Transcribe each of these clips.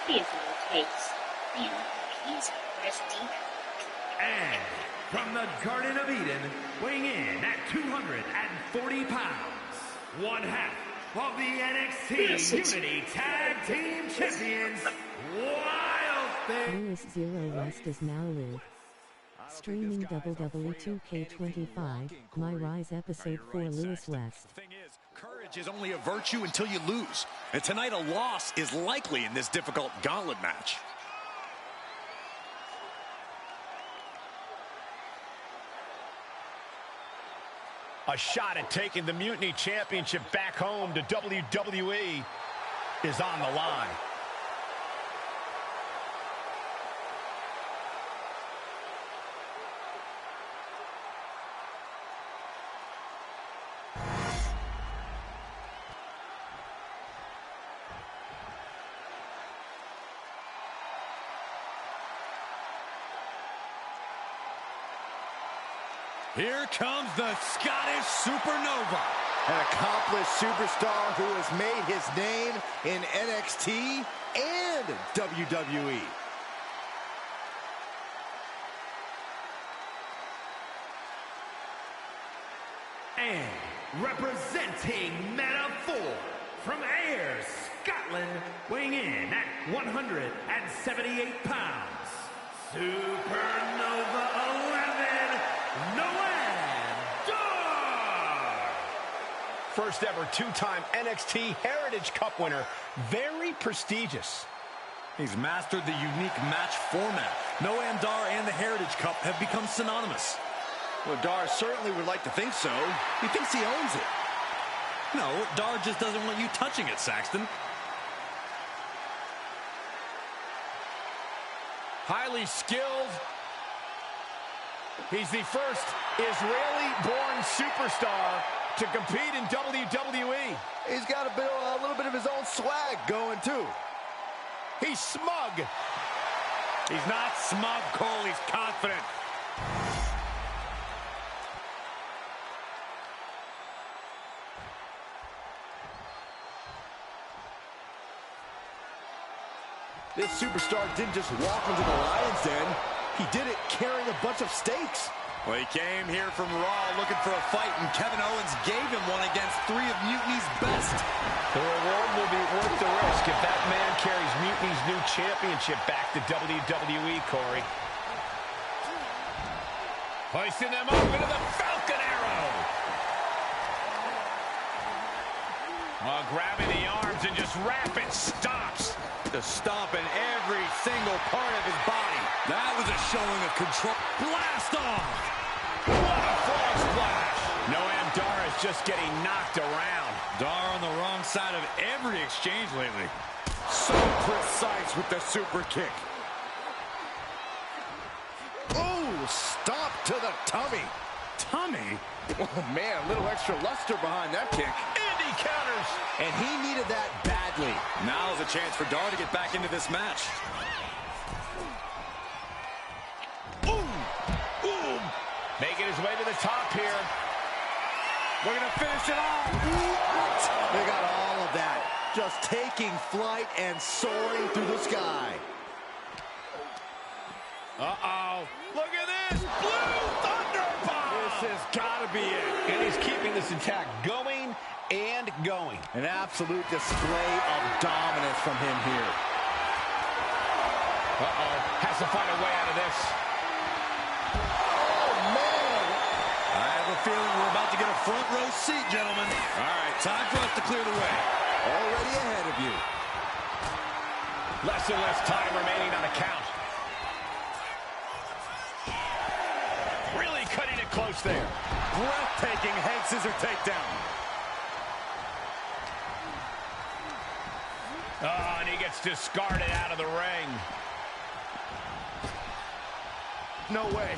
fearful case. You look like he's a first deep. And from the Garden of Eden, weighing in at 240 pounds, one half of the NXT Unity Tag Team Champions, Wild Thing. Lewis Zero West is now Lou. Streaming WWE 2K25, MyRise Episode 4 Lewis West. The thing is, courage is only a virtue until you lose. And tonight a loss is likely in this difficult gauntlet match. A shot at taking the Mutiny Championship back home to WWE is on the line. Here comes the Scottish Supernova. An accomplished superstar who has made his name in NXT and WWE. And representing Meta 4 from Ayr, Scotland, weighing in at 178 pounds, Supernova 11, Noam Dar! First ever two-time NXT Heritage Cup winner. Very prestigious. He's mastered the unique match format. Noam Dar and the Heritage Cup have become synonymous. Well, Dar certainly would like to think so. He thinks he owns it. No, Dar just doesn't want you touching it, Saxton. Highly skilled. He's the first Israeli-born superstar to compete in WWE. He's got a little bit of his own swag going, too. He's smug. He's not smug, Cole. He's confident. This superstar didn't just walk into the Lion's Den. He did it carrying a bunch of stakes. Well, he came here from Raw looking for a fight, and Kevin Owens gave him one against three of Mutiny's best. The reward will be worth the risk if that man carries Mutiny's new championship back to WWE, Corey. Hoisting them up into the Falcon Arrow. Grabbing the arms and just rapid stops. To stomp in every single part of his body. That was a showing of control. Blast off! What a frog splash! Noam Dar is just getting knocked around. Dar on the wrong side of every exchange lately. So precise with the super kick. Oh, stop to the tummy. Tummy? Oh, man, a little extra luster behind that kick. And he counters. And he needed that badly. Now is a chance for Dar to get back into this match. Ooh! Ooh! Making his way to the top here. We're going to finish it off. What? They got all of that. Just taking flight and soaring through the sky. Uh-oh. Look at this. Blue Thunder Bomb. This has got to be it. And he's keeping this attack going and going. An absolute display of dominance from him here. Uh-oh. Has to find a way out of this. Oh, man. I have a feeling we're about to get a front row seat, gentlemen. All right, time for us to clear the way. Already ahead of you. Less and less time remaining on the count. Really cutting it close there. Breathtaking head scissor takedown. Oh, and he gets discarded out of the ring. No way.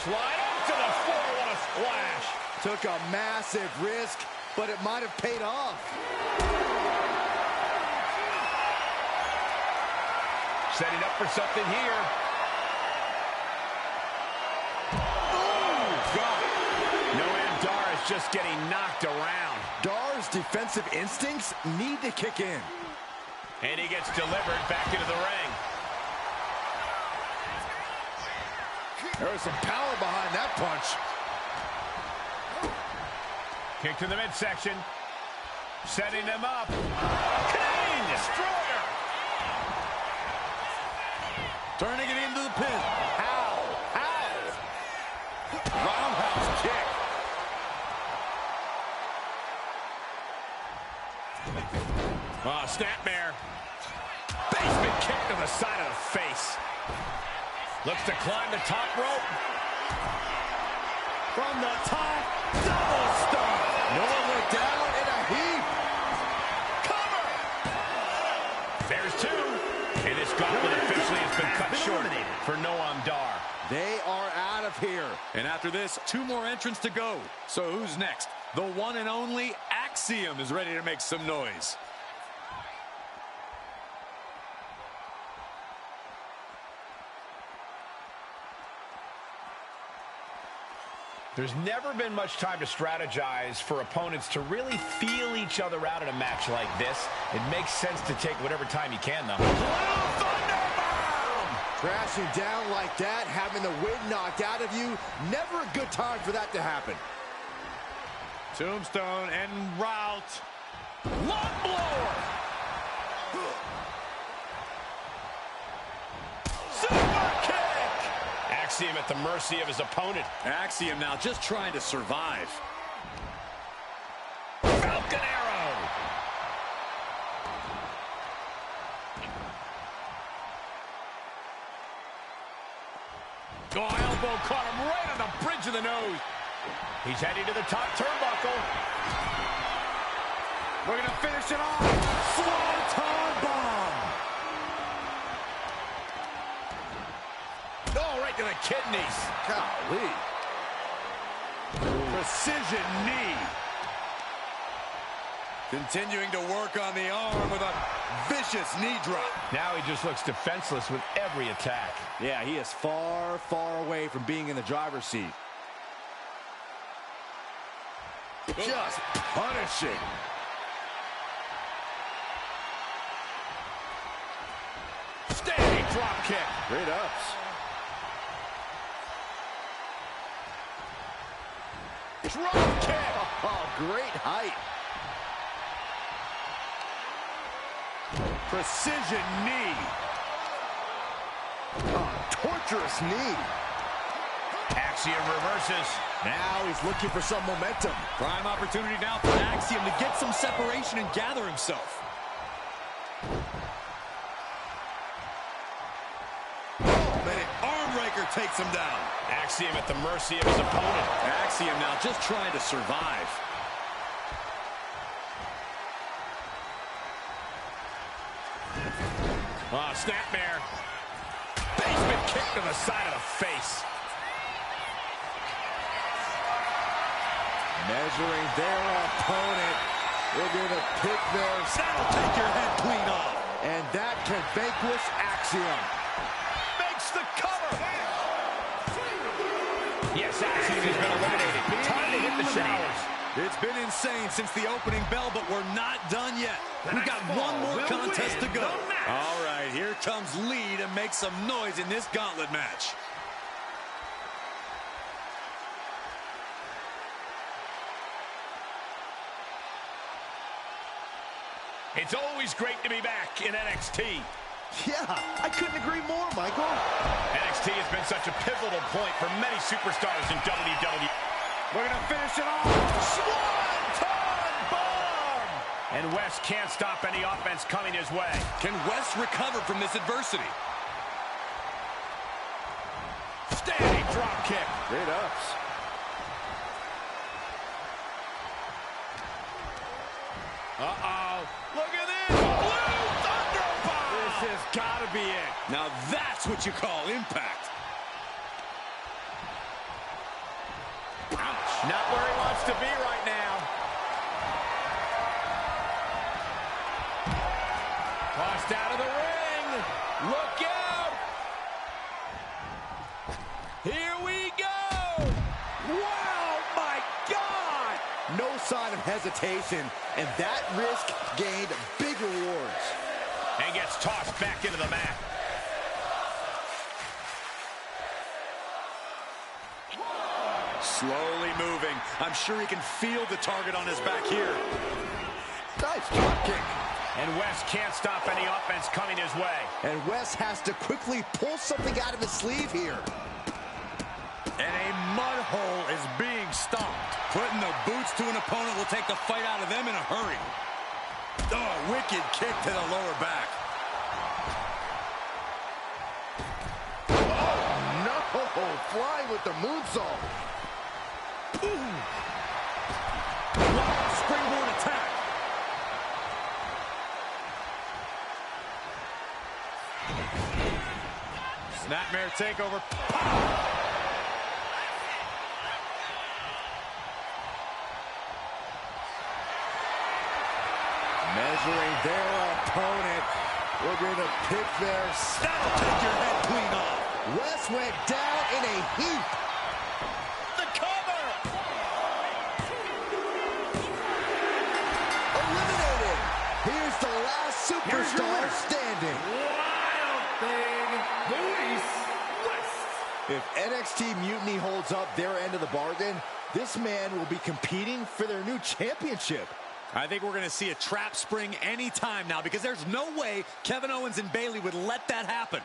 Slide up to the floor. What a splash. Took a massive risk, but it might have paid off. Setting up for something here. Oh, God. Noam Dar is just getting knocked around. Dar's defensive instincts need to kick in. And he gets delivered back into the there's some power behind that punch. Kick to the midsection. Setting him up. Canadian Destroyer. Turning it into the pin. How? Roundhouse kick. Oh, snapmare. Basement kick to the side of the face. Looks to climb the top rope. From the top, double stomp. Noah down in a heap. Cover. There's two. And this gauntlet officially has been cut short for Noam Dar. They are out of here. And after this, 2 more entrants to go. So who's next? The one and only Axiom is ready to make some noise. There's never been much time to strategize for opponents to really feel each other out in a match like this. It makes sense to take whatever time you can, though. Crashing down like that, having the wind knocked out of you, never a good time for that to happen. Tombstone en route. Lung blower. Super kick. Axiom at the mercy of his opponent. Axiom now just trying to survive. Falcon arrow. Oh, elbow caught him right on the bridge of the nose. He's heading to the top turnbuckle. We're going to finish it off. Swanton bomb. Oh, right to the kidneys. Golly. Precision knee. Continuing to work on the arm with a vicious knee drop. Now he just looks defenseless with every attack. Yeah, he is far, far away from being in the driver's seat. Just punishing. Standing drop kick. Great ups. Drop kick. Oh, great height. Precision knee. Oh, torturous knee. Axiom reverses. Now he's looking for some momentum. Prime opportunity now for Axiom to get some separation and gather himself. Oh, and an arm raker takes him down. Axiom at the mercy of his opponent. Axiom now just trying to survive. Oh, snapmare. Basement kick to the side of the face. Measuring their opponent. They're going to pick theirs. That'll take your head clean off. And that can vanquish Axiom. Makes the cover. Yes, Axiom has been eliminated. Time to hit the showers. It's been insane since the opening bell, but we're not done yet. We've got one more contest to go. All right, here comes Lee to make some noise in this gauntlet match. It's always great to be back in NXT. Yeah, I couldn't agree more, Michael. NXT has been such a pivotal point for many superstars in WWE. We're going to finish it off. Swanton bomb! And West can't stop any offense coming his way. Can West recover from this adversity? Standing drop kick. Great ups. Uh-oh. Look at this. Blue Thunder bomb! This has got to be it. Now that's what you call impact. Ouch. Not where he wants to be right now. Tossed out of the ring. Look out. Here we go. Wow, my God! No sign of hesitation, and that risk gained big rewards. And gets tossed back into the mat. Slowly moving. I'm sure he can feel the target on his back here. Nice drop kick. And Wes can't stop any offense coming his way. And Wes has to quickly pull something out of his sleeve here. And a mud hole is being stomped. Putting the boots to an opponent will take the fight out of them in a hurry. Oh, wicked kick to the lower back. Oh, no. Flying with the moonsault. Ooh. Wow, springboard attack. Snapmare takeover. Pow! Measuring their opponent. We're going to pick their... That'll take your head clean off. Wes went down in a heap. The cover! Eliminated. Here's the last superstar standing. Wild thing, Luis West. If NXT Mutiny holds up their end of the bargain, this man will be competing for their new championship. I think we're going to see a trap spring anytime now because there's no way Kevin Owens and Bayley would let that happen.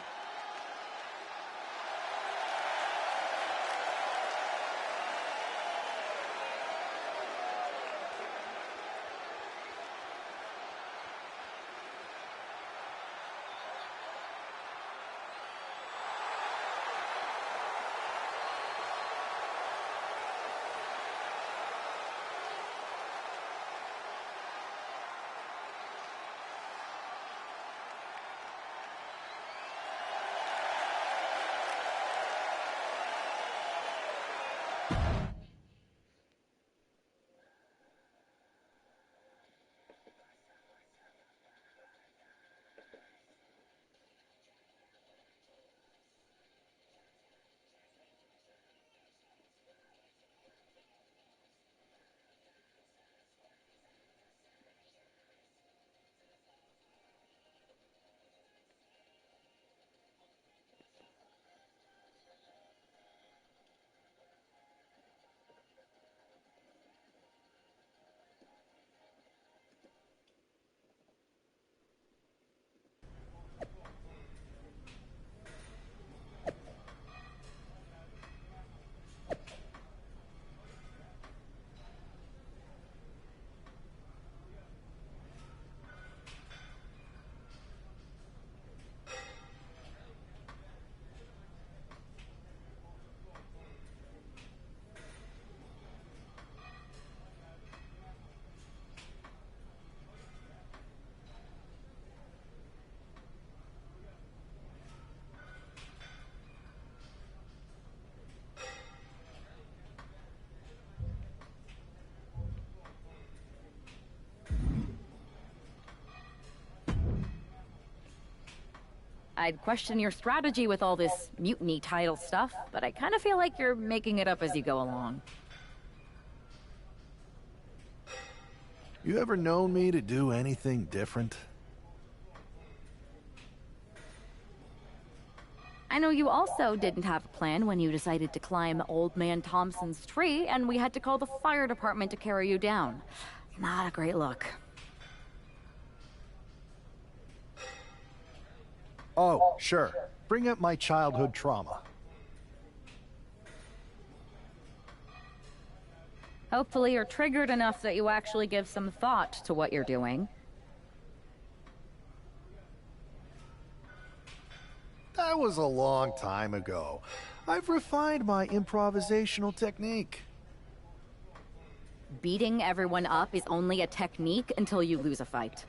I'd question your strategy with all this mutiny title stuff, but I kind of feel like you're making it up as you go along. You ever known me to do anything different? I know you also didn't have a plan when you decided to climb Old Man Thompson's tree, and we had to call the fire department to carry you down. Not a great look. Oh, sure. Bring up my childhood trauma. Hopefully you're triggered enough that you actually give some thought to what you're doing. That was a long time ago. I've refined my improvisational technique. Beating everyone up is only a technique until you lose a fight.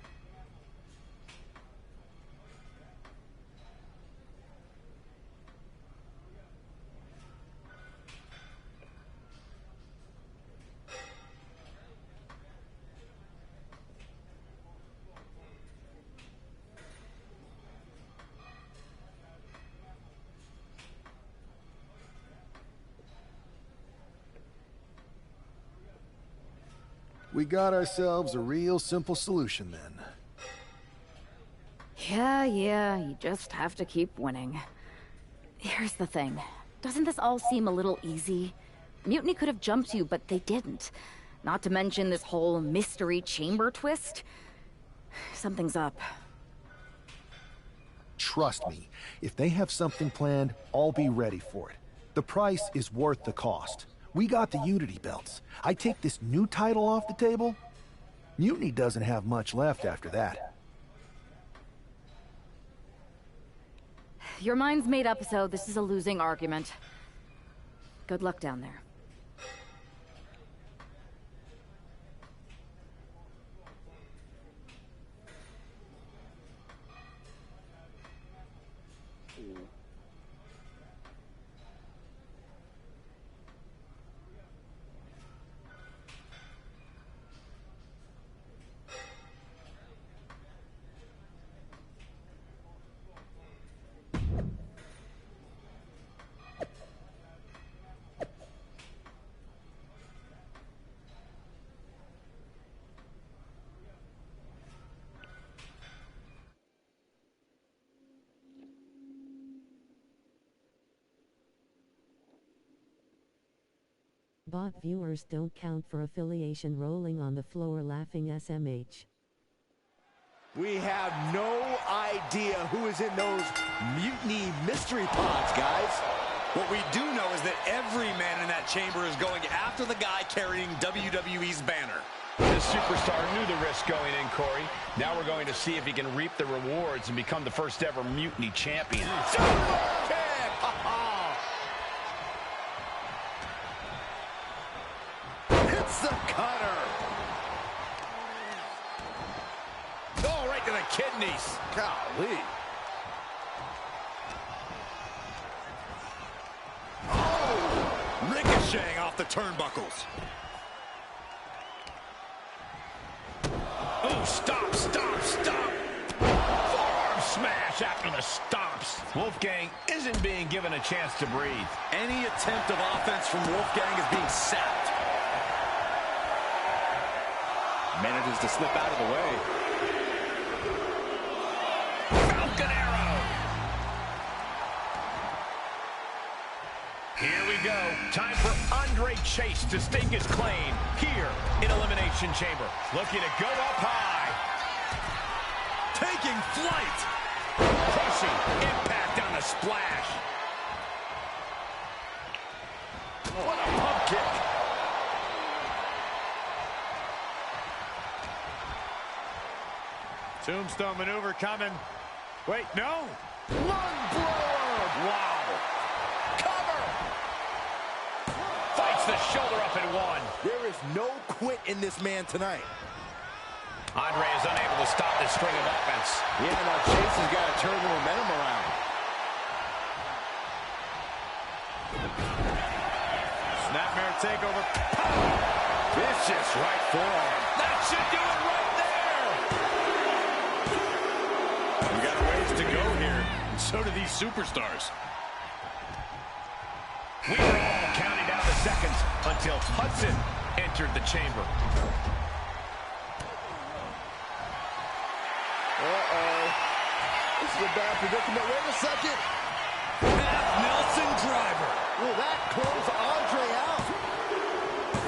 We got ourselves a real simple solution then. Yeah, you just have to keep winning. Here's the thing. Doesn't this all seem a little easy? Mutiny could have jumped you, but they didn't. Not to mention this whole mystery chamber twist. Something's up. Trust me, if they have something planned, I'll be ready for it. The price is worth the cost. We got the Unity belts. I take this new title off the table, Mutiny doesn't have much left after that. Your mind's made up, so this is a losing argument. Good luck down there. Bot viewers don't count for affiliation. Rolling on the floor laughing SMH. We have no idea who is in those Mutiny mystery pods, guys. What we do know is that every man in that chamber is going after the guy carrying WWE's banner. This superstar knew the risk going in, Corey. Now we're going to see if he can reap the rewards and become the first ever Mutiny champion. Super kick! Hits the cutter. Oh, right to the kidneys. Golly. Ricocheting off the turnbuckles. Oh, stop, stop, stop. Forearm smash after the stops. Wolfgang isn't being given a chance to breathe. Any attempt of offense from Wolfgang is being sapped. Manages to slip out of the way. Falcon Arrow. Here we go. Time for Andre Chase to stake his claim here in Elimination Chamber. Looking to go up high. Taking flight. Crushing impact on the splash. What a pump kick. Tombstone maneuver coming. Wait, no. Lung blower. Wow. Cover. Fights the shoulder up and one. There is no quit in this man tonight. Andre is unable to stop this string of offense. Yeah, now Chase has got to turn the momentum around. Snapmare takeover. Vicious right forearm. That should do it right there. We got a ways to go here, and so do these superstars. We were all counting down the seconds until Hudson entered the chamber. Uh-oh. This is a bad predicament. Wait a second. Half Nelson driver. Will that close Andre out?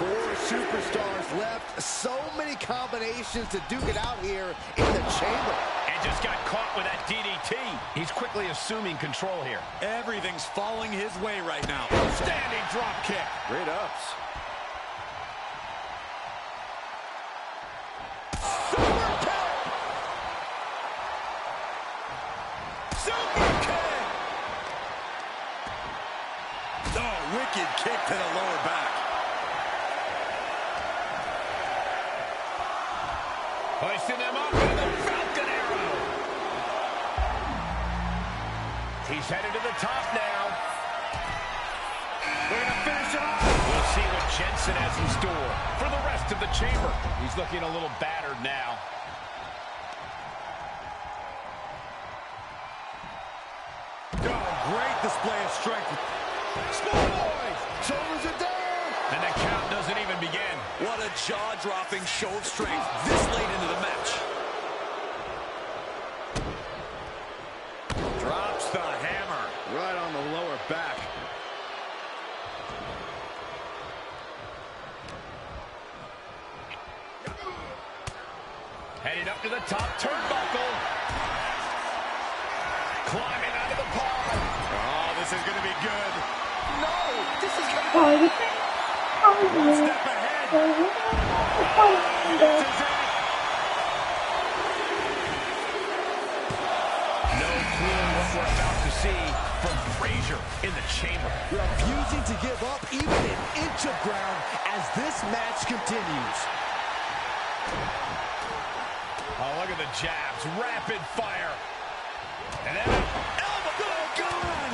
4 superstars left. So many combinations to duke it out here in the chamber. And just got caught with that DDT. He's quickly assuming control here. Everything's falling his way right now. Standing drop kick. Great ups. Super kick! Super kick! Oh, wicked kick to the lower back. Hoisting them up with the Falcon Arrow. He's headed to the top now. We're going to finish it off. We'll see what Jensen has in store for the rest of the chamber. He's looking a little battered now. Oh, great display of strength. Schoolboys! Shoulders are down! And the count doesn't even begin. What a jaw-dropping show of strength this late into the match. Drops the hammer. Right on the lower back. Heading up to the top turnbuckle. Climbing out of the pod. Oh, this is going to be good. No, this is going to be... One step ahead. This is it. No clue what we're about to see from Frazier in the chamber. Refusing to give up even an inch of ground as this match continues. Oh, look at the jabs. Rapid fire. And then elbow. Oh, God.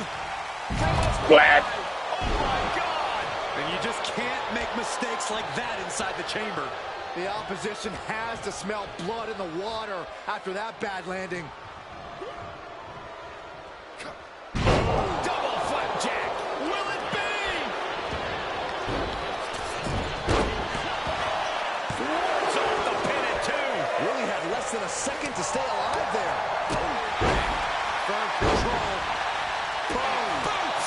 Glad. Oh, my God. And you just can't make mistakes like that inside the chamber. The opposition has to smell blood in the water after that bad landing. Double flapjack. Will it be? It's off the pin at 2. Really had less than a second to stay alive there. Firm control. Boom. Boot.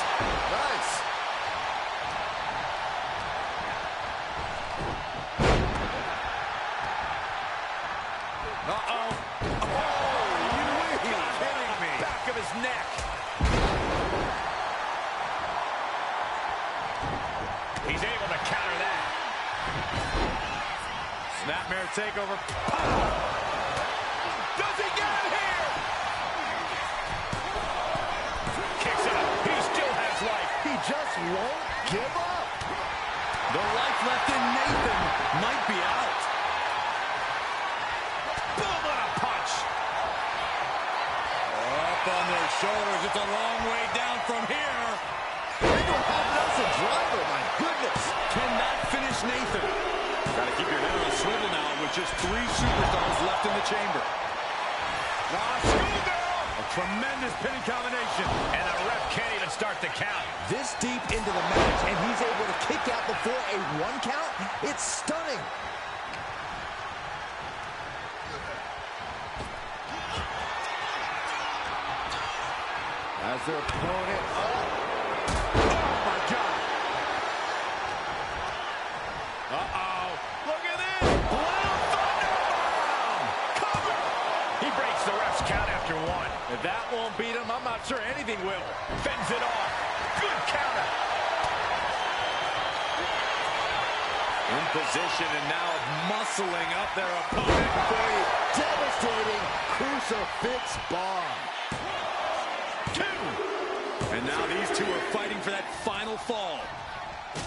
Nice. Uh-oh. Oh, you kidding me? Back of his neck. He's able to counter that. Snapmare takeover. Does he get it here? Kicks out. He still has life. He just won't give up. The life left in Nathan might be out. Boom, what a punch. Up on their shoulders. It's a long way down from here. They don't have Nelson driver, my goodness. Cannot finish Nathan. Got to keep your head on a swivel now with just 3 superstars left in the chamber. Schoolgirl. A tremendous pinning combination. And the ref can't even start the count. This deep into the match, and he's able to kick out before a 1 count? It's stunning. As their opponent up. Oh, my God. Uh-oh. Look at this. Blue Thunderbomb. Cover. He breaks the ref's count after 1. If that won't beat him, I'm not sure anything will. Fends it off. Good counter. In position and now muscling up their opponent. For a devastating crucifix bomb. 2. And now these two are fighting for that final fall.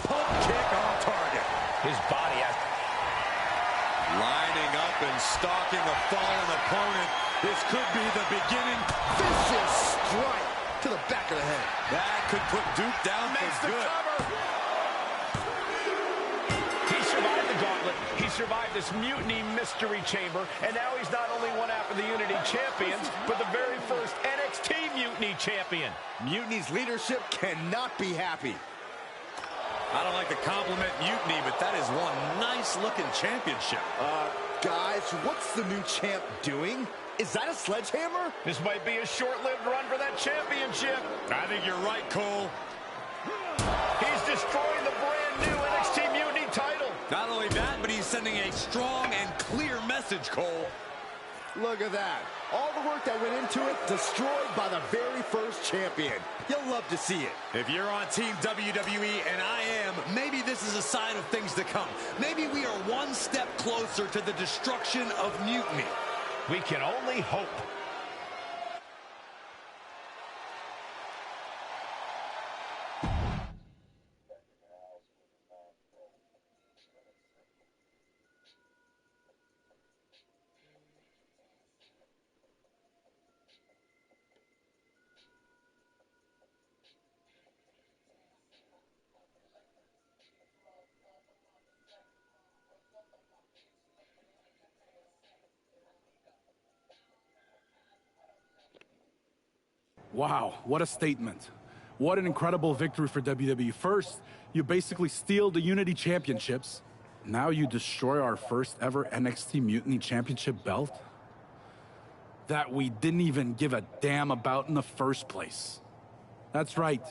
Pump kick on target. His body has... Lining up and stalking a fallen opponent. This could be the beginning. Vicious strike to the back of the head. That could put Duke down Makes for the good. cover. He survived the gauntlet. He survived this mutiny mystery chamber. And now he's not only one half of the Unity champions, but the very first NXT Mutiny champion. Mutiny's leadership cannot be happy. I don't like to compliment Mutiny, but that is one nice-looking championship. Guys, what's the new champ doing? Is that a sledgehammer? This might be a short-lived run for that championship. I think you're right, Cole. He's destroying the brand new NXT Mutiny title. Not only that, but he's sending a strong and clear message, Cole. Look at that. All the work that went into it, destroyed by the very first champion. You'll love to see it. If you're on Team WWE, and I am, maybe this is a sign of things to come. Maybe we are one step closer to the destruction of Mutiny. We can only hope. Wow, what a statement. What an incredible victory for WWE. First, you basically steal the Unity Championships. Now you destroy our first ever NXT Mutiny Championship belt that we didn't even give a damn about in the first place. That's right.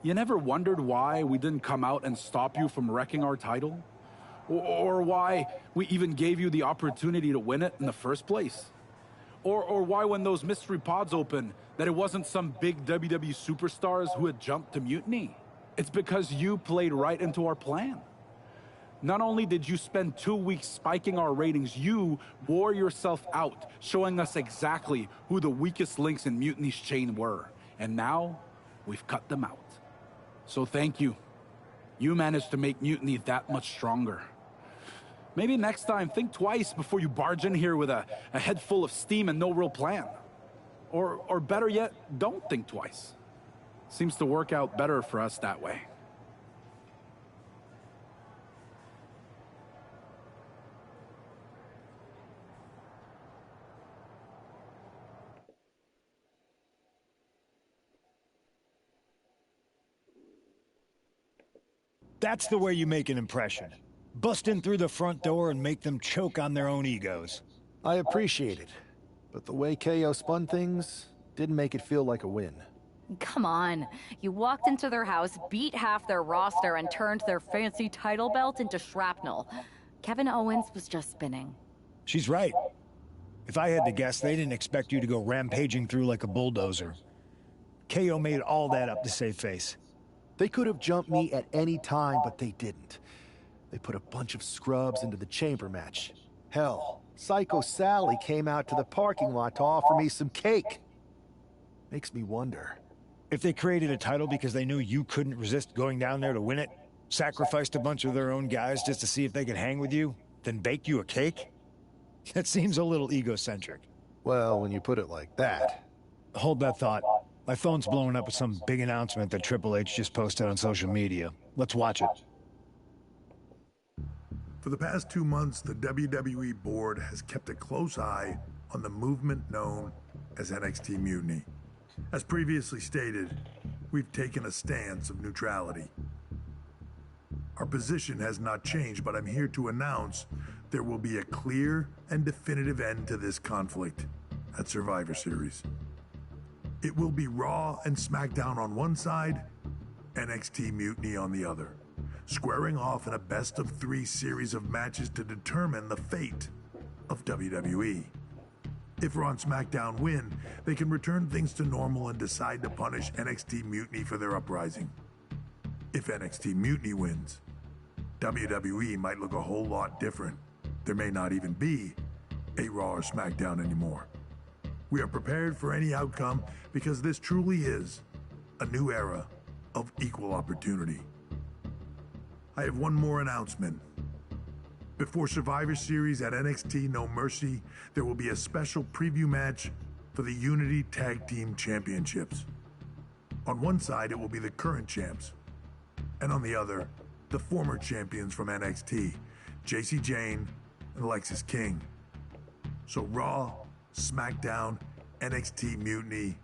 You never wondered why we didn't come out and stop you from wrecking our title? Or why we even gave you the opportunity to win it in the first place. Or why when those mystery pods open, that it wasn't some big WWE superstars who had jumped to Mutiny. It's because you played right into our plan. Not only did you spend 2 weeks spiking our ratings, you wore yourself out, showing us exactly who the weakest links in Mutiny's chain were. And now, we've cut them out. So thank you. You managed to make Mutiny that much stronger. Maybe next time, think twice before you barge in here with a head full of steam and no real plan. Or better yet, don't think twice. Seems to work out better for us that way. That's the way you make an impression. Bust in through the front door and make them choke on their own egos. I appreciate it, but the way KO spun things didn't make it feel like a win. Come on. You walked into their house, beat half their roster, and turned their fancy title belt into shrapnel. Kevin Owens was just spinning. She's right. If I had to guess, they didn't expect you to go rampaging through like a bulldozer. KO made all that up to save face. They could have jumped me at any time, but they didn't. They put a bunch of scrubs into the chamber match. Hell, Psycho Sally came out to the parking lot to offer me some cake. Makes me wonder. If they created a title because they knew you couldn't resist going down there to win it, sacrificed a bunch of their own guys just to see if they could hang with you, then bake you a cake? That seems a little egocentric. Well, when you put it like that. Hold that thought. My phone's blowing up with some big announcement that Triple H just posted on social media. Let's watch it. For the past 2 months, the WWE board has kept a close eye on the movement known as NXT Mutiny. As previously stated, we've taken a stance of neutrality. Our position has not changed, but I'm here to announce there will be a clear and definitive end to this conflict at Survivor Series. It will be Raw and SmackDown on one side, NXT Mutiny on the other, squaring off in a best-of-3 series of matches to determine the fate of WWE. If Raw and SmackDown win, they can return things to normal and decide to punish NXT Mutiny for their uprising. If NXT Mutiny wins, WWE might look a whole lot different. There may not even be a Raw or SmackDown anymore. We are prepared for any outcome because this truly is a new era of equal opportunity. I have one more announcement. Before Survivor Series at NXT No Mercy, there will be a special preview match for the Unity Tag Team Championships. On one side, it will be the current champs, and on the other, the former champions from NXT, Jacy Jayne and Alexis King. So Raw, SmackDown, NXT Mutiny,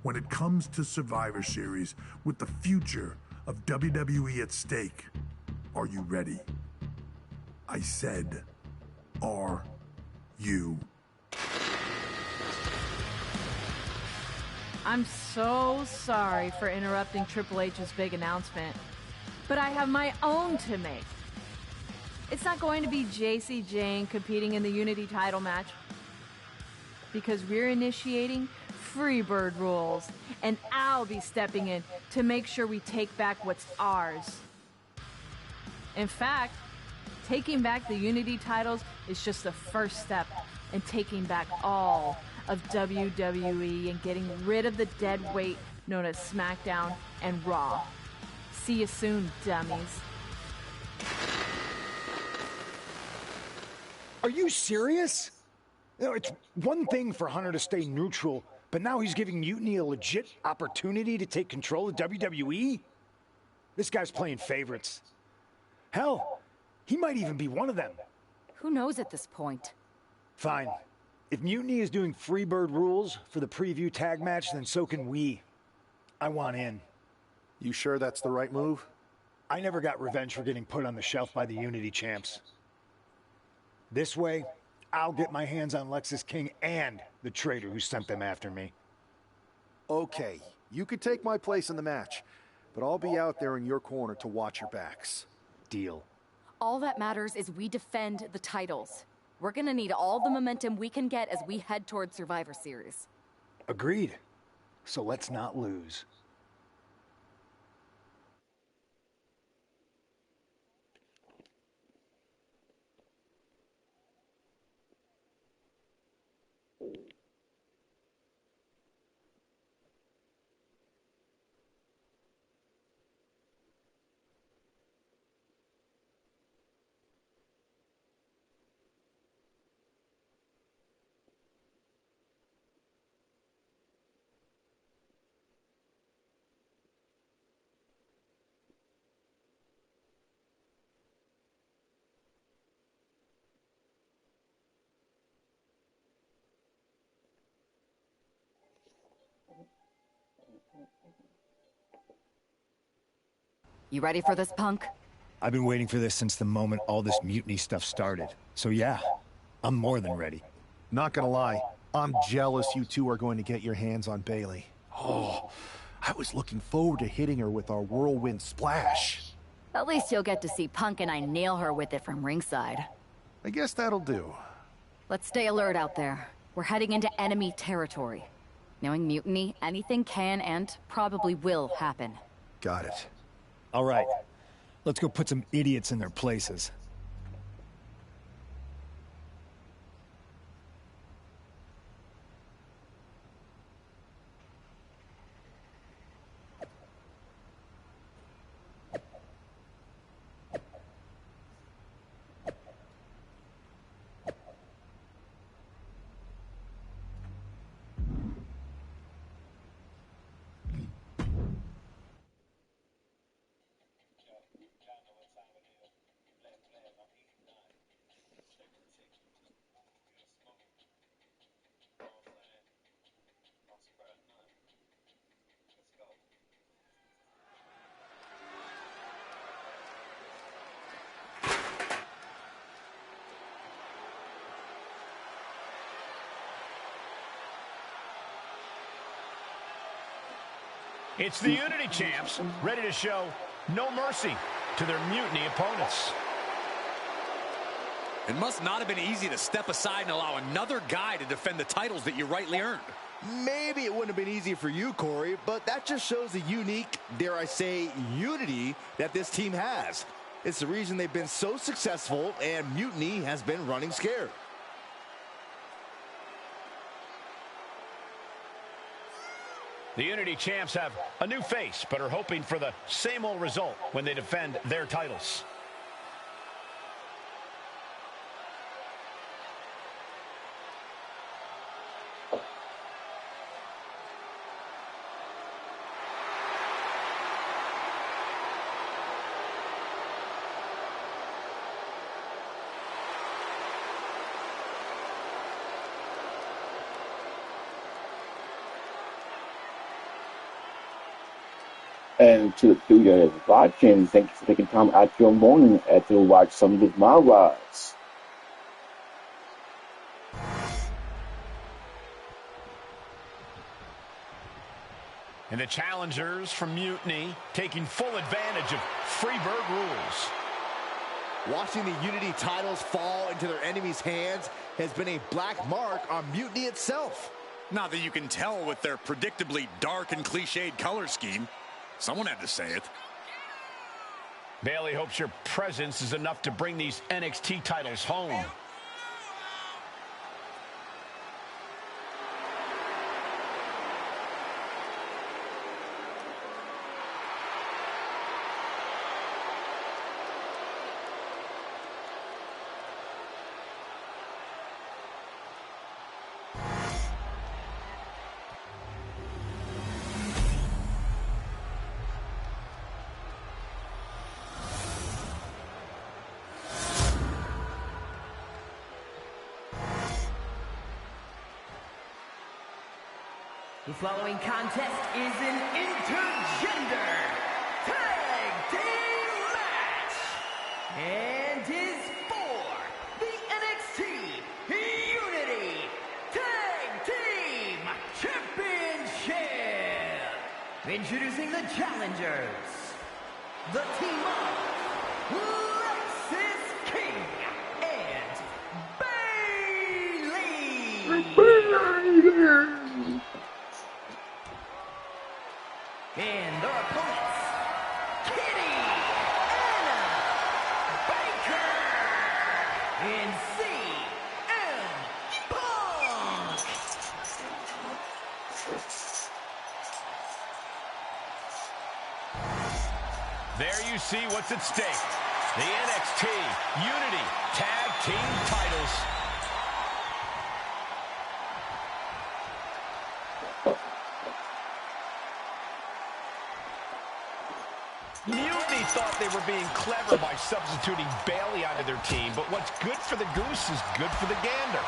when it comes to Survivor Series, with the future of WWE at stake, are you ready? I said, are you? I'm so sorry for interrupting Triple H's big announcement, but I have my own to make. It's not going to be Jacy Jayne competing in the Unity title match, because we're initiating Freebird rules, and I'll be stepping in to make sure we take back what's ours. In fact, taking back the Unity titles is just the first step in taking back all of WWE and getting rid of the dead weight known as SmackDown and Raw. See you soon, dummies. Are you serious? You know, it's one thing for Hunter to stay neutral, but now he's giving Mutiny a legit opportunity to take control of WWE? This guy's playing favorites. Hell, he might even be one of them. Who knows at this point? Fine. If Mutiny is doing Freebird rules for the preview tag match, then so can we. I want in. You sure that's the right move? I never got revenge for getting put on the shelf by the Unity champs. This way, I'll get my hands on Alexis King and the traitor who sent them after me. Okay, you could take my place in the match, but I'll be out there in your corner to watch your backs. Deal. All that matters is we defend the titles. We're gonna need all the momentum we can get as we head towards Survivor Series. Agreed. So let's not lose. You ready for this, Punk? I've been waiting for this since the moment all this mutiny stuff started. So yeah, I'm more than ready. Not gonna lie, I'm jealous you two are going to get your hands on Bailey. Oh, I was looking forward to hitting her with our whirlwind splash. At least you'll get to see Punk and I nail her with it from ringside. I guess that'll do. Let's stay alert out there. We're heading into enemy territory. Knowing mutiny, anything can and probably will happen. Got it. All right, let's go put some idiots in their places. It's the Unity Champs, ready to show no mercy to their mutiny opponents. It must not have been easy to step aside and allow another guy to defend the titles that you rightly earned. Maybe it wouldn't have been easy for you, Corey, but that just shows the unique, dare I say, unity that this team has. It's the reason they've been so successful, and mutiny has been running scared. The Unity Champs have a new face, but are hoping for the same old result when they defend their titles. And to the studio that is watching, thank you for taking time out your morning to watch some of MyRise. And the challengers from Mutiny taking full advantage of Freebird rules. Watching the Unity titles fall into their enemies' hands has been a black mark on Mutiny itself. Not that you can tell with their predictably dark and cliched color scheme. Someone had to say it. Bailey hopes your presence is enough to bring these NXT titles home. The following contest is an intergender tag team match and is for the NXT Unity Tag Team Championship. Introducing the challengers, the team of Lexis And their opponents, Kitty, Anna, Baker, and CM Punk. There you see what's at stake. The NXT Unity Tag Team titles. Mutiny thought they were being clever by substituting Bayley onto their team, but what's good for the goose is good for the gander.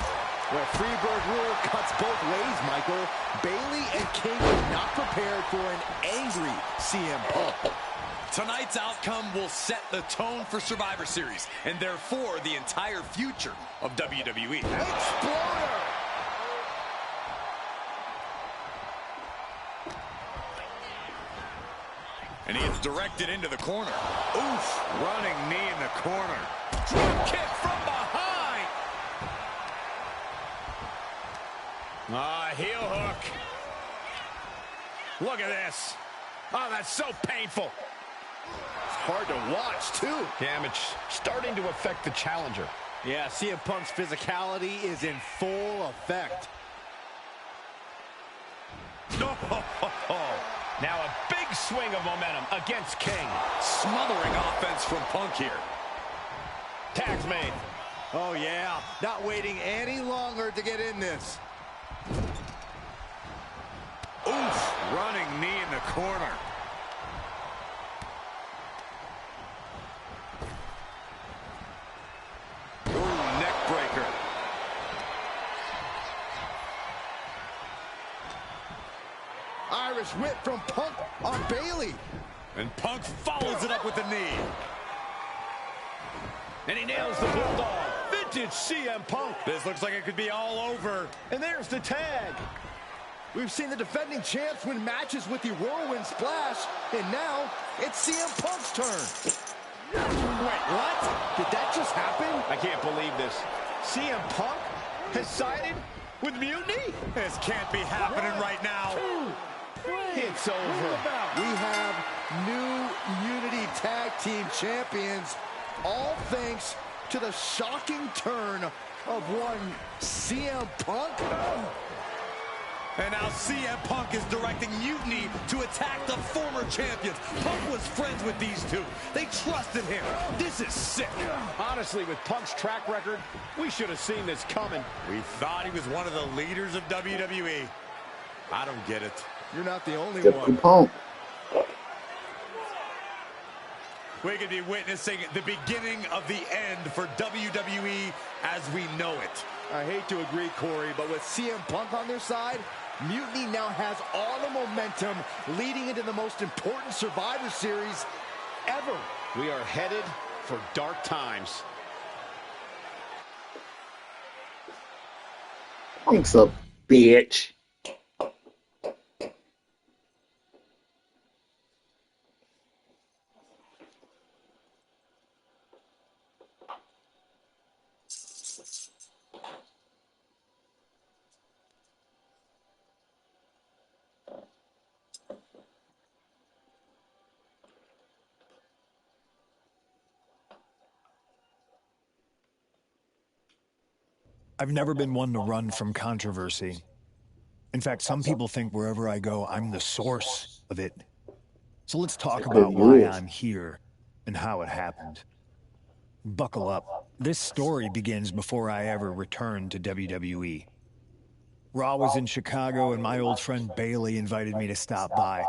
Well, Freebird rule cuts both ways, Michael. Bayley and King were not prepared for an angry CM Punk. Tonight's outcome will set the tone for Survivor Series, and therefore the entire future of WWE. Exploder! And he is directed into the corner. Oof, running knee in the corner. Drop kick from behind. Heel hook. Look at this. Oh, that's so painful. It's hard to watch, too. Damage starting to affect the challenger. Yeah, CM Punk's physicality is in full effect. Now a big swing of momentum against King. Smothering offense from Punk here. Tag's made. Oh, yeah. Not waiting any longer to get in this. Oof, running knee in the corner. Ooh, neck breaker. Irish whip from Punk on Bayley. And Punk follows it up with the knee. And he nails the bulldog. Vintage CM Punk. This looks like it could be all over. And there's the tag. We've seen the defending champs win matches with the whirlwind splash, and now it's CM Punk's turn. Wait, what? Did that just happen? I can't believe this. CM Punk has sided with Mutiny? This can't be happening right now. It's over. We have new Unity Tag Team Champions, all thanks to the shocking turn of one CM Punk. And now CM Punk is directing Mutiny to attack the former champions. Punk was friends with these two. They trusted him. This is sick. Honestly, with Punk's track record, we should have seen this coming. We thought he was one of the leaders of WWE. I don't get it. You're not the only Except one. for Punk. We could be witnessing the beginning of the end for WWE as we know it. I hate to agree, Corey, but with CM Punk on their side, Mutiny now has all the momentum leading into the most important Survivor Series ever. We are headed for dark times. Punk's a bitch. I've never been one to run from controversy. In fact, some people think wherever I go, I'm the source of it. So let's talk about why I'm here and how it happened. Buckle up. This story begins before I ever returned to WWE. Raw was in Chicago and my old friend Bayley invited me to stop by.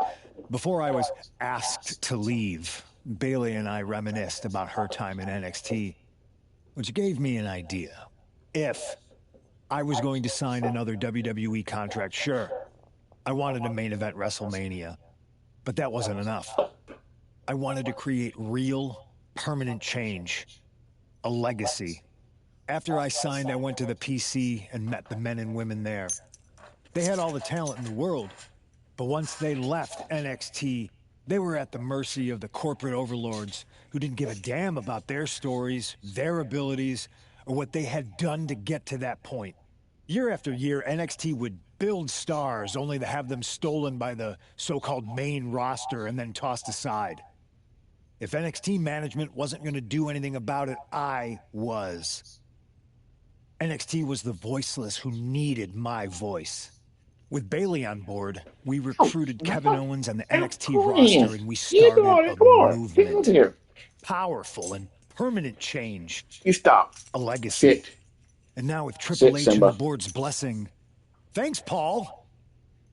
Before I was asked to leave, Bayley and I reminisced about her time in NXT, which gave me an idea. If I was going to sign another WWE contract, sure, I wanted to main event WrestleMania, but that wasn't enough. I wanted to create real, permanent change, a legacy. After I signed, I went to the PC and met the men and women there. They had all the talent in the world, but once they left NXT, they were at the mercy of the corporate overlords who didn't give a damn about their stories, their abilities, or what they had done to get to that point. Year after year, NXT would build stars only to have them stolen by the so-called main roster and then tossed aside. If NXT management wasn't going to do anything about it, I was. NXT was the voiceless who needed my voice. With Bayley on board, we recruited Kevin Owens and the NXT roster, and we started a movement. Powerful and permanent change. You stop. A legacy. Sit. And now with Triple H and Simba. the board's blessing, thanks, Paul.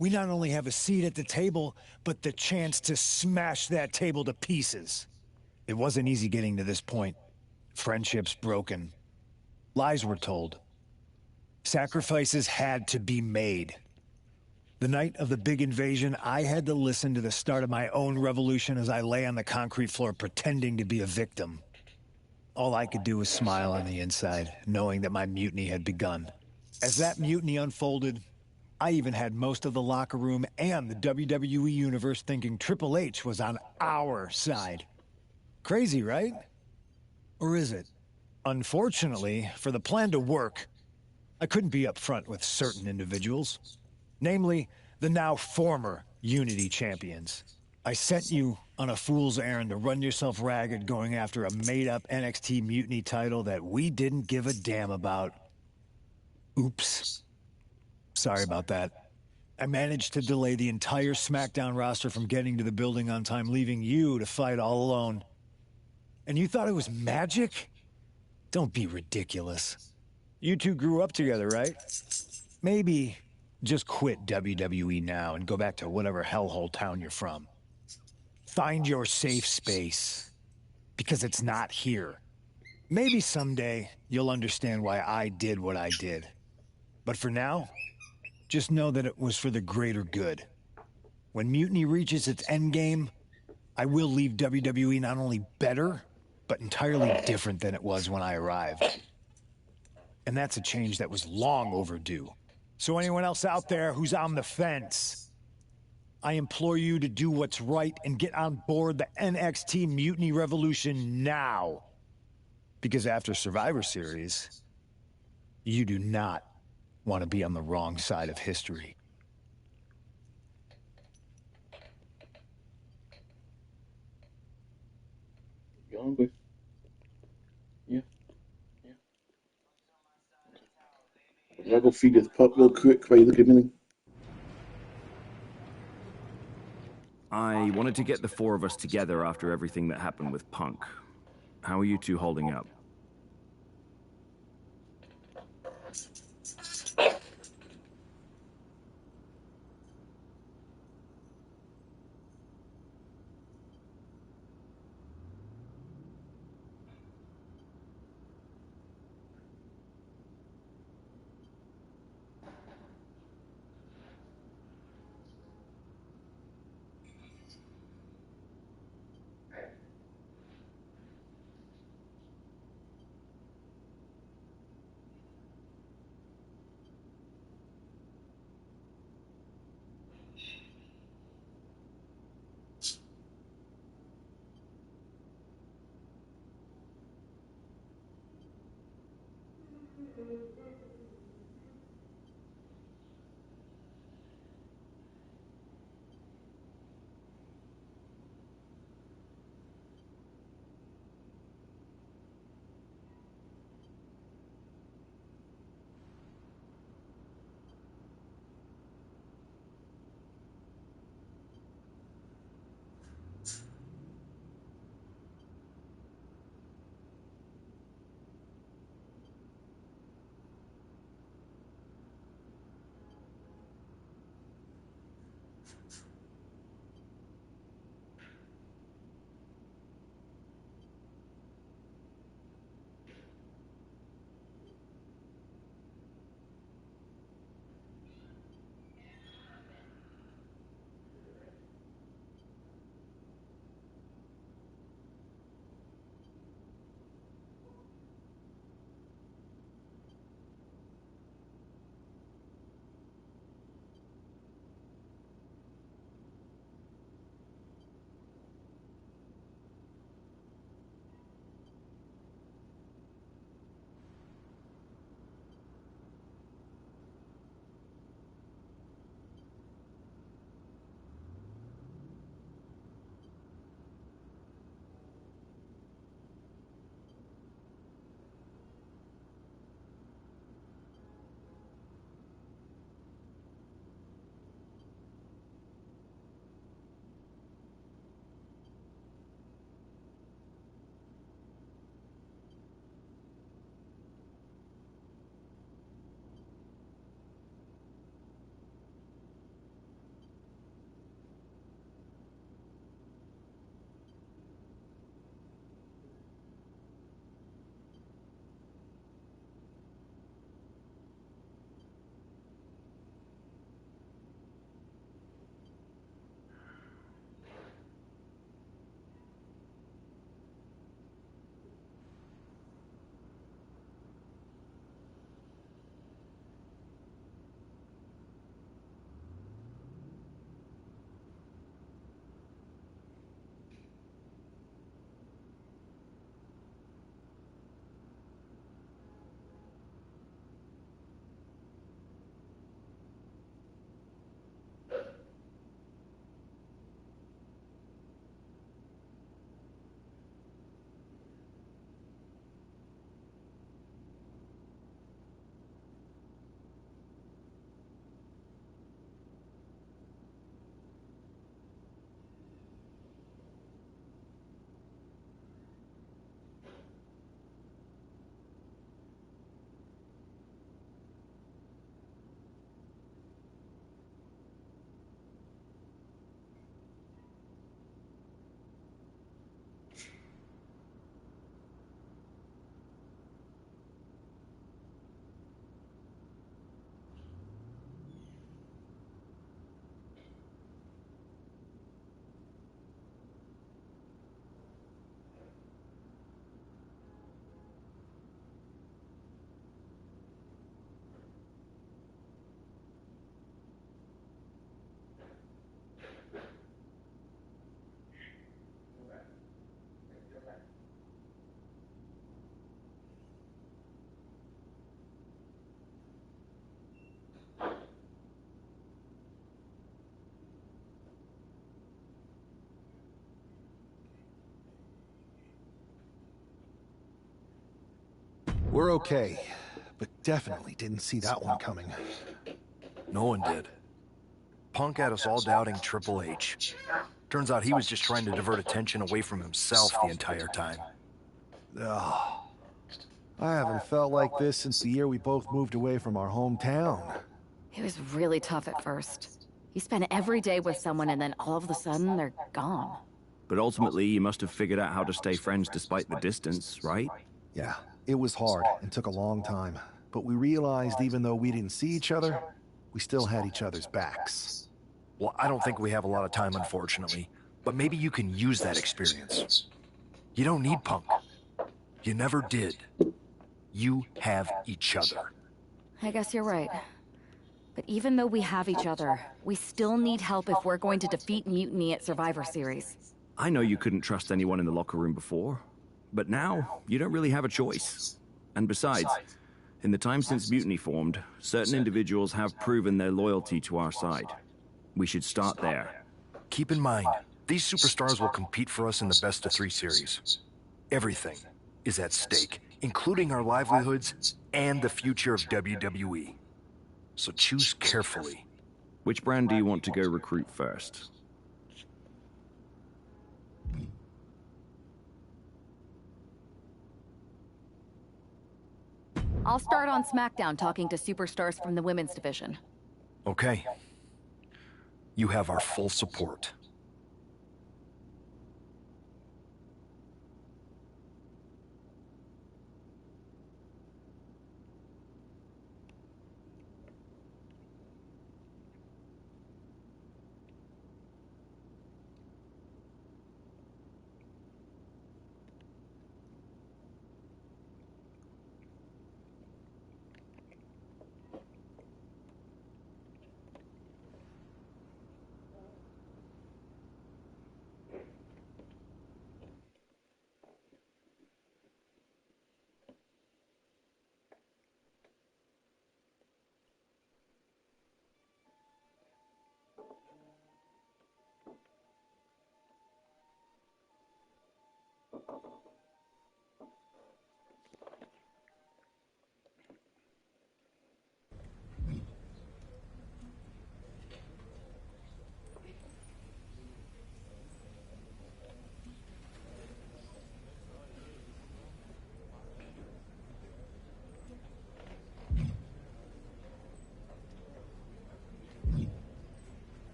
We not only have a seat at the table, but the chance to smash that table to pieces. It wasn't easy getting to this point. Friendships broken. Lies were told. Sacrifices had to be made. The night of the big invasion, I had to listen to the start of my own revolution as I lay on the concrete floor pretending to be a victim. All I could do was smile on the inside, knowing that my mutiny had begun. As that mutiny unfolded, I even had most of the locker room and the WWE Universe thinking Triple H was on our side. Crazy, right? Or is it? Unfortunately, for the plan to work, I couldn't be upfront with certain individuals. Namely, the now former Unity champions. I sent you on a fool's errand to run yourself ragged going after a made-up NXT Mutiny title that we didn't give a damn about. Oops. Sorry about that. I managed to delay the entire SmackDown roster from getting to the building on time, leaving you to fight all alone. And you thought it was magic? Don't be ridiculous. You two grew up together, right? Maybe just quit WWE now and go back to whatever hellhole town you're from. Find your safe space, because it's not here. Maybe someday you'll understand why I did what I did. But for now, just know that it was for the greater good. When Mutiny reaches its endgame, I will leave WWE not only better, but entirely different than it was when I arrived. And that's a change that was long overdue. So anyone else out there who's on the fence, I implore you to do what's right and get on board the NXT Mutiny Revolution now. Because after Survivor Series, you do not want to be on the wrong side of history. You hungry? Yeah. Did I go feed this pup real quick while you look at me? I wanted to get the four of us together after everything that happened with Punk. How are you two holding up? We're okay, but definitely didn't see that one coming. No one did. Punk had us all doubting Triple H. Turns out he was just trying to divert attention away from himself the entire time. Ugh. I haven't felt like this since the year we both moved away from our hometown. It was really tough at first. You spend every day with someone and then all of a sudden they're gone. But ultimately, you must have figured out how to stay friends despite the distance, right? Yeah, it was hard and took a long time. But we realized even though we didn't see each other, we still had each other's backs. Well, I don't think we have a lot of time, unfortunately. But maybe you can use that experience. You don't need Punk. You never did. You have each other. I guess you're right. But even though we have each other, we still need help if we're going to defeat Mutiny at Survivor Series. I know you couldn't trust anyone in the locker room before, but now you don't really have a choice. And besides, in the time since Mutiny formed, certain individuals have proven their loyalty to our side. We should start there. Keep in mind, these superstars will compete for us in the best-of-3 series. Everything is at stake, including our livelihoods and the future of WWE. So choose carefully. Which brand do you want to go recruit first? I'll start on SmackDown talking to superstars from the women's division. Okay. You have our full support.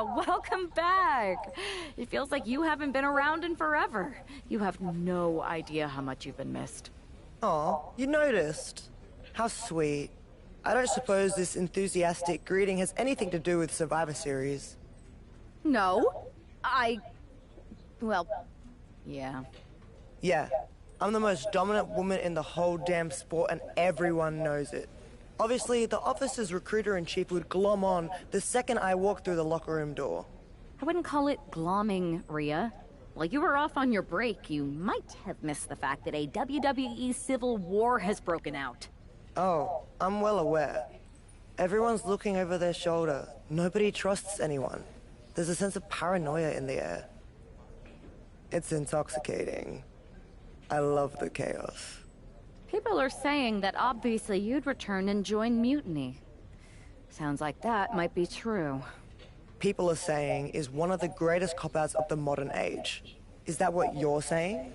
welcome back. It feels like you haven't been around in forever. You have no idea how much you've been missed. Aw, you noticed. How sweet. I don't suppose this enthusiastic greeting has anything to do with Survivor Series. No, well, yeah. Yeah, I'm the most dominant woman in the whole damn sport and everyone knows it. Obviously, the office's recruiter-in-chief would glom on the second I walk through the locker room door. I wouldn't call it glomming, Rhea. While you were off on your break, you might have missed the fact that a WWE civil war has broken out. Oh, I'm well aware. Everyone's looking over their shoulder. Nobody trusts anyone. There's a sense of paranoia in the air. It's intoxicating. I love the chaos. People are saying that obviously you'd return and join Mutiny. Sounds like that might be true. People are saying is one of the greatest cop-outs of the modern age. Is that what you're saying?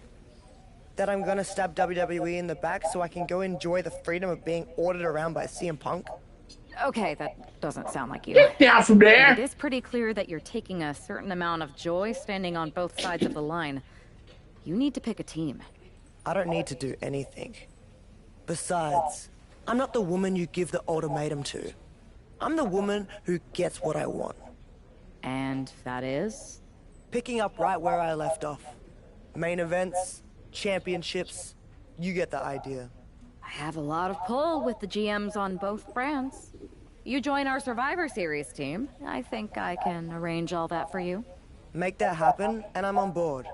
That I'm gonna stab WWE in the back so I can go enjoy the freedom of being ordered around by CM Punk? Okay, that doesn't sound like you. Get down from there! It is pretty clear that you're taking a certain amount of joy standing on both sides of the line. You need to pick a team. I don't need to do anything. Besides, I'm not the woman you give the ultimatum to. I'm the woman who gets what I want. And that is? Picking up right where I left off. Main events, championships, you get the idea. I have a lot of pull with the GMs on both brands. You join our Survivor Series team. I think I can arrange all that for you. Make that happen, and I'm on board.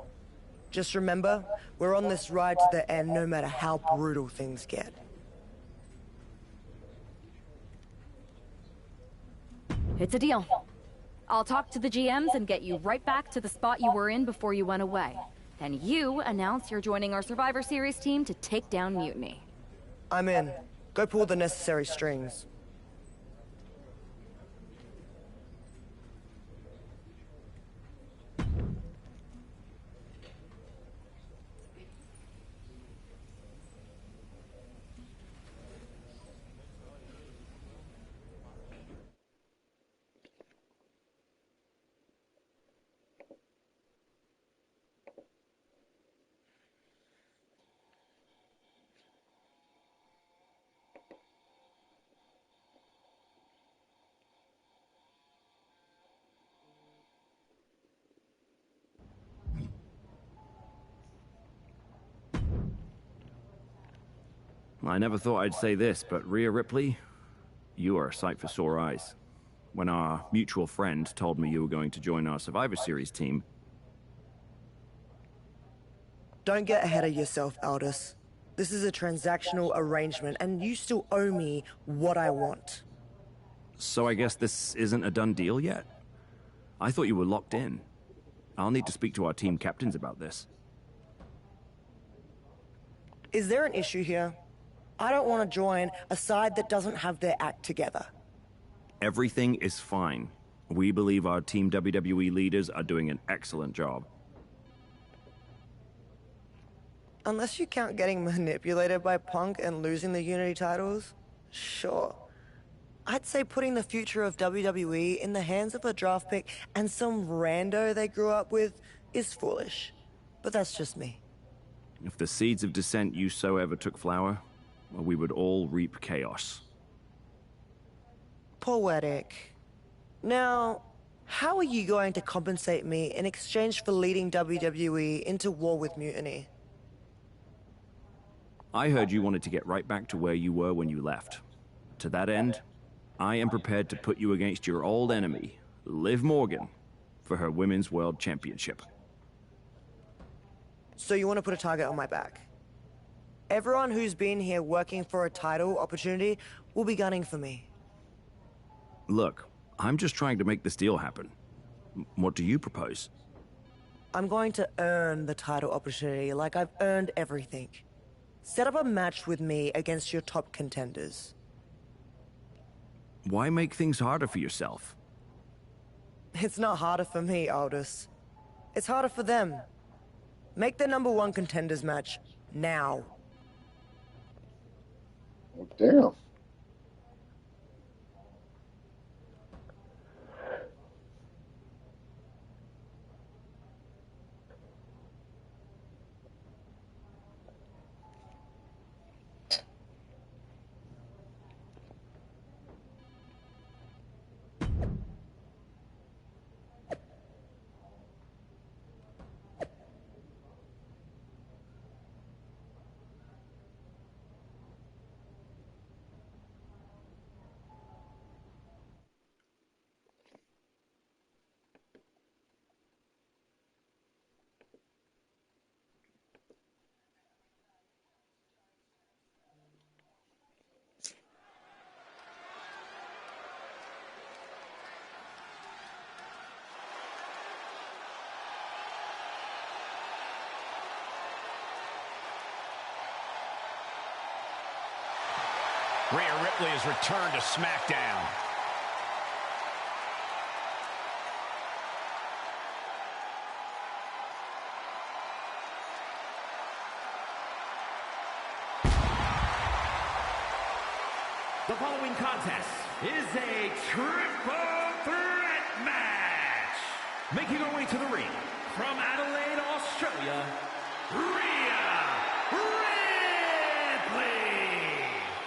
Just remember, we're on this ride to the end no matter how brutal things get. It's a deal. I'll talk to the GMs and get you right back to the spot you were in before you went away. Then you announce you're joining our Survivor Series team to take down Mutiny. I'm in. Go pull the necessary strings. I never thought I'd say this, but Rhea Ripley, you are a sight for sore eyes. When our mutual friend told me you were going to join our Survivor Series team... Don't get ahead of yourself, Aldous. This is a transactional arrangement, and you still owe me what I want. So I guess this isn't a done deal yet? I thought you were locked in. I'll need to speak to our team captains about this. Is there an issue here? I don't want to join a side that doesn't have their act together. Everything is fine. We believe our Team WWE leaders are doing an excellent job. Unless you count getting manipulated by Punk and losing the Unity titles, sure. I'd say putting the future of WWE in the hands of a draft pick and some rando they grew up with is foolish. But that's just me. If the seeds of dissent you sow ever took flower, well, we would all reap chaos. Poetic. Now, how are you going to compensate me in exchange for leading WWE into war with Mutiny? I heard you wanted to get right back to where you were when you left. To that end, I am prepared to put you against your old enemy, Liv Morgan, for her Women's World Championship. So you want to put a target on my back? Everyone who's been here working for a title opportunity will be gunning for me. Look, I'm just trying to make this deal happen. What do you propose? I'm going to earn the title opportunity like I've earned everything. Set up a match with me against your top contenders. Why make things harder for yourself? It's not harder for me, Aldous. It's harder for them. Make the #1 contenders match now. Damn. Rhea Ripley has returned to SmackDown. The following contest is a triple threat match. Making her way to the ring from Adelaide, Australia, Rhea Ripley.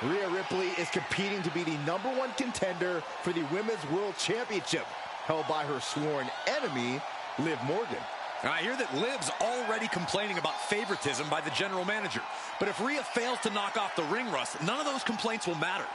Rhea Ripley is competing to be the #1 contender for the Women's World Championship, held by her sworn enemy, Liv Morgan. I hear that Liv's already complaining about favoritism by the general manager. But if Rhea fails to knock off the ring rust, none of those complaints will matter.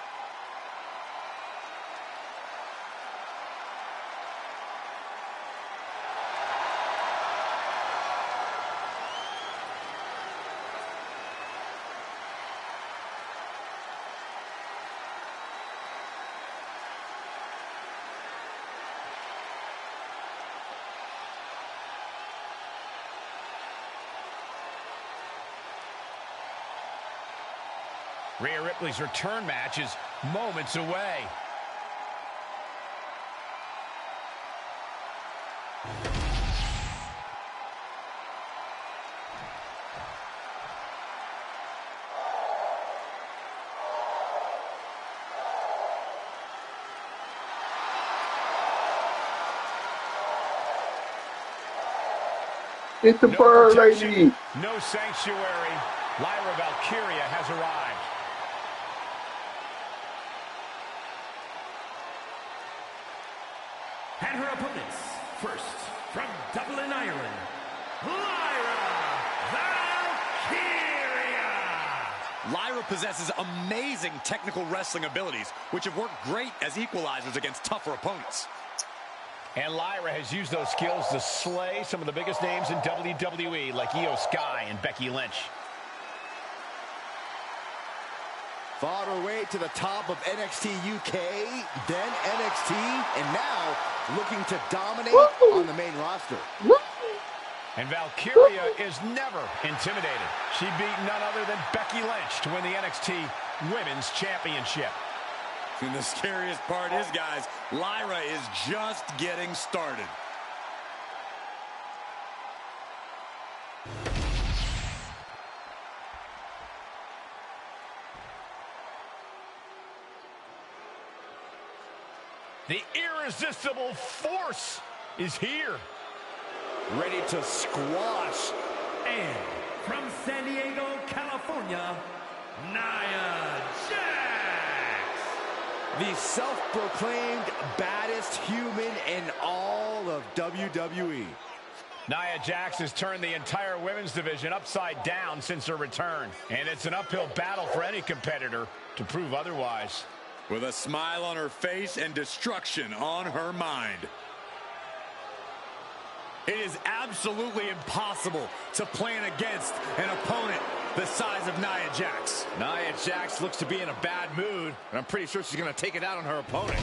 Rhea Ripley's return match is moments away. It's the bird lady. No sanctuary. Lyra Valkyria has arrived. And her opponents, first, from Dublin, Ireland, Lyra Valkyria! Lyra possesses amazing technical wrestling abilities, which have worked great as equalizers against tougher opponents. And Lyra has used those skills to slay some of the biggest names in WWE, like Io Sky and Becky Lynch. Fought her way to the top of NXT UK, then NXT, and now looking to dominate on the main roster. And Valkyria is never intimidated. She beat none other than Becky Lynch to win the NXT Women's Championship. And the scariest part is, guys, Lyra is just getting started. The irresistible force is here. Ready to squash. And from San Diego, California, Nia Jax. The self-proclaimed baddest human in all of WWE. Nia Jax has turned the entire women's division upside down since her return. And it's an uphill battle for any competitor to prove otherwise. With a smile on her face and destruction on her mind. It is absolutely impossible to plan against an opponent the size of Nia Jax. Nia Jax looks to be in a bad mood, and I'm pretty sure she's going to take it out on her opponent.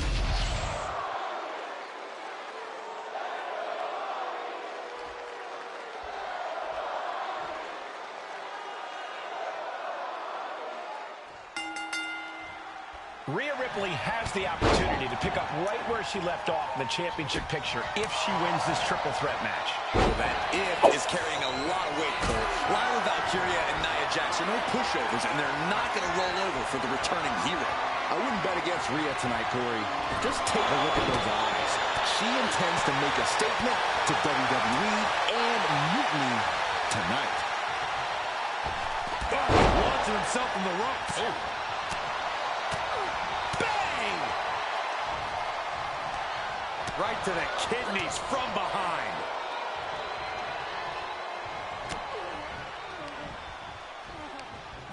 Rhea Ripley has the opportunity to pick up right where she left off in the championship picture if she wins this triple threat match. Well, that if is carrying a lot of weight, Cole. Lyra Valkyria and Nia Jax are no pushovers, and they're not going to roll over for the returning hero. I wouldn't bet against Rhea tonight, Corey. Just take a look at those eyes. She intends to make a statement to WWE and Mutiny tonight. Launching himself from the ropes. Oh. Right to the kidneys from behind.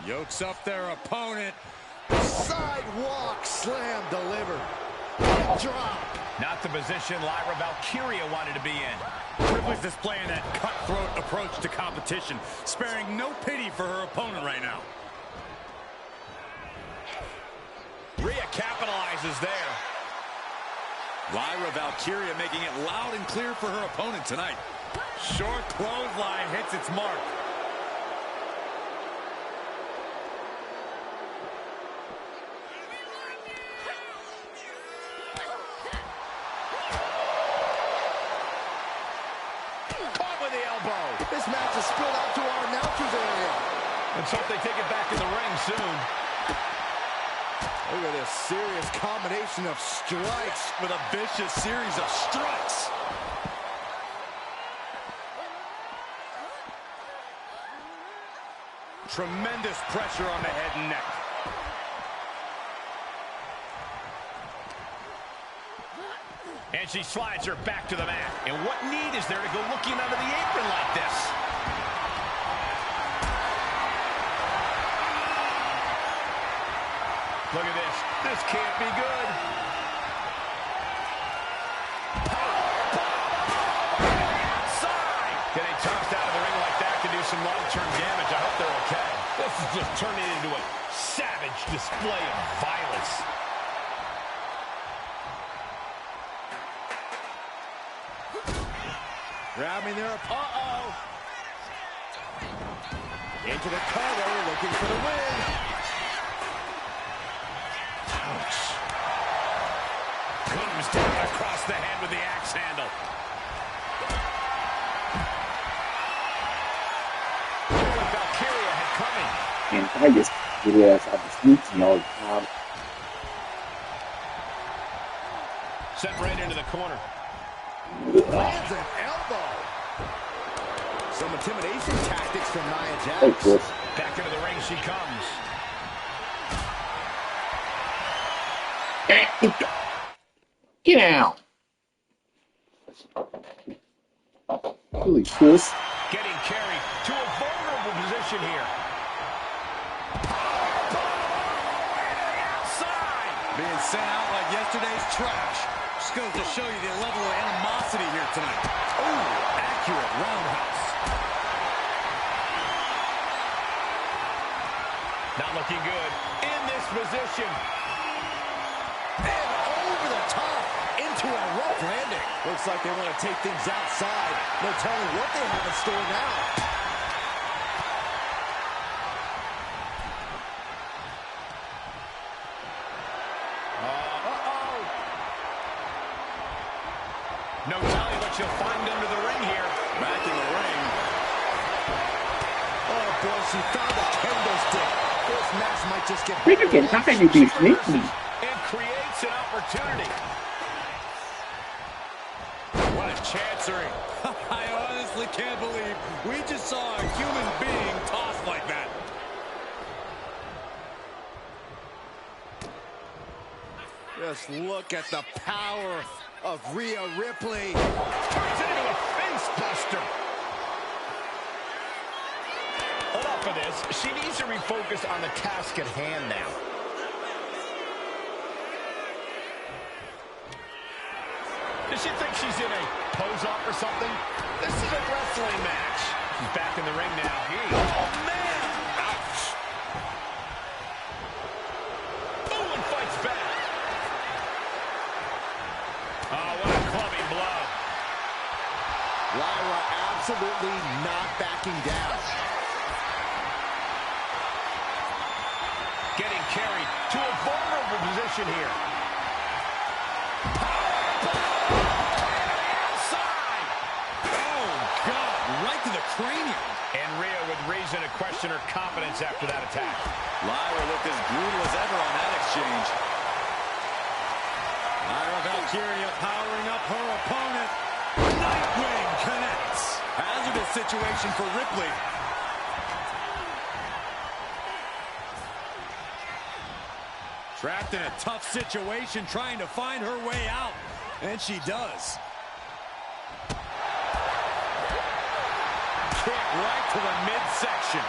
Yokes up their opponent. Sidewalk slam delivered. Drop. Not the position Lyra Valkyria wanted to be in. Ripley's displaying that cutthroat approach to competition, sparing no pity for her opponent right now. Rhea capitalizes there. Lyra Valkyria making it loud and clear for her opponent tonight. Short clothesline hits its mark. spilled out to our announcer's area. Let's hope they take it back in the ring soon. Look at this serious combination of strikes. With a vicious series of strikes. Tremendous pressure on the head and neck. And she slides her back to the mat. And what need is there to go looking under the apron like this? Look at this. This can't be good. Outside. Getting tossed out of the ring like that can do some long-term damage. I hope they're okay. This is just turning into a savage display of violence. Grabbing there. Uh-oh. Into the cover, looking for the win. Ouch. Comes down across the head with the axe handle. Valkyria had coming. And I just realized I was sneaking all the time. Set right into the corner. Lands an elbow. Some intimidation tactics from Nia Jax. Hey, Chris. Back into the ring she comes. Get out. Holy Chris. Getting carried to a vulnerable position here. Outside. Being sent out like yesterday's trash. Just goes to show you the level of animosity here tonight. Ooh, accurate roundhouse. Not looking good in this position. And over the top into a rough landing. Looks like they want to take things outside. No telling what they have in store now. No telling what you'll find under the ring here. Back in the ring. Oh boy, she found a kendo stick. This match might just get Peter, how can you be sneaky? And creates an opportunity. What a chancery. I honestly can't believe we just saw a human being tossed like that. Just look at the power of Rhea Ripley. Turns it into a face buster. Enough of this. She needs to refocus on the task at hand now. Does she think she's in a pose-off or something? This is a wrestling match. She's back in the ring now. Oh, man! Ouch! Oh, and fights back. Oh, what a clubbing blow. Lyra absolutely not backing down. Getting carried to a vulnerable position here. Outside! Oh, God, right to the cranium. And Rhea with reason to question her confidence after that attack. Lyra looked as brutal as ever on that exchange. Lyra Valkyria powering up her opponent. Nightwing connects. Hazardous situation for Ripley. Trapped in a tough situation, trying to find her way out. And she does. Kick right to the midsection.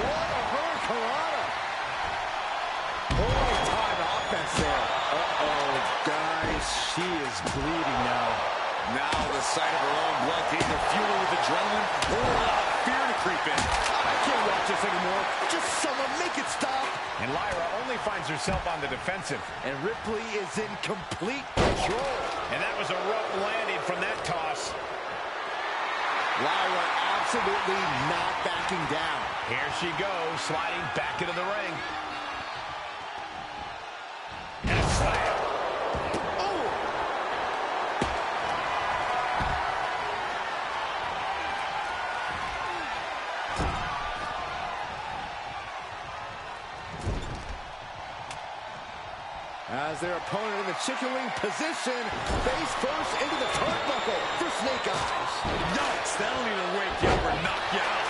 What a hurricanrana. Holy time offense there. Uh-oh, guys, she is bleeding now. Now the sight of her own blood can either fuel her with adrenaline or allow fear to creep in. I can't watch this anymore. Just someone make it stop. And Lyra only finds herself on the defensive. And Ripley is in complete control. And that was a rough landing from that toss. Lyra absolutely not backing down. Here she goes, sliding back into the ring. And a slam. Oh! As their opponent in the chicken wing position, face first into the turnbuckle for Snake Eyes. Yikes, that'll either wake you up or knock you out.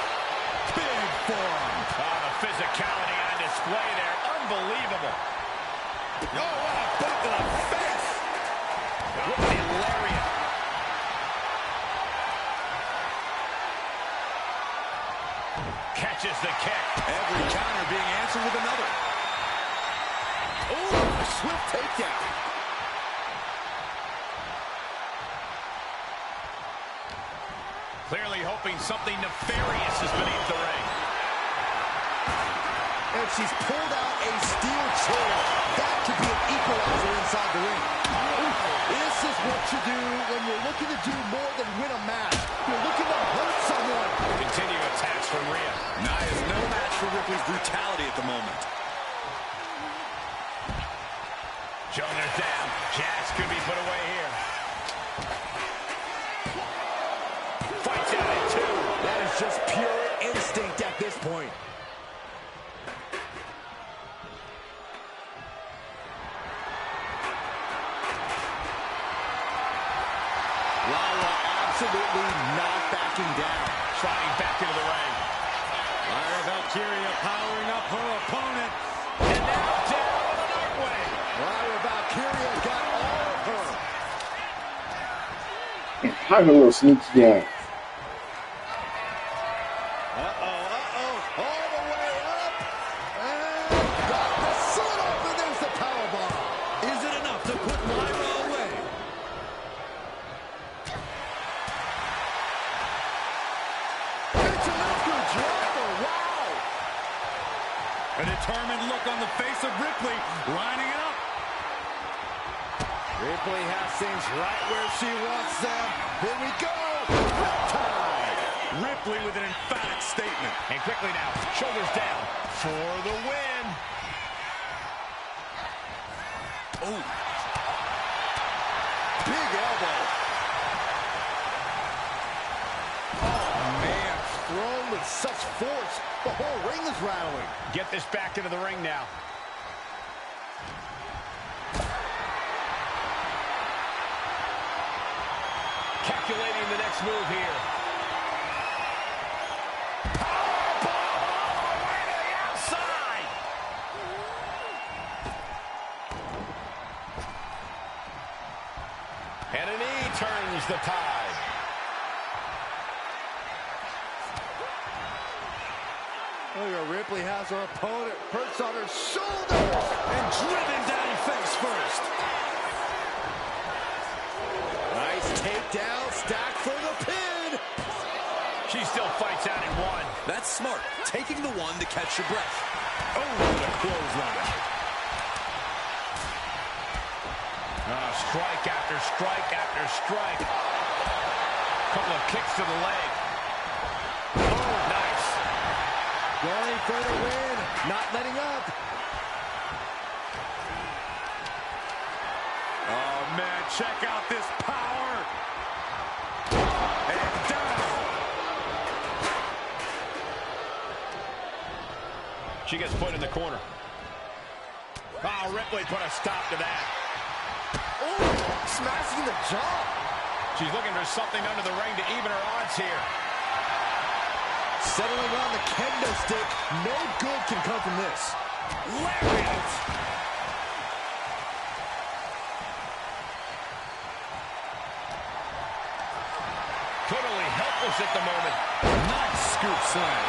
Big forearm. Oh, the physicality on display there. Unbelievable. Oh, what a boot to the face. Oh, the lariat. Catches the kick. Every counter being answered with another. Oh, a swift takedown. Clearly hoping something nefarious is beneath the ring. And she's pulled out a steel chair. That could be an equalizer inside the ring. This is what you do when you're looking to do more than win a match. You're looking to hurt someone. Continue attacks from Rhea. Nia's no match for Ripley's brutality at the moment. Shoulders down. Jax could be put away here. Fights out at 2. That is just pure instinct at this point. Lala absolutely not backing down. Sliding back into the ring. Lyra Valkyria powering up her opponent. And now down on the Nightwing. Lyra Valkyria got all of her. Kind of a little sneaky ass. All the way up. And got the set up, and there's the powerbomb. Is it enough to put Lyra away? It's a Mister Driver. Wow. A determined look on the face of Ripley, lining it up. Ripley has things right where she wants them. Here we go. Riptide. Ripley with an emphatic statement. And quickly now, shoulders down for the win. Oh. Big elbow. Oh, man. Thrown with such force. The whole ring is rattling. Get this back into the ring now. Calculating the next move here. Powerbomb all the way to the outside. And a knee turns the tide. Look at Ripley has her opponent perched on her shoulders And driven down face first. Nice takedown, stack for the pin. She still fights out in 1. That's smart. Taking the one to catch your breath. Oh, the clothesline. Strike after strike after strike. Couple of kicks to the leg. Oh, nice. Going for the win, not letting up. Oh, man, check out this power. And down. She gets put in the corner. Oh, Ripley put a stop to that. Oh, smashing the jaw. She's looking for something under the ring to even her odds here. Settling on the kendo stick. No good can come from this. Lariat. Totally helpless at the moment. Nice scoop slam.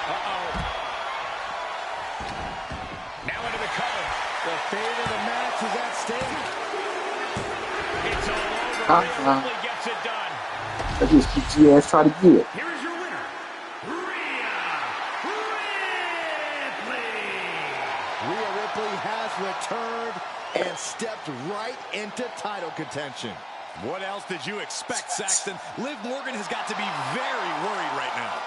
Uh-oh. Now into the cover. The fate of the match is at stake. It's all over. Ripley gets it done. That's just keep your ass trying to get. Here is your winner, Rhea Ripley. Rhea Ripley has returned and stepped right into title contention. What else did you expect, Saxton? Liv Morgan has got to be very worried right now.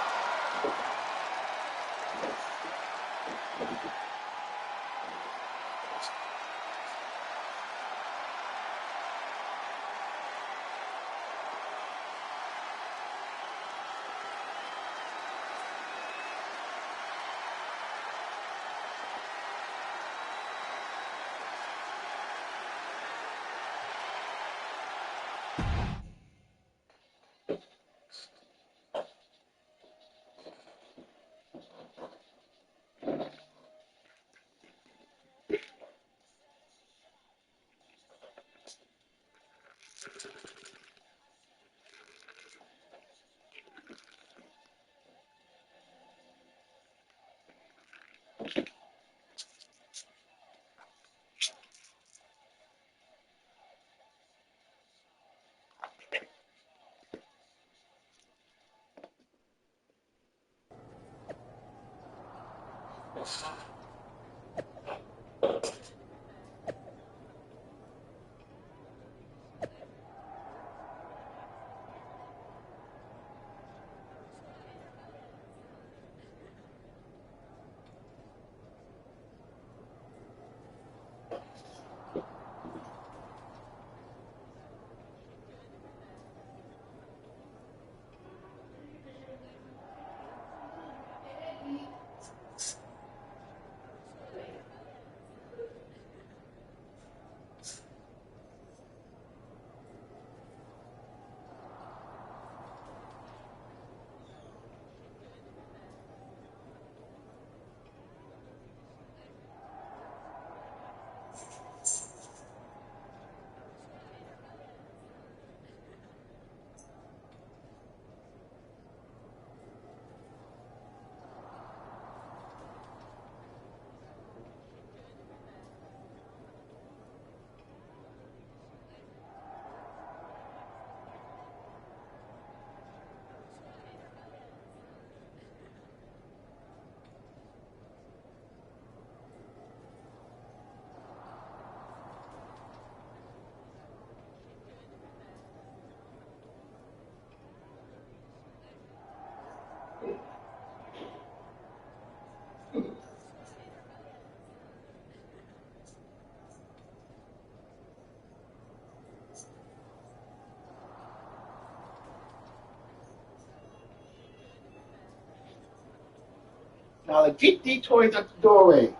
Now get these toys out the doorway.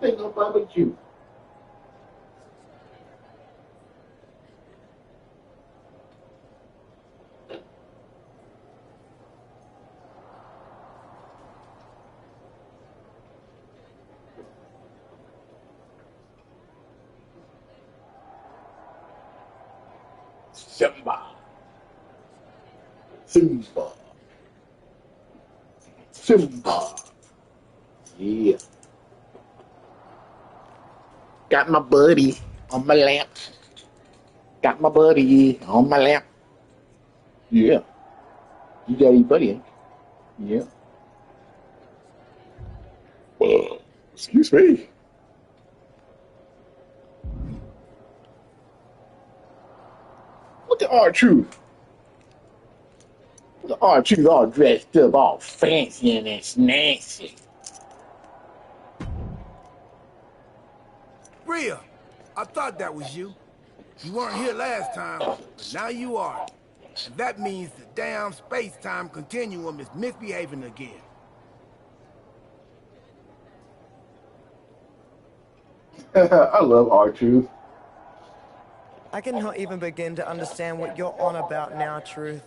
Ain't nobody but you. Simba. Simba. Simba. Yeah. Got my buddy on my lap. Got my buddy on my lap. Yeah. You got your buddy, ain't you? Yeah. Excuse me. Look at R-Truth. Look at R-Truth all dressed up, all fancy and it's nasty. Rhea, I thought that was you. You weren't here last time, but now you are. And that means the damn space-time continuum is misbehaving again. I love R-Truth. I cannot even begin to understand what you're on about now, Truth.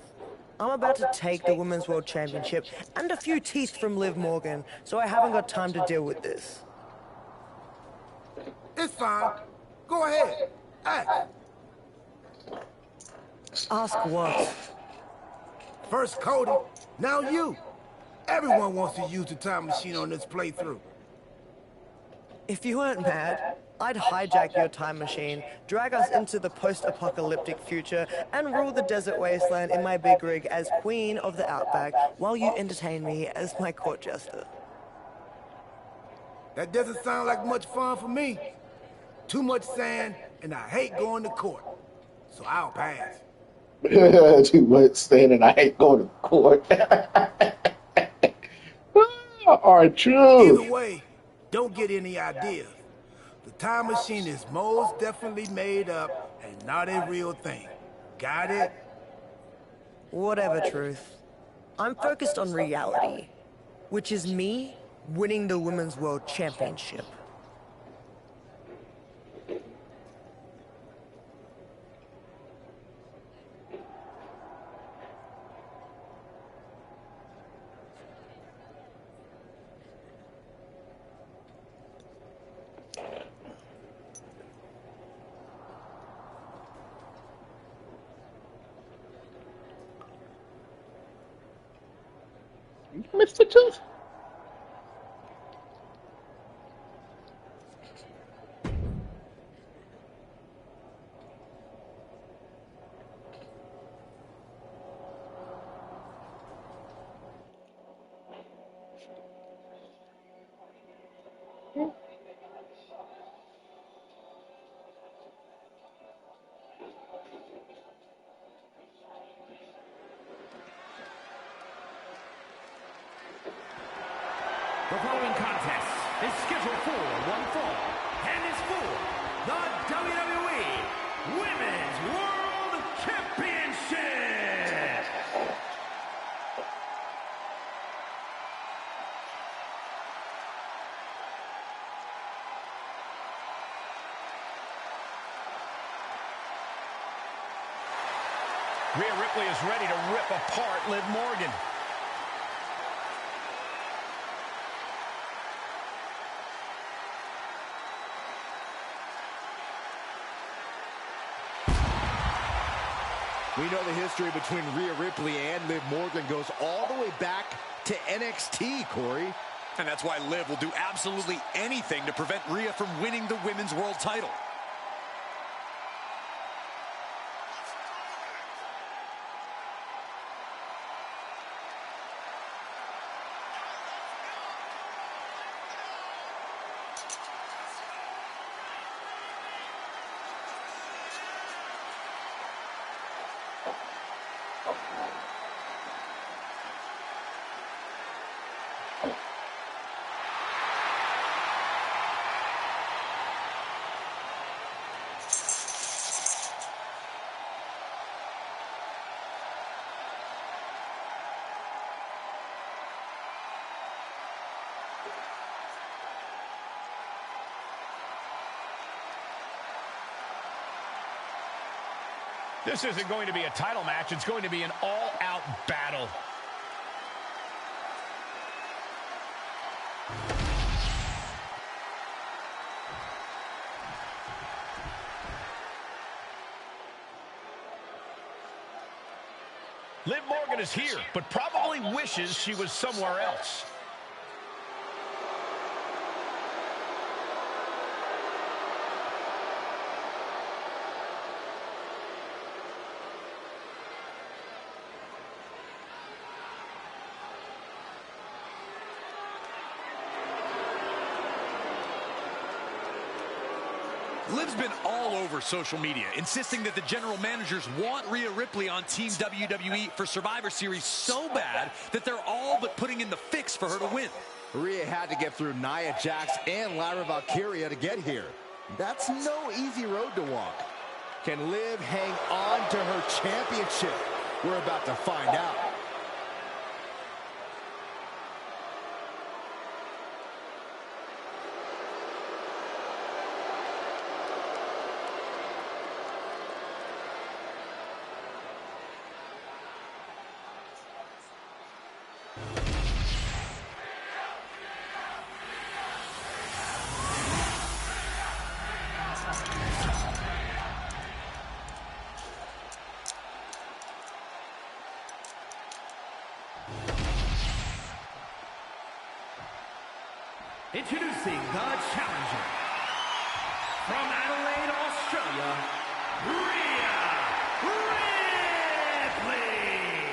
I'm about to take the Women's World Championship and a few teeth from Liv Morgan, so I haven't got time to deal with this. It's fine. Go ahead. Ask. Ask what? First Cody, now you. Everyone wants to use the time machine on this playthrough. If you weren't mad, I'd hijack your time machine, drag us into the post-apocalyptic future, and rule the desert wasteland in my big rig as Queen of the Outback while you entertain me as my court jester. That doesn't sound like much fun for me. Too much sand, and I hate going to court. So I'll pass. Too much standing. I hate going to court. R-Truth. Either way, don't get any ideas. The time machine is most definitely made up and not a real thing. Got it? Whatever, Truth. I'm focused on reality, which is me winning the Women's World Championship. Mr. Tooth. The following contest is scheduled for one fall and is for the WWE Women's World Championship. Rhea Ripley is ready to rip apart Liv Morgan. We know the history between Rhea Ripley and Liv Morgan goes all the way back to NXT, Corey. And that's why Liv will do absolutely anything to prevent Rhea from winning the Women's World title. This isn't going to be a title match. It's going to be an all-out battle. Liv Morgan is here, but probably wishes she was somewhere else. Liv's been all over social media, insisting that the general managers want Rhea Ripley on Team WWE for Survivor Series so bad that they're all but putting in the fix for her to win. Rhea had to get through Nia Jax and Lyra Valkyria to get here. That's no easy road to walk. Can Liv hang on to her championship? We're about to find out. Introducing the challenger from Adelaide, Australia, Rhea Ripley.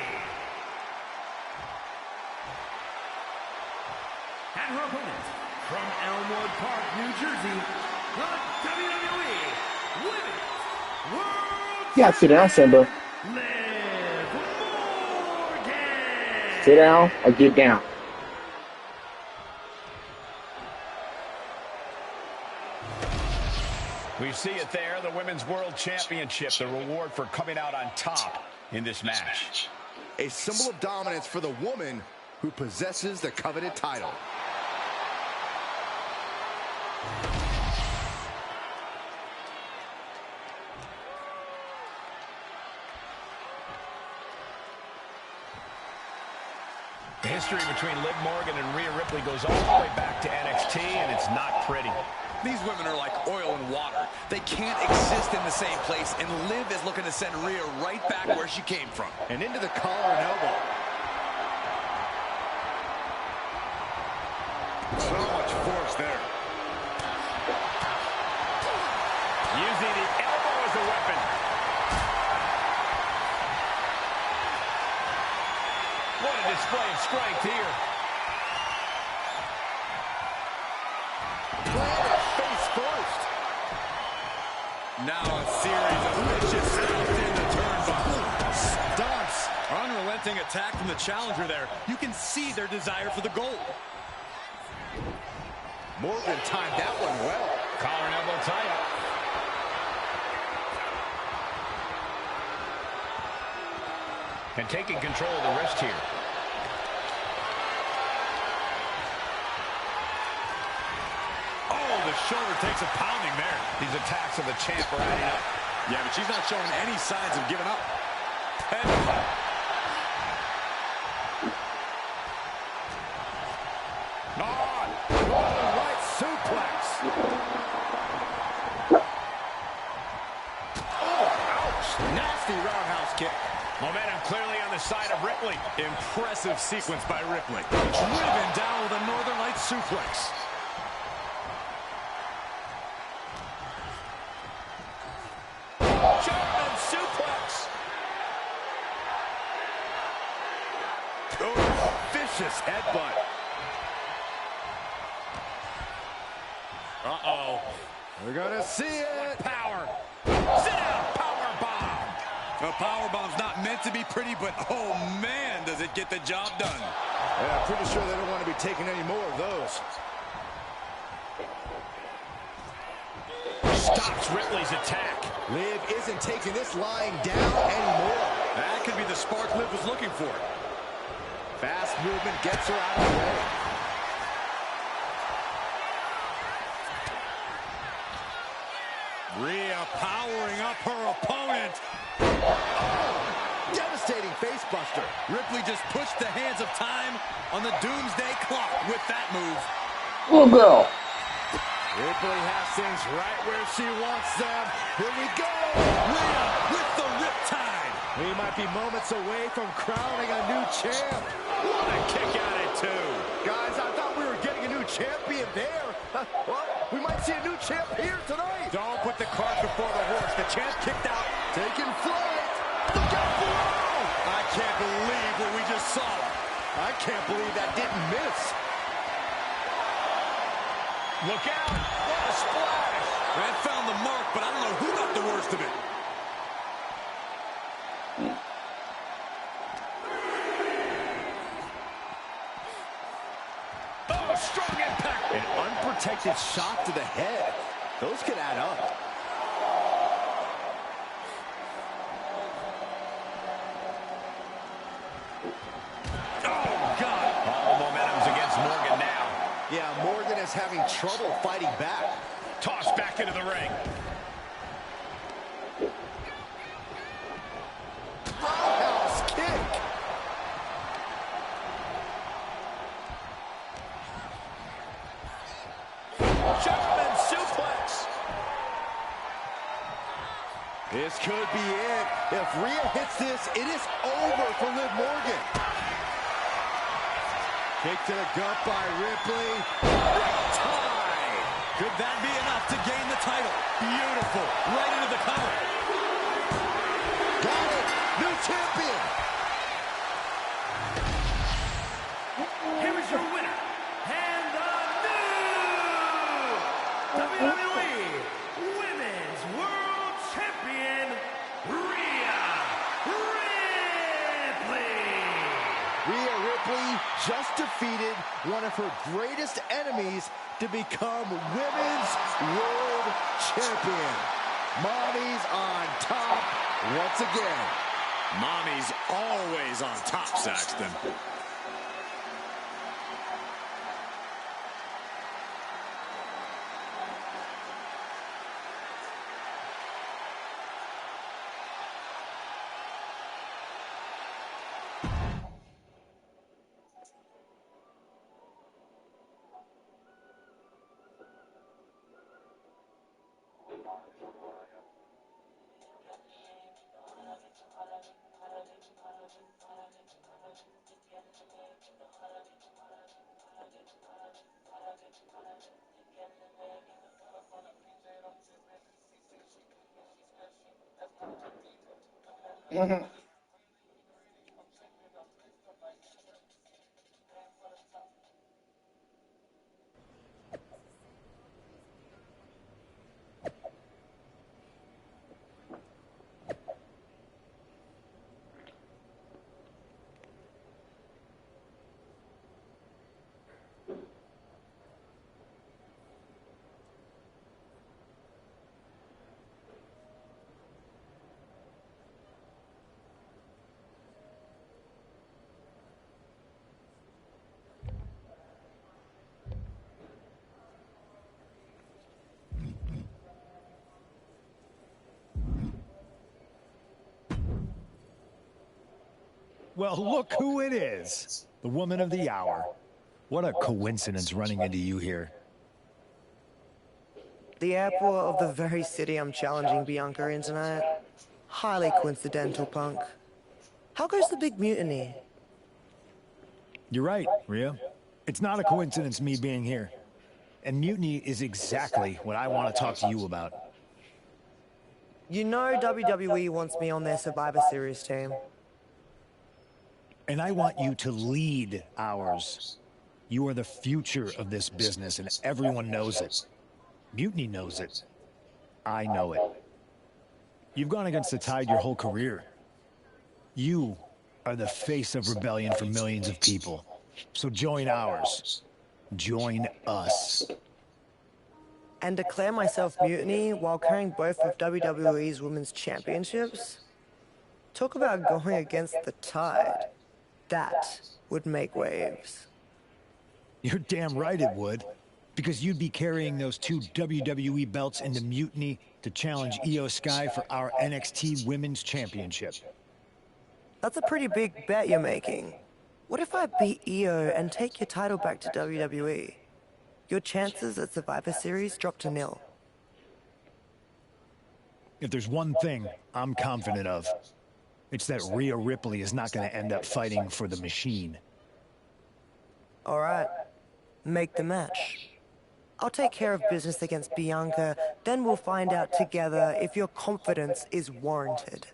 And her opponent from Elmwood Park, New Jersey, the WWE Women's World Yeah, sit down, Simba. Sit down or get down. We see it there, the Women's World Championship, the reward for coming out on top in this match. A symbol of dominance for the woman who possesses the coveted title. The history between Liv Morgan and Rhea Ripley goes all the way back to NXT, and it's not pretty. These women are like oil and water. They can't exist in the same place, and Liv is looking to send Rhea right back where she came from. And into the collar and elbow. So much force there. Using the elbow as a weapon. What a display of strength here. Now a series of vicious stomps in the turnbuckle. Stomps. Unrelenting attack from the challenger there. You can see their desire for the gold. Morgan timed that one well. Collar and elbow tie-up. And taking control of the wrist here. Oh, the shoulder takes a pounding there. These attacks of the champ are adding up. Yeah, but she's not showing any signs of giving up. Right suplex. Oh, ouch. Nasty roundhouse kick. Momentum clearly on the side of Ripley. Impressive sequence by Ripley. Driven down with a Northern Lights suplex. German suplex. Oh, vicious headbutt. Uh-oh. We're gonna see it. Power. Sit down. Power bomb. A power bomb's not meant to be pretty, but oh man, does it get the job done. Yeah, pretty sure they don't want to be taking any more of those. Stops Ripley's attack. Liv isn't taking this lying down anymore. That could be the spark Liv was looking for. Fast movement gets her out of the way. Rhea powering up her opponent. Oh, devastating face buster. Ripley just pushed the hands of time on the doomsday clock with that move. Good girl. Ripley has things right where she wants them. Here we go. Rhea with the riptide. We might be moments away from crowning a new champ. What a kick out at two. Guys, I thought we were getting a new champion there. Well, we might see a new champ here tonight. Don't put the cart before the horse. The champ kicked out. Taking flight. Look out below. I can't believe what we just saw. I can't believe that didn't miss. Look out. What a splash. That found the mark, but I don't know who got the worst of it. Oh, strong impact. An unprotected shot to the head. Those could add up. Oh, God. All momentum's against Morgan now. Yeah, Morgan is having trouble fighting back. Tossed back into the ring. Roundhouse kick. German suplex. This could be it. If Rhea hits this, it is over for Liv Morgan. Kick to the gut by Ripley. Tie. Could that be enough to gain the title? Beautiful. Right into the cover. Got it. New champion. Here is your winner, and the new WWE Women's World Champion, Rhea Ripley. Rhea Ripley just defeated one of her greatest enemies to become Women's World Champion. Mommy's on top once again. Mommy's always on top, Saxton. Mm-hmm. Well, look who it is. The woman of the hour. What a coincidence running into you here. The airport of the very city I'm challenging Bianca in tonight. Highly coincidental, Punk. How goes the big mutiny? You're right, Rhea. It's not a coincidence me being here. And mutiny is exactly what I want to talk to you about. You know WWE wants me on their Survivor Series team. And I want you to lead ours. You are the future of this business, and everyone knows it. Mutiny knows it. I know it. You've gone against the tide your whole career. You are the face of rebellion for millions of people. So join ours. Join us. And declare myself mutiny while carrying both of WWE's women's championships? Talk about going against the tide. That would make waves. You're damn right it would. Because you'd be carrying those 2 WWE belts into mutiny to challenge Io Sky for our NXT Women's Championship. That's a pretty big bet you're making. What if I beat Io and take your title back to WWE? Your chances at Survivor Series drop to 0. If there's one thing I'm confident of, it's that Rhea Ripley is not going to end up fighting for the machine. All right. Make the match. I'll take care of business against Bianca, then we'll find out together if your confidence is warranted.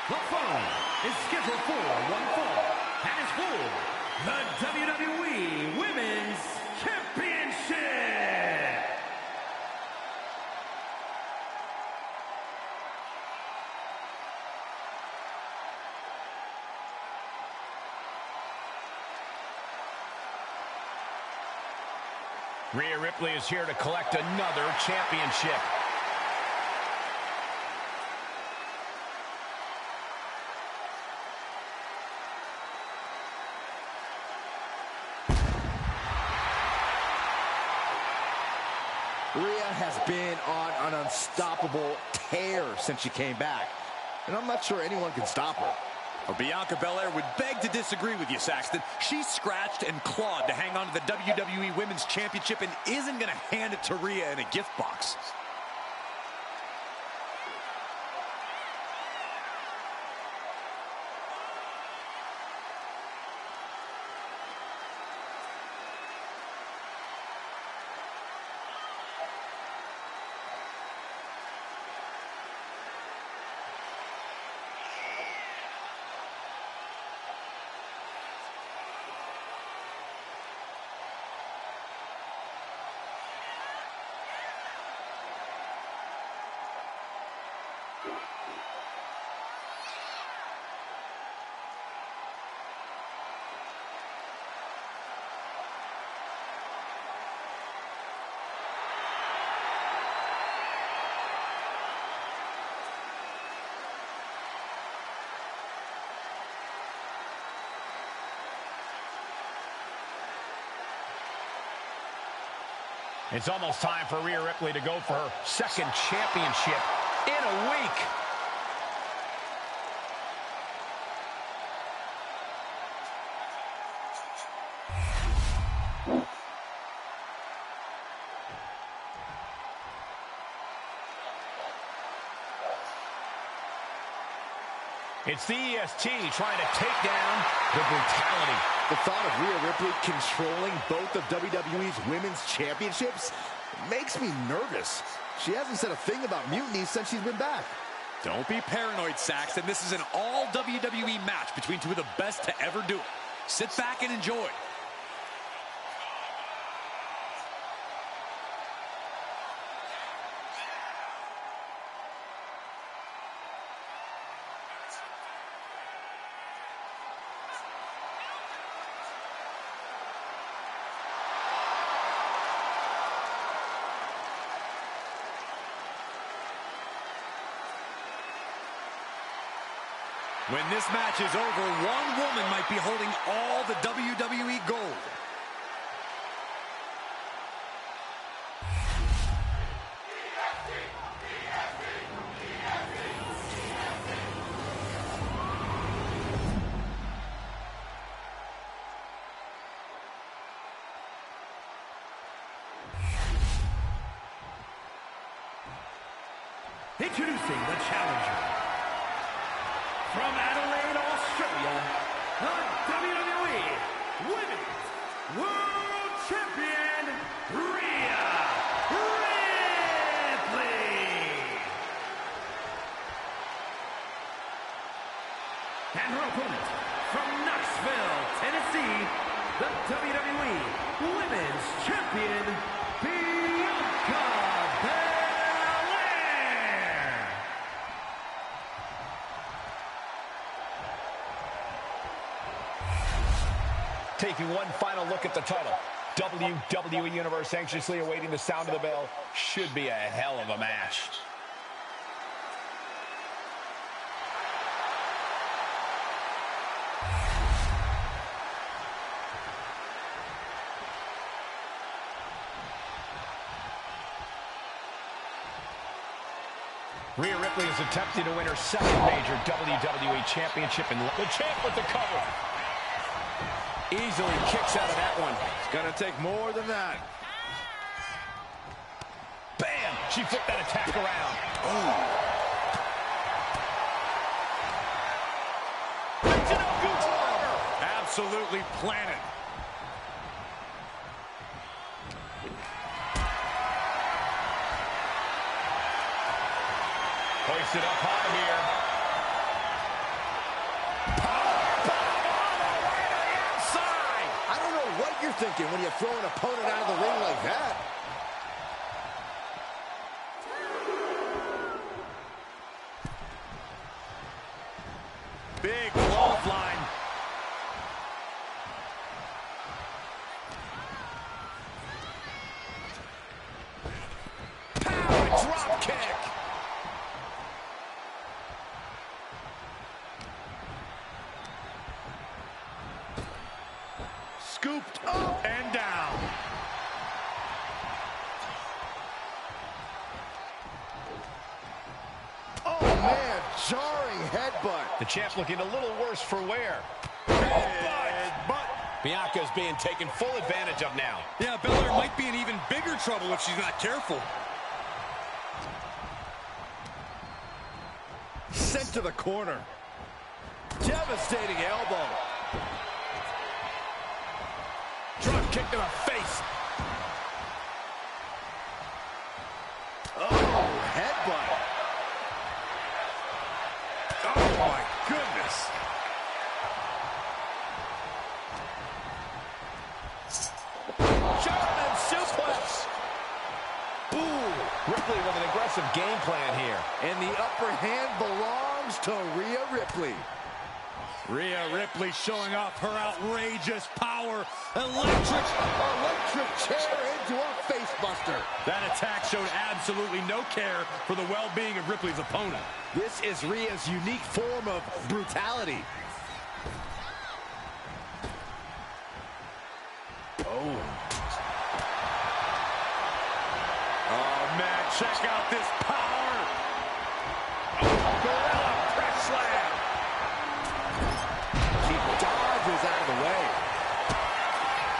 The following is scheduled for one fall, and is for the WWE Women's Championship. Rhea Ripley is here to collect another championship. Rhea has been on an unstoppable tear since she came back, and I'm not sure anyone can stop her. Well, Bianca Belair would beg to disagree with you, Saxton. She scratched and clawed to hang on to the WWE Women's Championship and isn't going to hand it to Rhea in a gift box. It's almost time for Rhea Ripley to go for her second championship in a week. It's the EST trying to take down the brutality. The thought of Rhea Ripley controlling both of WWE's women's championships makes me nervous. She hasn't said a thing about mutiny since she's been back. Don't be paranoid, Saxton. This is an all-WWE match between two of the best to ever do it. Sit back and enjoy. When this match is over, one woman might be holding all the WWE gold. Introducing the challenger. From Adelaide, Australia, the WWE Women's World Champion, Rhea Ripley. And her opponent, from Knoxville, Tennessee, the WWE Women's Champion, Bianca Belair. Taking one final look at the title. WWE Universe anxiously awaiting the sound of the bell. Should be a hell of a match. Rhea Ripley is attempting to win her second major WWE Championship, and the champ with the cover. Easily kicks out of that one. It's going to take more than that. Bam! She flipped that attack around. Absolutely planted. Hoisted up high here. I don't know what you're thinking when you throw an opponent out of the ring like that. Big clothesline. Power drop kick. Scooped up and down. Oh, man, jarring headbutt. The champ looking a little worse for wear. But Bianca's being taken full advantage of now. Yeah, Belair might be in even bigger trouble if she's not careful. Sent to the corner. Devastating elbow. Drop kick to the face. Oh, headbutt. Oh, my goodness. German suplex. Ooh, Ripley with an aggressive game plan here. And the upper hand belongs to Rhea Ripley. Rhea Ripley showing off her outrageous power. Electric chair into a face buster. That attack showed absolutely no care for the well-being of Ripley's opponent. This is Rhea's unique form of brutality. Oh, man, check out this power. Gorilla press slam. She dodges out of the way.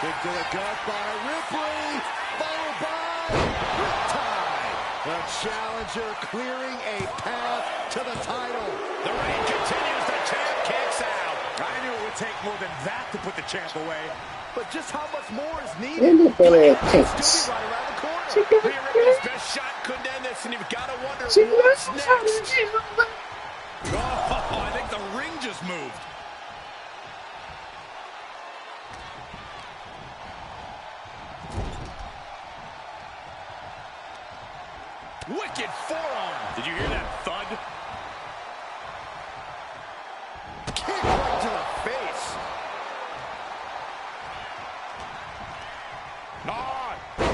Kick to the gut by Ripley, followed by Riptide. The challenger clearing a path to the title. The reign continues. The champ kicks out. I knew it would take more than that to put the champ away. But just how much more is needed? Ele Pelé Still kicks. be right around the corner. Rhea Ripley's best shot couldn't end this, and you've got to wonder what's next. Oh, I think the ring just moved. Wicked forearm. Did you hear that thud? Kick right to the face.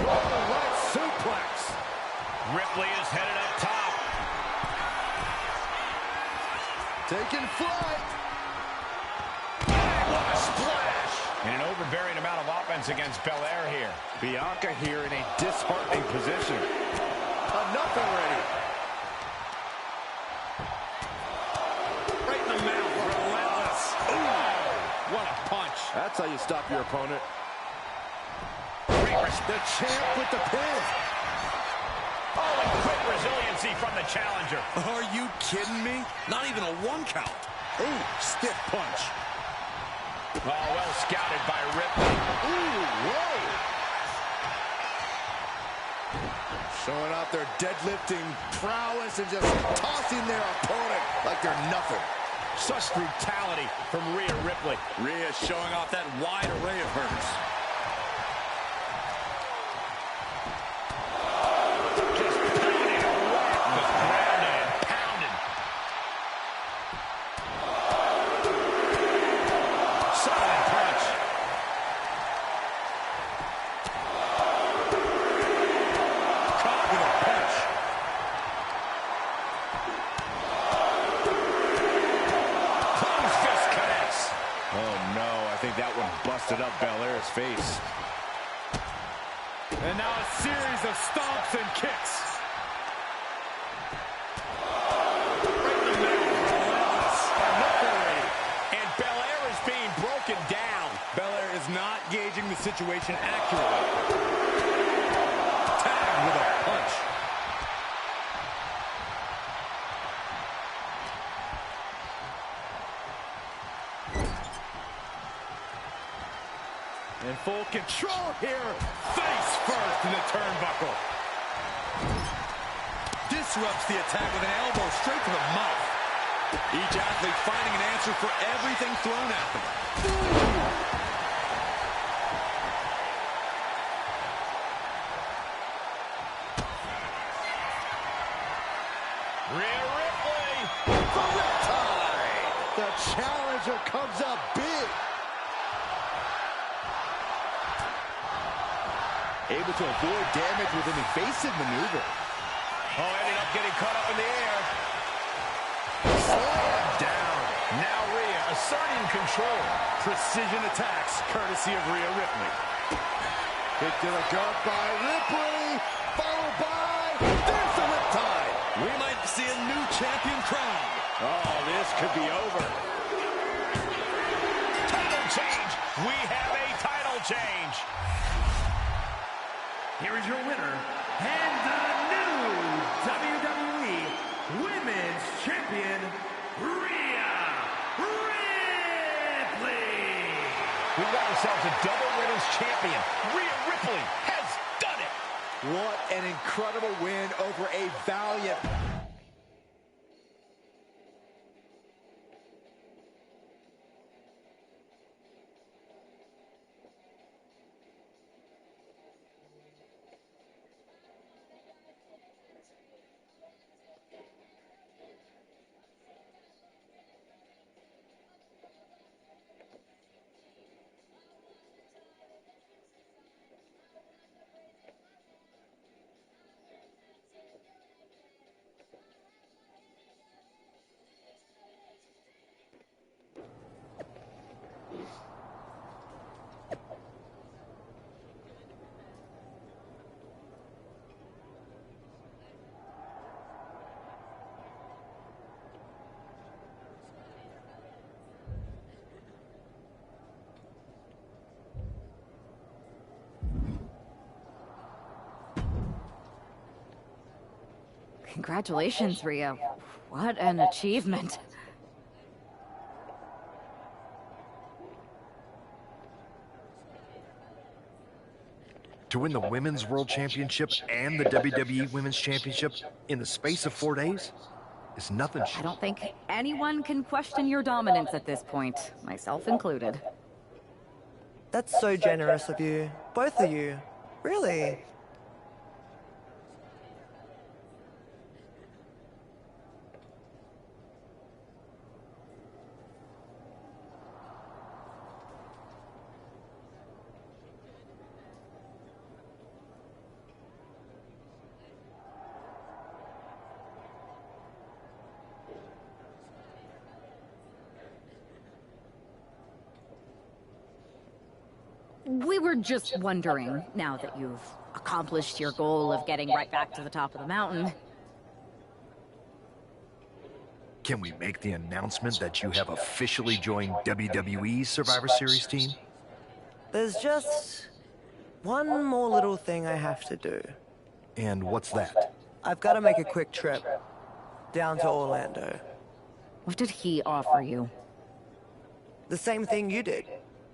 Right suplex. Ripley is headed up top. Taking flight. What a splash. And an overbearing amount of offense against Belair here. Bianca here in a disheartening position. Enough already. Right in the mouth. Relentless. Ooh. What a punch. That's how you stop your opponent. The champ with the pin. Oh, and quick resiliency from the challenger. Are you kidding me? Not even a 1 count. Ooh, stiff punch. Oh, well scouted by Ripley. Ooh, whoa. Showing out their deadlifting prowess and just tossing their opponent like they're nothing. Such brutality from Rhea Ripley. Rhea showing off that wide array of hers. Busted up Belair's face. And now a series of stomps and kicks. Right in the middle. Relentless. Enough already. And Belair is being broken down. Belair is not gauging the situation accurately. Tagged with a punch. In full control here. Face first in the turnbuckle. Disrupts the attack with an elbow straight to the mouth. Each athlete finding an answer for everything thrown at them. Rhea Ripley. The riptide. The challenger comes up big. Able to avoid damage with an evasive maneuver. Oh, ended up getting caught up in the air. Slam down. Now Rhea asserting control. Precision attacks, courtesy of Rhea Ripley. Kick to the gut by Ripley. Followed by, there's the riptide. We might see a new champion crowned. Oh, this could be over. Title change. We have a title change. Here is your winner, and the new WWE Women's Champion, Rhea Ripley. We've got ourselves a double women's champion. Rhea Ripley has done it. What an incredible win over a valiant... Congratulations, Rhea. What an achievement. To win the Women's World Championship and the WWE Women's Championship in the space of 4 days is nothing I don't think anyone can question your dominance at this point, myself included. That's so generous of you. Both of you. Really. We were just wondering, now that you've accomplished your goal of getting right back to the top of the mountain. Can we make the announcement that you have officially joined WWE's Survivor Series team? There's just one more little thing I have to do. And what's that? I've got to make a quick trip down to Orlando. What did he offer you? The same thing you did.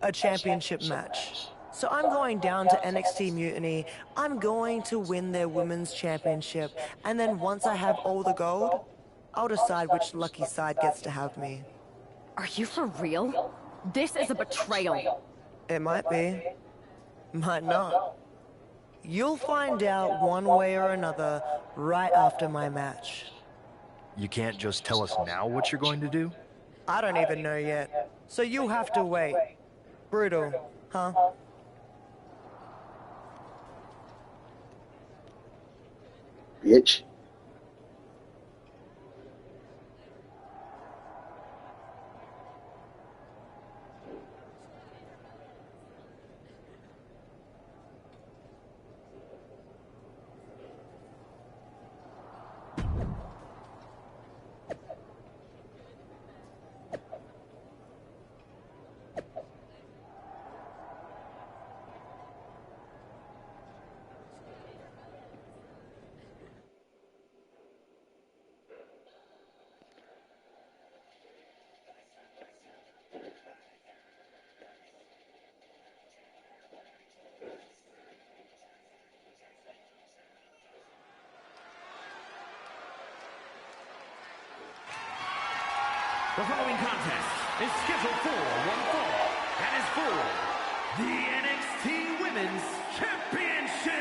A championship match. So I'm going down to NXT Mutiny. I'm going to win their women's championship. And then once I have all the gold, I'll decide which lucky side gets to have me. Are you for real? This is a betrayal. It might be. Might not. You'll find out one way or another right after my match. You can't just tell us now what you're going to do? I don't even know yet. So you'll have to wait. Brutal, huh? Bitch. The following contest is scheduled for one fall and is for the NXT Women's Championship.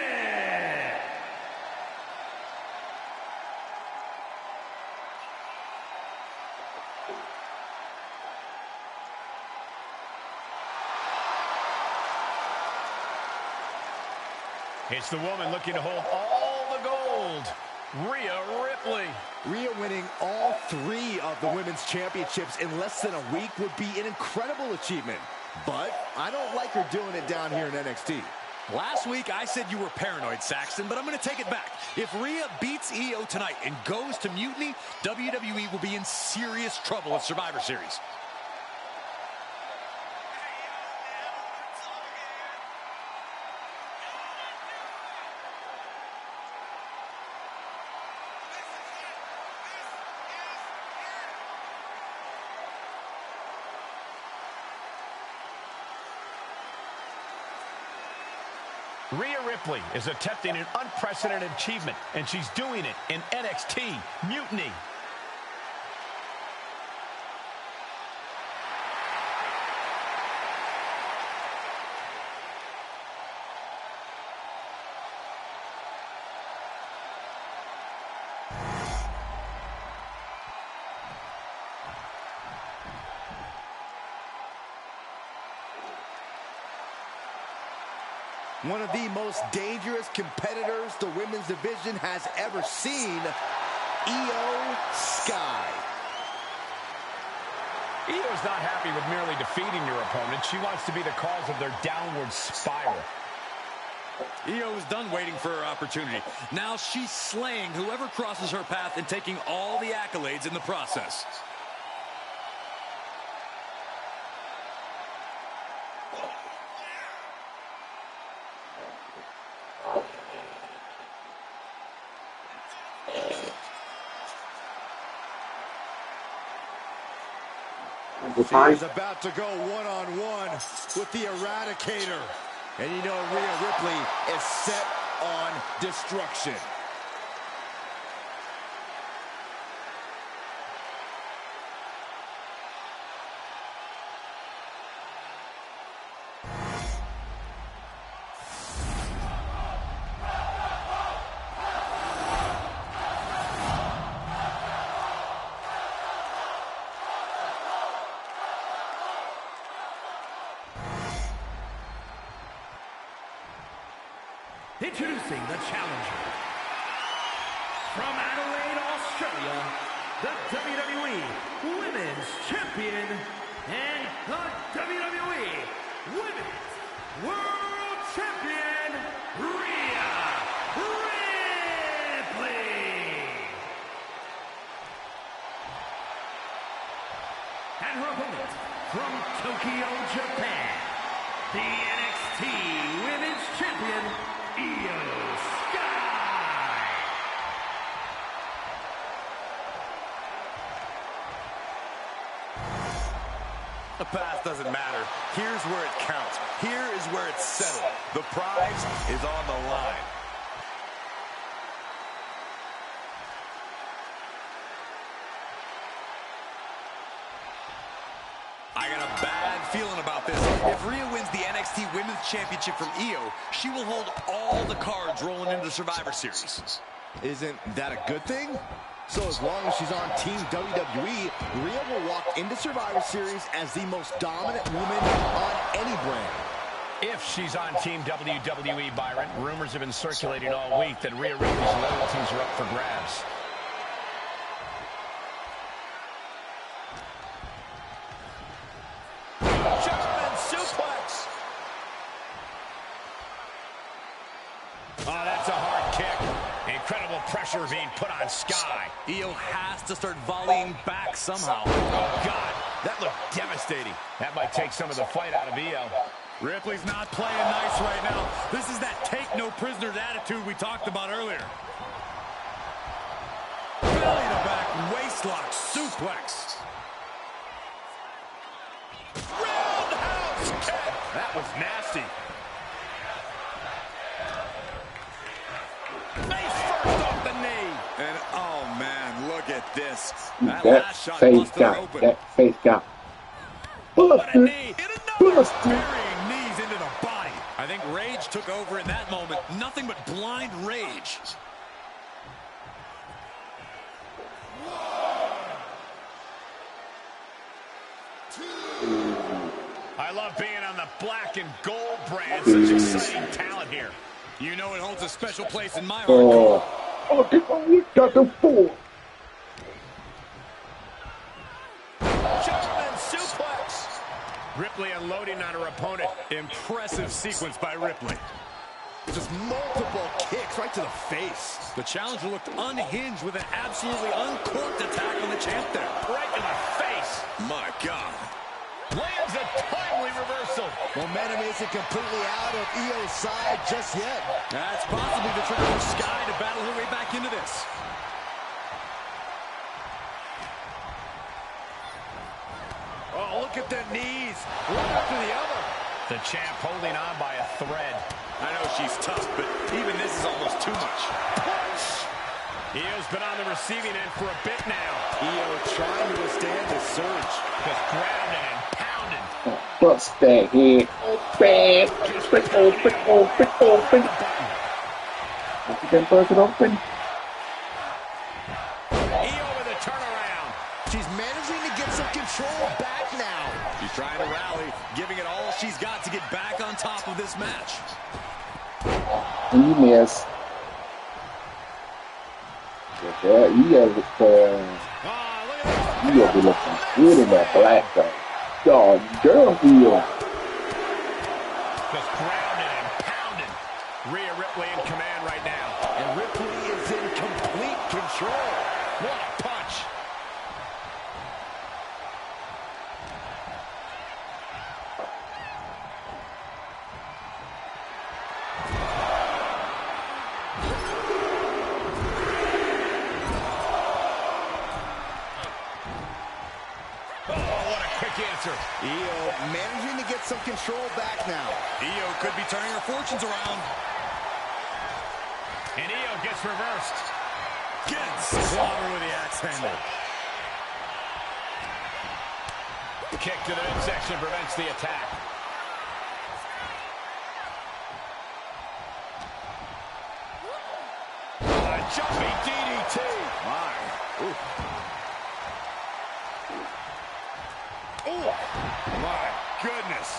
It's the woman looking to hold all the gold, Rhea Ripley. Rhea winning all 3 of the women's championships in less than a week would be an incredible achievement. But I don't like her doing it down here in NXT. Last week, I said you were paranoid, Saxton, but I'm going to take it back. If Rhea beats Io tonight and goes to Mutiny, WWE will be in serious trouble at Survivor Series. Rhea Ripley is attempting an unprecedented achievement, and she's doing it in NXT Mutiny. One of the most dangerous competitors the women's division has ever seen, Io Sky. Io's not happy with merely defeating your opponent. She wants to be the cause of their downward spiral. Io is done waiting for her opportunity. Now she's slaying whoever crosses her path and taking all the accolades in the process. He's about to go one-on-one with the Eradicator. And you know Rhea Ripley is set on destruction. Introducing the challenger. From Adelaide, Australia, the WWE Women's Champion and the WWE Women's World Champion, Rhea Ripley. And her opponent from Tokyo, Japan, the NXT Women's Champion, Io Sky. The past doesn't matter. Here's where it counts. Here is where it's settled. The prize is on the line. I got a bad feeling about this. If Rhea wins the NXT Women's Championship from Io, she will hold all the cards rolling into Survivor Series. Isn't that a good thing? So as long as she's on Team WWE, Rhea will walk into Survivor Series as the most dominant woman on any brand. If she's on Team WWE, Byron, rumors have been circulating all week that Rhea Ripley's loyalties are up for grabs. German suplex. Oh, that's a hard kick. Incredible pressure being put on Sky. Io has to start volleying back somehow. Oh, God, that looked devastating. That might take some of the fight out of Io. Ripley's not playing nice right now. This is that take no prisoners attitude we talked about earlier. Belly to back waistlock suplex. Roundhouse kick. That was nasty. Face first off the knee. And oh man, look at this. That That last shot face busted her got. open. That face got. What a knee. Busted. Burying knees into the body. I think rage took over in that moment. Nothing but blind rage. I love being on the black and gold brand. Such exciting talent here. You know it holds a special place in my heart. Oh, we got the four. German suplex. Ripley unloading on her opponent. Impressive sequence by Ripley. Just multiple kicks right to the face. The challenger looked unhinged with an absolutely uncorked attack on the champ there. Right in the face. My God. Lands a timely reversal. Momentum isn't completely out of Io's side just yet. That's possibly the trigger for Sky to battle her way back into this. Oh, look at the knees. One after the other. The champ holding on by a thread. I know she's tough, but even this is almost too much. Punch! Io's been on the receiving end for a bit now. Io trying to withstand the surge. Just grounding and pounding. Bust that head. Open. Open, open, open. If you can bust it open. Io with a turnaround. She's managing to get some control back now. She's trying to rally, giving it all she's got to get back on top of this match. And you miss. Yeah, you gotta look you gotta be looking good in that black though. God, girl, Io. Just grounding and pounding. Rhea Ripley in command right now. And Ripley is in complete control. What a punch. answer. Io managing to get some control back now. Io could be turning her fortunes around. And Io gets reversed. Gets slaughtered with the axe handle. Kick to the midsection prevents the attack. Jumping DDT. My. Ooh. Ooh. My goodness.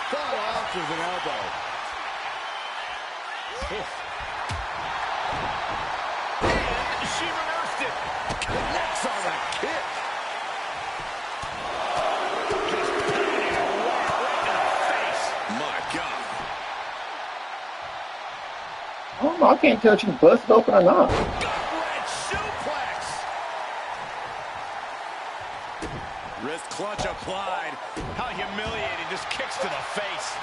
Fought off with an elbow. And she reversed it. Connects on that kick. I don't know. I can't tell if you can bust it open or not. Gut-wrench suplex. Wrist clutch applied. How humiliating. Just kicks to the face.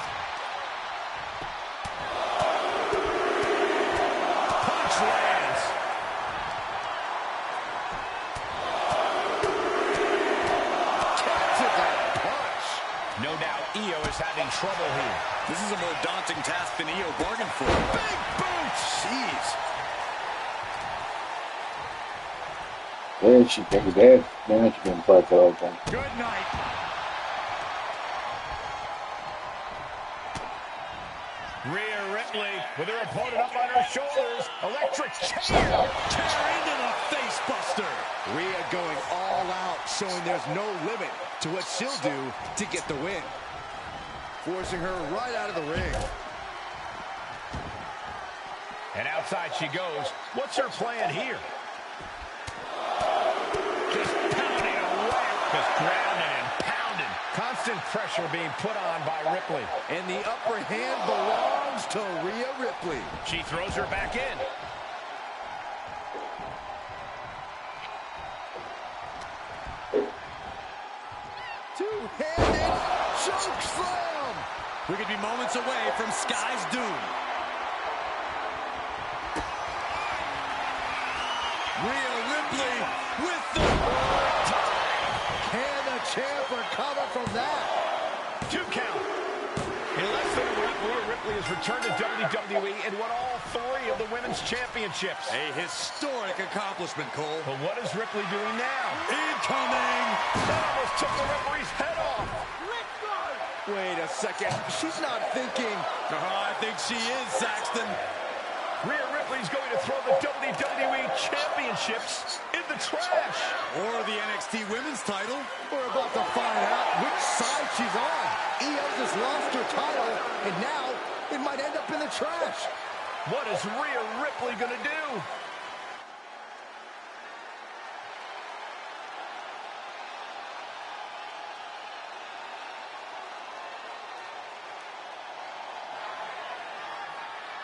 Punch lands. Catches that punch. No doubt Io is having trouble here. This is a more daunting task than Io bargained for. Big boots. Jeez. There she can be dead. Man, she can fight the whole thing. Good night. Rhea Ripley with her opponent up on her shoulders. Electric chair. Chair into the face buster. Rhea going all out, showing there's no limit to what she'll do to get the win. Forcing her right out of the ring. And outside she goes. What's her plan here? Just pounding away. Just grounding and pounding. Constant pressure being put on by Ripley. And the upper hand belongs to Rhea Ripley. She throws her back in. Two-handed choke slam. We could be moments away from Sky's doom. Rhea Ripley with the... Can the champ recover from that? 2 count. In less than a week, Rhea Ripley has returned to WWE and won all 3 of the women's championships. A historic accomplishment, Cole. But what is Ripley doing now? Incoming! That almost took the referee's head off. Wait a second. She's not thinking. I think she is, Saxton. Rhea Ripley's going to throw the WWE championships in the trash. Or the NXT women's title. We're about to find out which side she's on. Io just lost her title, and now it might end up in the trash. What is Rhea Ripley going to do?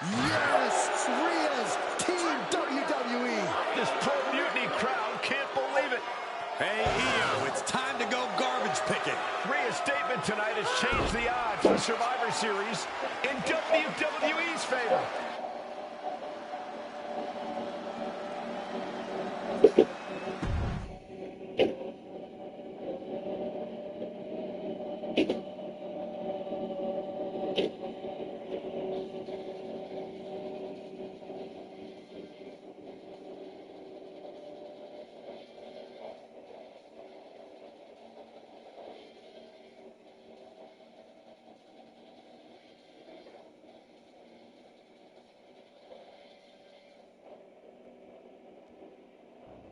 Yes, Rhea's Team WWE. This Pro Mutiny crowd can't believe it. Hey, Io, it's time to go garbage picking. Rhea's statement tonight has changed the odds for Survivor Series in WWE's favor.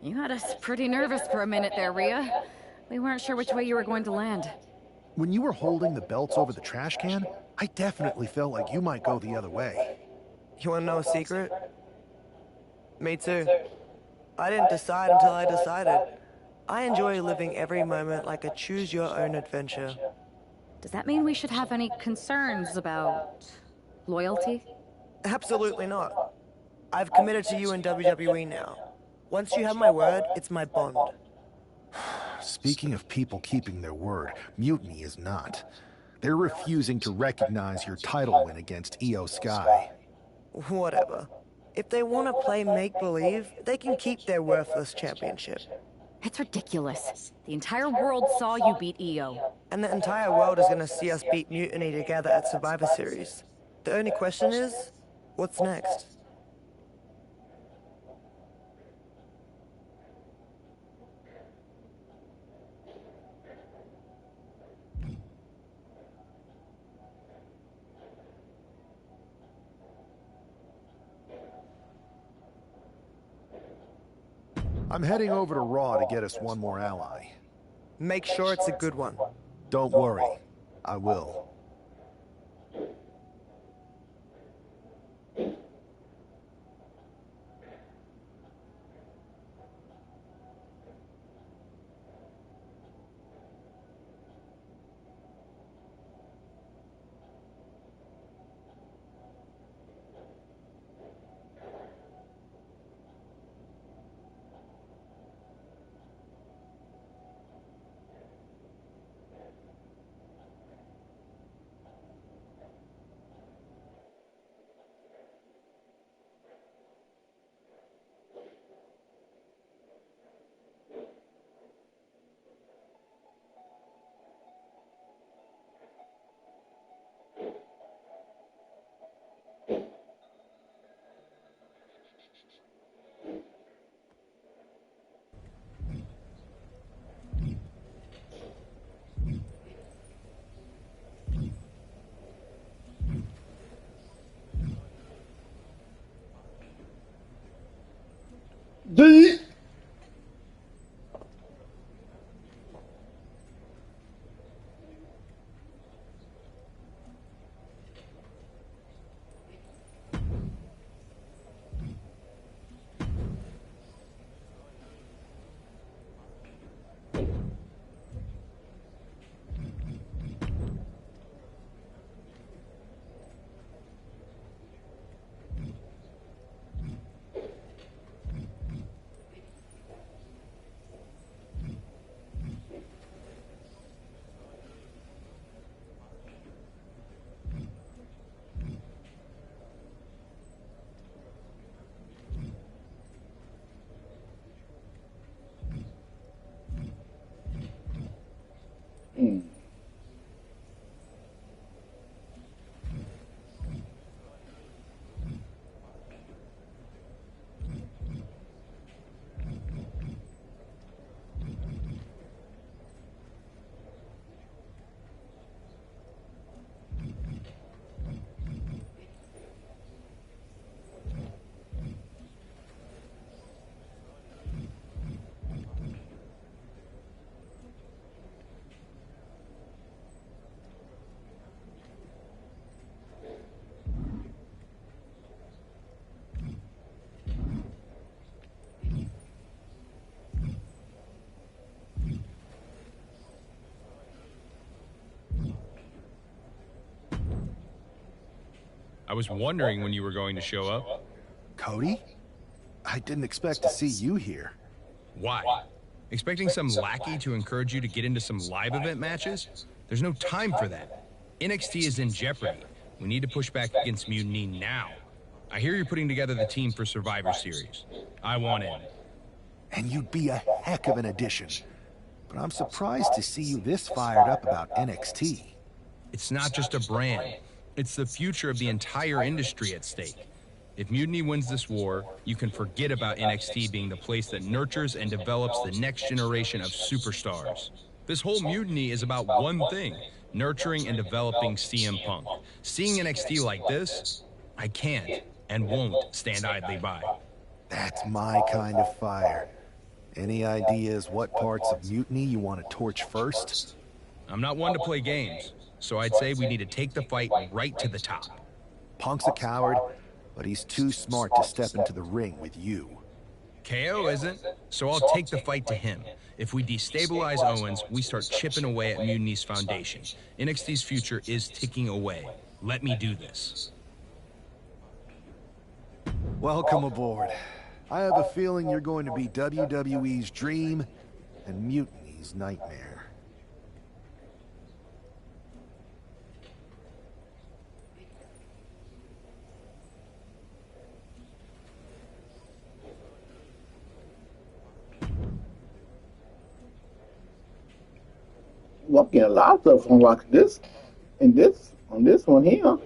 You had us pretty nervous for a minute there, Rhea. We weren't sure which way you were going to land. When you were holding the belts over the trash can, I definitely felt like you might go the other way. You wanna know a secret? Me too. I didn't decide until I decided. I enjoy living every moment like a choose-your-own adventure. Does that mean we should have any concerns about loyalty? Absolutely not. I've committed to you in WWE now. Once you have my word, it's my bond. Speaking of people keeping their word, Mutiny is not. They're refusing to recognize your title win against Io Sky. Whatever. If they want to play make-believe, they can keep their worthless championship. It's ridiculous. The entire world saw you beat EO. And the entire world is going to see us beat Mutiny together at Survivor Series. The only question is, what's next? I'm heading over to Raw to get us one more ally. Make sure it's a good one. Don't worry. I will. I was wondering when you were going to show up. Cody? I didn't expect to see you here. Why? Expecting some lackey to encourage you to get into some live event matches? There's no time for that. NXT is in jeopardy. We need to push back against Mutiny now. I hear you're putting together the team for Survivor Series. I want in. And you'd be a heck of an addition. But I'm surprised to see you this fired up about NXT. It's not just a brand. It's the future of the entire industry at stake. If Mutiny wins this war, you can forget about NXT being the place that nurtures and develops the next generation of superstars. This whole Mutiny is about one thing, nurturing and developing CM Punk. Seeing NXT like this, I can't and won't stand idly by. That's my kind of fire. Any ideas what parts of Mutiny you want to torch first? I'm not one to play games, so I'd say we need to take the fight right to the top. Punk's a coward, but he's too smart to step into the ring with you. KO isn't, so I'll take the fight to him. If we destabilize Owens, we start chipping away at Mutiny's foundation. NXT's future is ticking away. Let me do this. Welcome aboard. I have a feeling you're going to be WWE's dream and Mutiny's nightmare. Well, I'm getting a lot of stuff from watching this on this one here.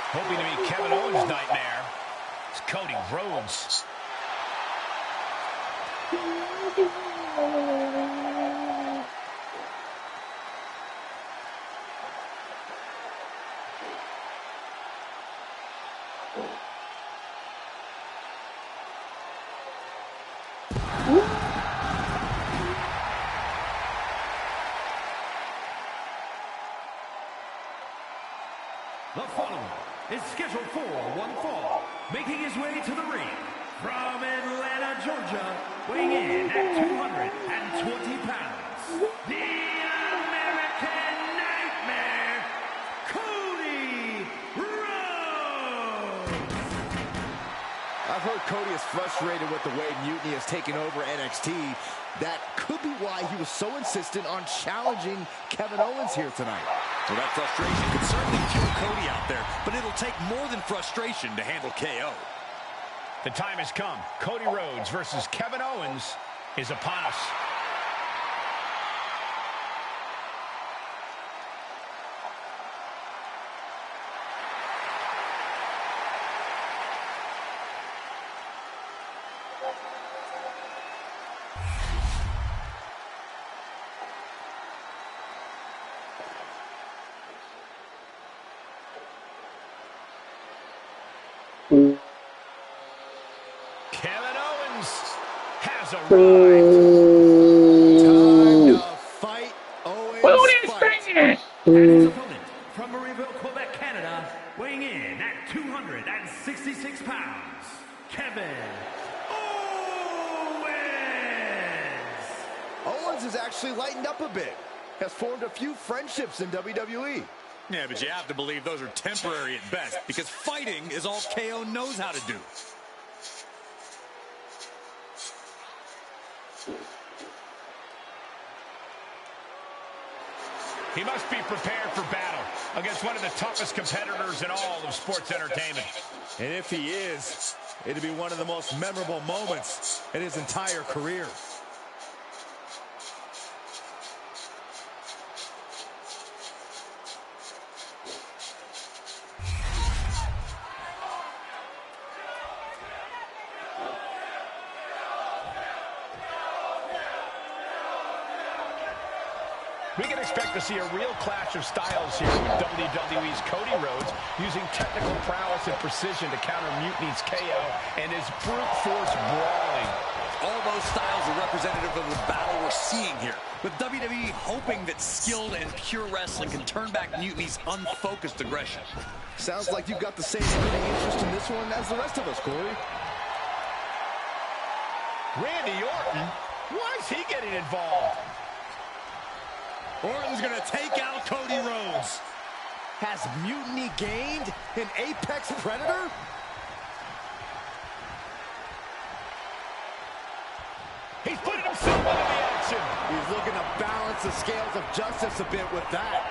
Hoping to be Kevin Owens' nightmare. It's Cody Rhodes. The following is scheduled for one fall, making his way to the ring from Atlanta, Georgia, weighing in at 220 pounds, the American Nightmare, Cody Rhodes. I've heard Cody is frustrated with the way Mutiny has taken over NXT. That could be why he was so insistent on challenging Kevin Owens here tonight. Well, that frustration could certainly fuel Cody out there, but it'll take more than frustration to handle KO. The time has come. Cody Rhodes versus Kevin Owens is upon us. Kevin Owens has arrived. Time to fight Owens. And his opponent from Marieville, Quebec, Canada, weighing in at 266 pounds, Kevin Owens. Owens has actually lightened up a bit. Has formed a few friendships in WWE. Yeah, but you have to believe those are temporary at best, because fighting is all KO knows how to do. He must be prepared for battle against one of the toughest competitors in all of sports entertainment. And if he is, it'll be one of the most memorable moments in his entire career. We can expect to see a real clash of styles here with WWE's Cody Rhodes using technical prowess and precision to counter Mutiny's KO and his brute force brawling. All those styles are representative of the battle we're seeing here, with WWE hoping that skilled and pure wrestling can turn back Mutiny's unfocused aggression. Sounds like you've got the same rooting interest in this one as the rest of us, Corey. Randy Orton? Why is he getting involved? Orton's gonna take out Cody Rhodes. Has Mutiny gained an apex predator? He's putting himself into the action. He's looking to balance the scales of justice a bit with that.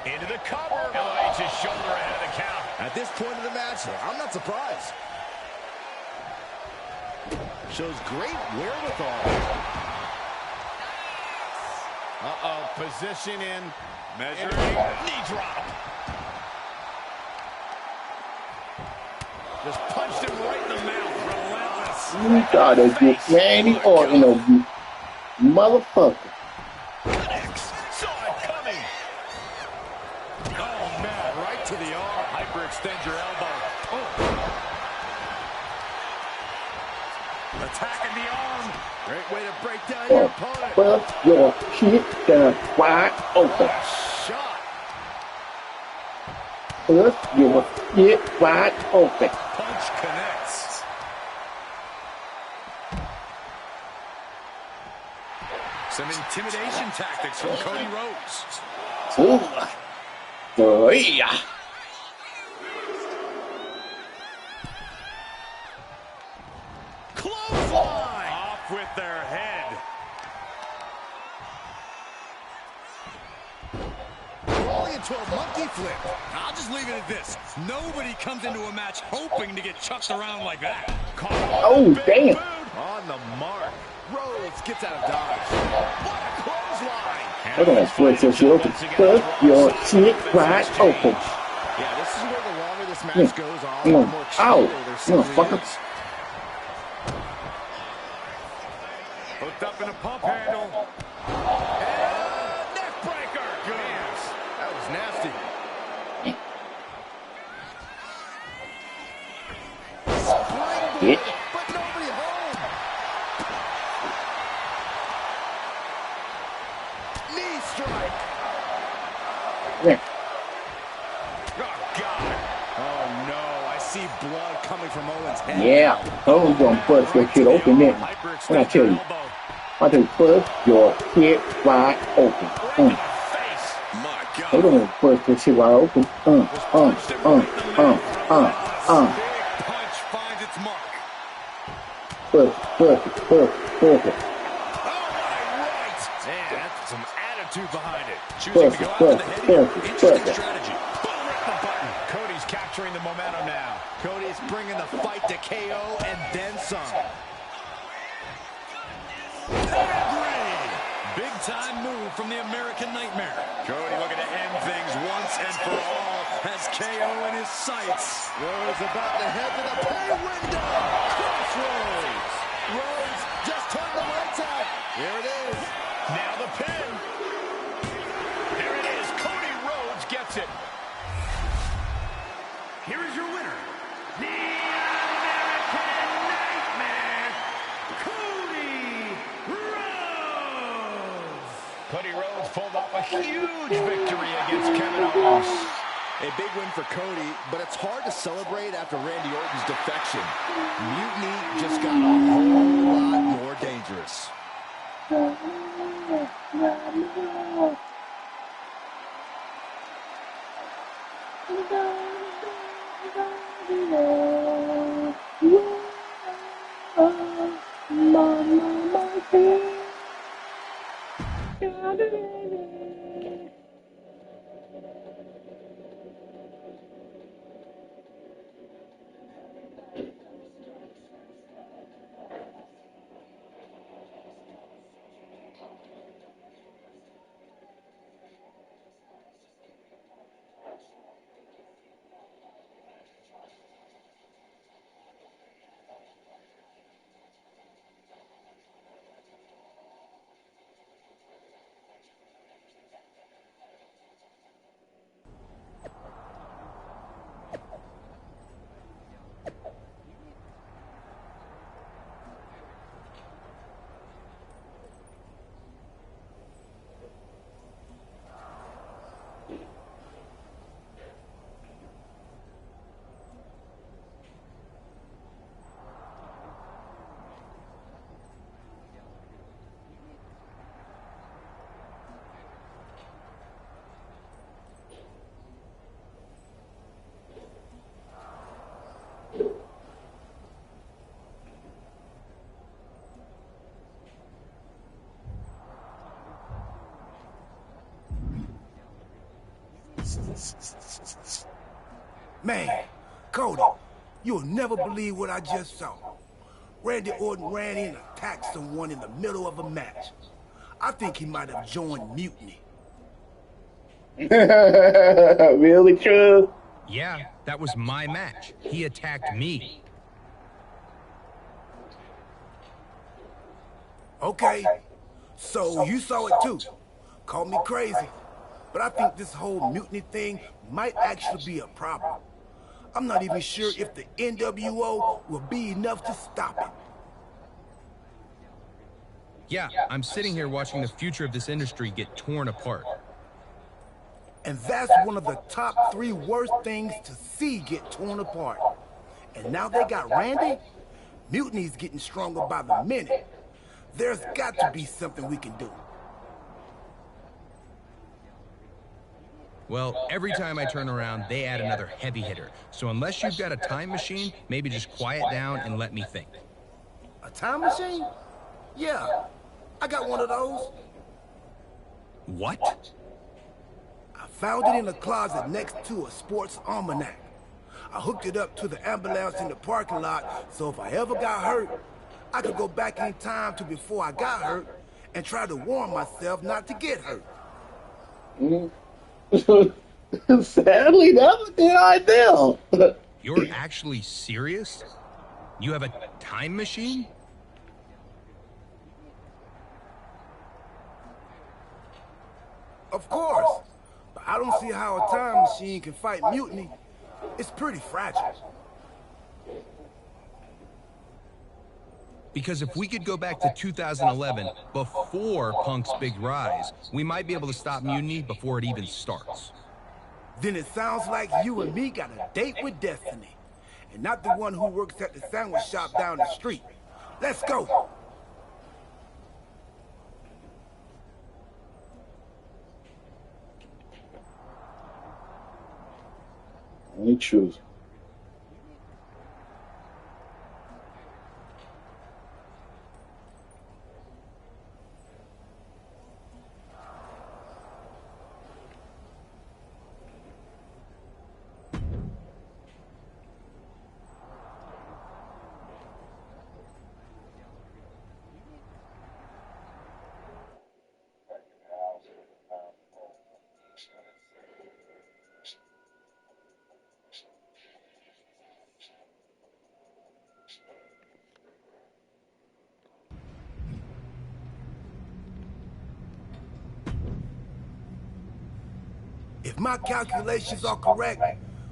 Into the cover. Elevates his shoulder ahead of the count. At this point of the match, I'm not surprised. Shows great wherewithal. Uh-oh, position in. Measuring. Knee drop. Just punched him right in the mouth. Relentless. You thought that you Randy Orton, you motherfucker. Connects. Saw it coming. to the arm. Hyperextend your elbow. Oh. Attacking the arm. Great way to break down your opponent. Bust your shit wide open. Shot. Bust your shit wide open. Punch connects. Some intimidation tactics from Cody Rhodes. Ooh. Yeah. Clothesline. Off with their head. Rolling into a monkey flip. I'll just leave it at this. Nobody comes into a match hoping to get chucked around like that. Oh, damn. On the mark. Rhodes gets out of dodge. What a clothesline. Hold on, bust your shit open. Bust your shit wide open. Yeah, this is where the longer this match goes on, the more Ow. their Fucker. is. Hooked up in a pump handle. And neck breaker. Goodness. That was nasty. Hit. But nobody home. Knee strike. Yeah. Oh, God. Oh, no. I see blood coming from Owens' head. Yeah. Owens gonna bust your shit open then. What I tell you? I tell you, bust your shit wide open. They don't bust your shit wide open. Punch finds its mark. Bust it. Oh, my right. Man, that's some attitude behind it. Choosing to go after the head here. Interesting strategy. Boom, right the button. Cody's capturing the momentum now. Cody's bringing the fight to KO and then some. Big time move from the American Nightmare. Cody looking to end things once and for all. Has KO in his sights. Rhodes about to head to the pay window. Crossroads. Rhodes just turned the lights out. Here it is. Now the pin. Here it is. Cody Rhodes gets it. Here is your winner, the American Nightmare, Cody Rhodes. Cody Rhodes pulled off a huge victory against Kevin Owens. A big win for Cody, but it's hard to celebrate after Randy Orton's defection. Mutiny just got a whole lot more dangerous. Man, Cody, you'll never believe what I just saw. Randy Orton ran in and attacked someone in the middle of a match. I think he might have joined Mutiny. Really true? Yeah, that was my match. He attacked me. Okay, so you saw it too. Call me crazy, but I think this whole mutiny thing might actually be a problem. I'm not even sure if the NWO will be enough to stop it. Yeah, I'm sitting here watching the future of this industry get torn apart. And that's one of the top 3 worst things to see get torn apart. And now they got Randy? Mutiny's getting stronger by the minute. There's got to be something we can do. Well, every time I turn around, they add another heavy hitter. So unless you've got a time machine, maybe just quiet down and let me think. A time machine? Yeah, I got one of those. What? I found it in a closet next to a sports almanac. I hooked it up to the ambulance in the parking lot, so if I ever got hurt, I could go back in time to before I got hurt and try to warn myself not to get hurt. Sadly, that's a good idea. You're actually serious? You have a time machine? Of course, but I don't see how a time machine can fight mutiny. It's pretty fragile. Because if we could go back to 2011, before Punk's big rise, we might be able to stop mutiny before it even starts. Then it sounds like you and me got a date with destiny. And not the one who works at the sandwich shop down the street. Let's go. Only choose. If my calculations are correct,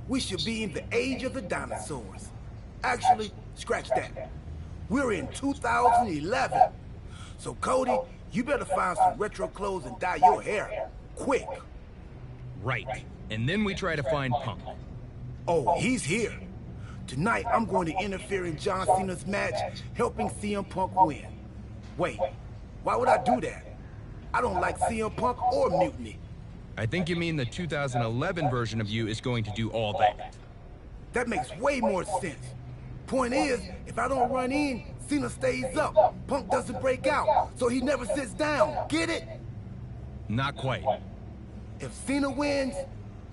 we should be in the age of the dinosaurs. Actually, scratch that. We're in 2011. So Cody, you better find some retro clothes and dye your hair. Quick. Right. And then we try to find Punk. Oh, he's here. Tonight, I'm going to interfere in John Cena's match, helping CM Punk win. Wait, why would I do that? I don't like CM Punk or Mutiny. I think you mean the 2011 version of you is going to do all that. That makes way more sense. Point is, if I don't run in, Cena stays up. Punk doesn't break out, so he never sits down. Get it? Not quite. If Cena wins,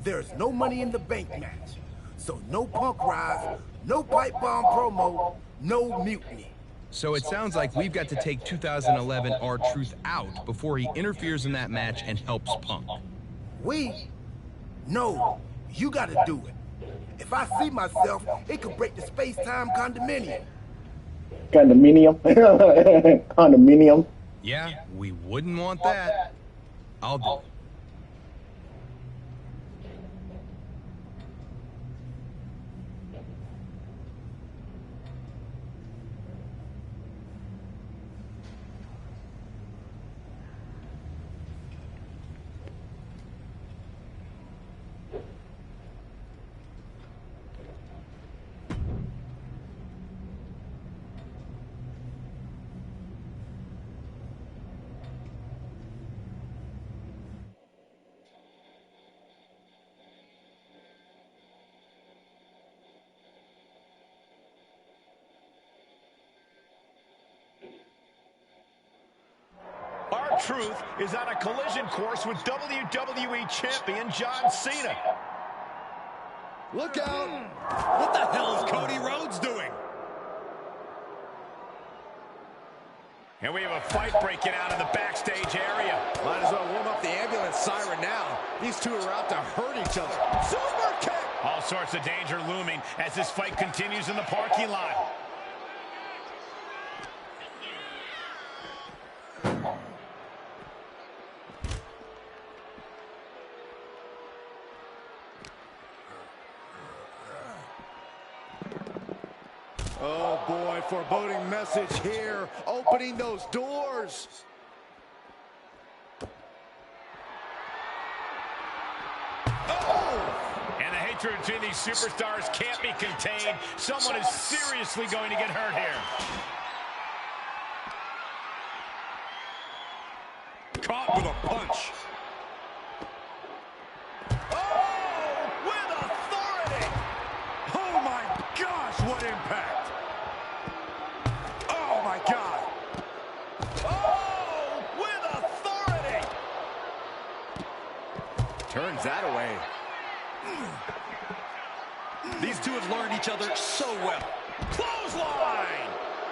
there's no money in the bank match. So no Punk rise, no pipe bomb promo, no mutiny. So it sounds like we've got to take 2011 R-Truth out before he interferes in that match and helps Punk. We? No, you gotta do it. If I see myself, it could break the space-time condominium. Condominium? Condominium? Yeah, we wouldn't want that. I'll do it. R-Truth is on a collision course with WWE Champion John Cena. Look out! What the hell is Cody Rhodes doing? And we have a fight breaking out in the backstage area. Might as well warm up the ambulance siren now. These two are out to hurt each other. Super kick! All sorts of danger looming as this fight continues in the parking lot. Oh boy, foreboding message here, opening those doors. And the hatred between these superstars can't be contained. Someone is seriously going to get hurt here. Caught with a punch. Oh, with authority. Oh my gosh, what impact. Oh my God. Oh, with authority. Turns that away. These two have learned each other so well. Clothesline!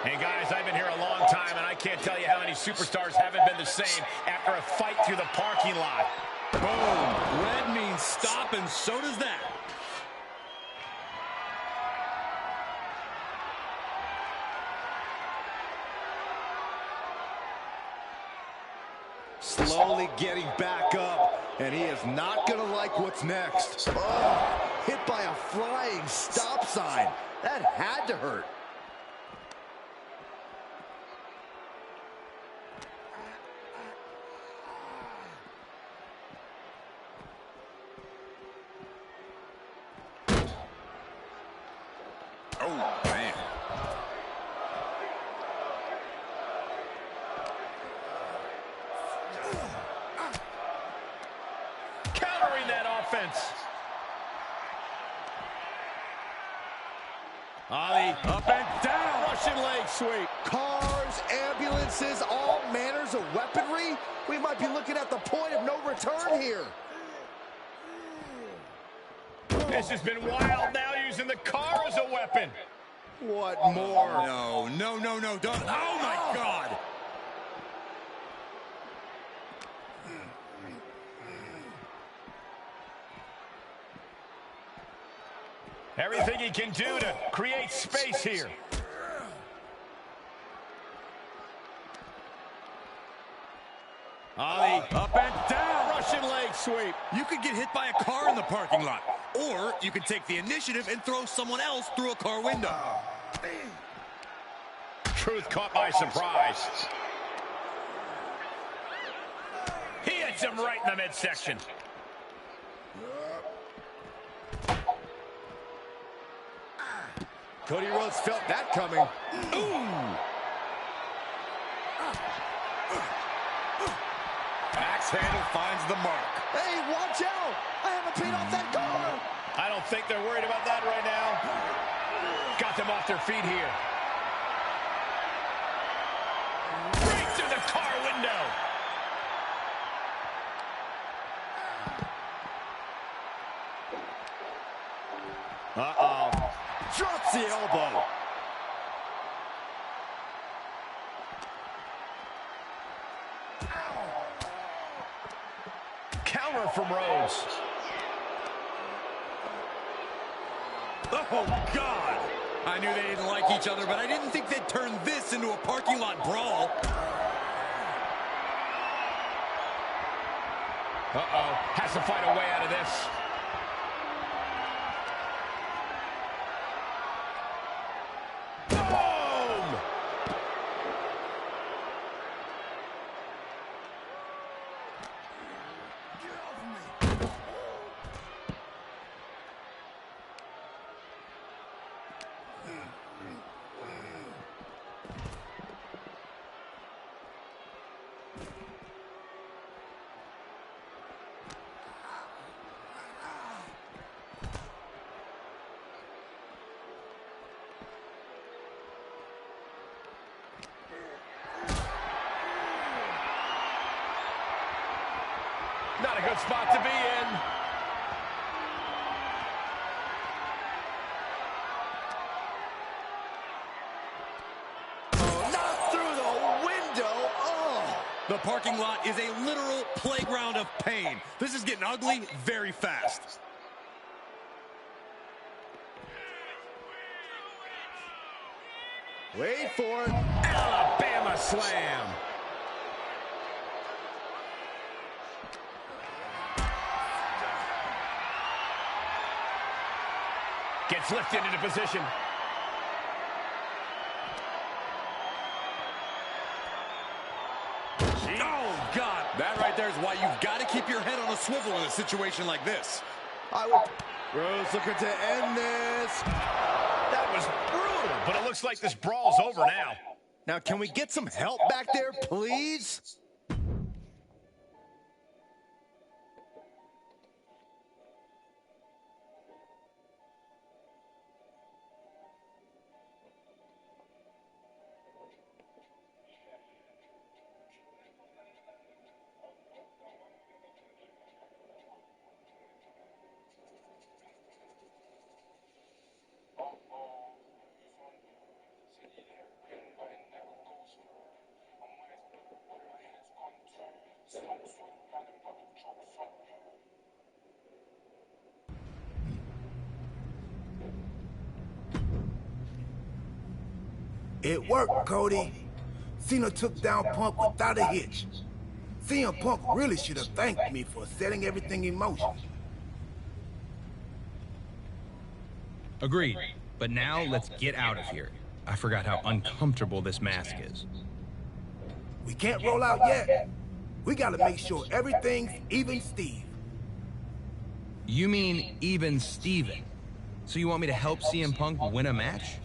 Hey, guys, I've been here a long time, and I can't tell you how many superstars haven't been the same after a fight through the parking lot. Boom. Red means stop, and so does that. Slowly getting back up, and he is not going to like what's next. Oh, hit by a flying stop sign. That had to hurt. Oh, man. Countering that offense. Ali, up and down. Russian leg sweep. Cars, ambulances, all manners of weaponry. We might be looking at the point of no return here. This has been wild now, using the car as a weapon. What more? No, no, no, no, don't. Oh, my God. Everything he can do to create space here. Ali, Up and down. Russian leg sweep. You could get hit by a car in the parking lot. Or you can take the initiative and throw someone else through a car window. Truth caught by surprise. He hits him right in the midsection. Cody Rhodes felt that coming. Ooh. Axe handle finds the mark. Hey, watch out! I haven't paid off that car! I don't think they're worried about that right now. Got them off their feet here. Right through the car window. Uh-oh. Drops the elbow. Counter from Rhodes. Oh, God. I knew they didn't like each other, but I didn't think they'd turn this into a parking lot brawl. Uh-oh. Has to find a way out of this. Boom! Not a good spot to be in. Oh, not through the window. Oh. The parking lot is a literal playground of pain. This is getting ugly very fast. Wait for it. Alabama slam. Gets lifted into position. keep your head on a swivel in a situation like this. Rose looking to end this. That was brutal, but it looks like this brawl's over now. Now, can we get some help back there, please? It worked, Cody. Cena took down Punk without a hitch. CM Punk really should have thanked me for setting everything in motion. Agreed. But now let's get out of here. I forgot how uncomfortable this mask is. We can't roll out yet. We gotta make sure everything's even Steve. You mean even Steven? So you want me to help CM Punk win a match?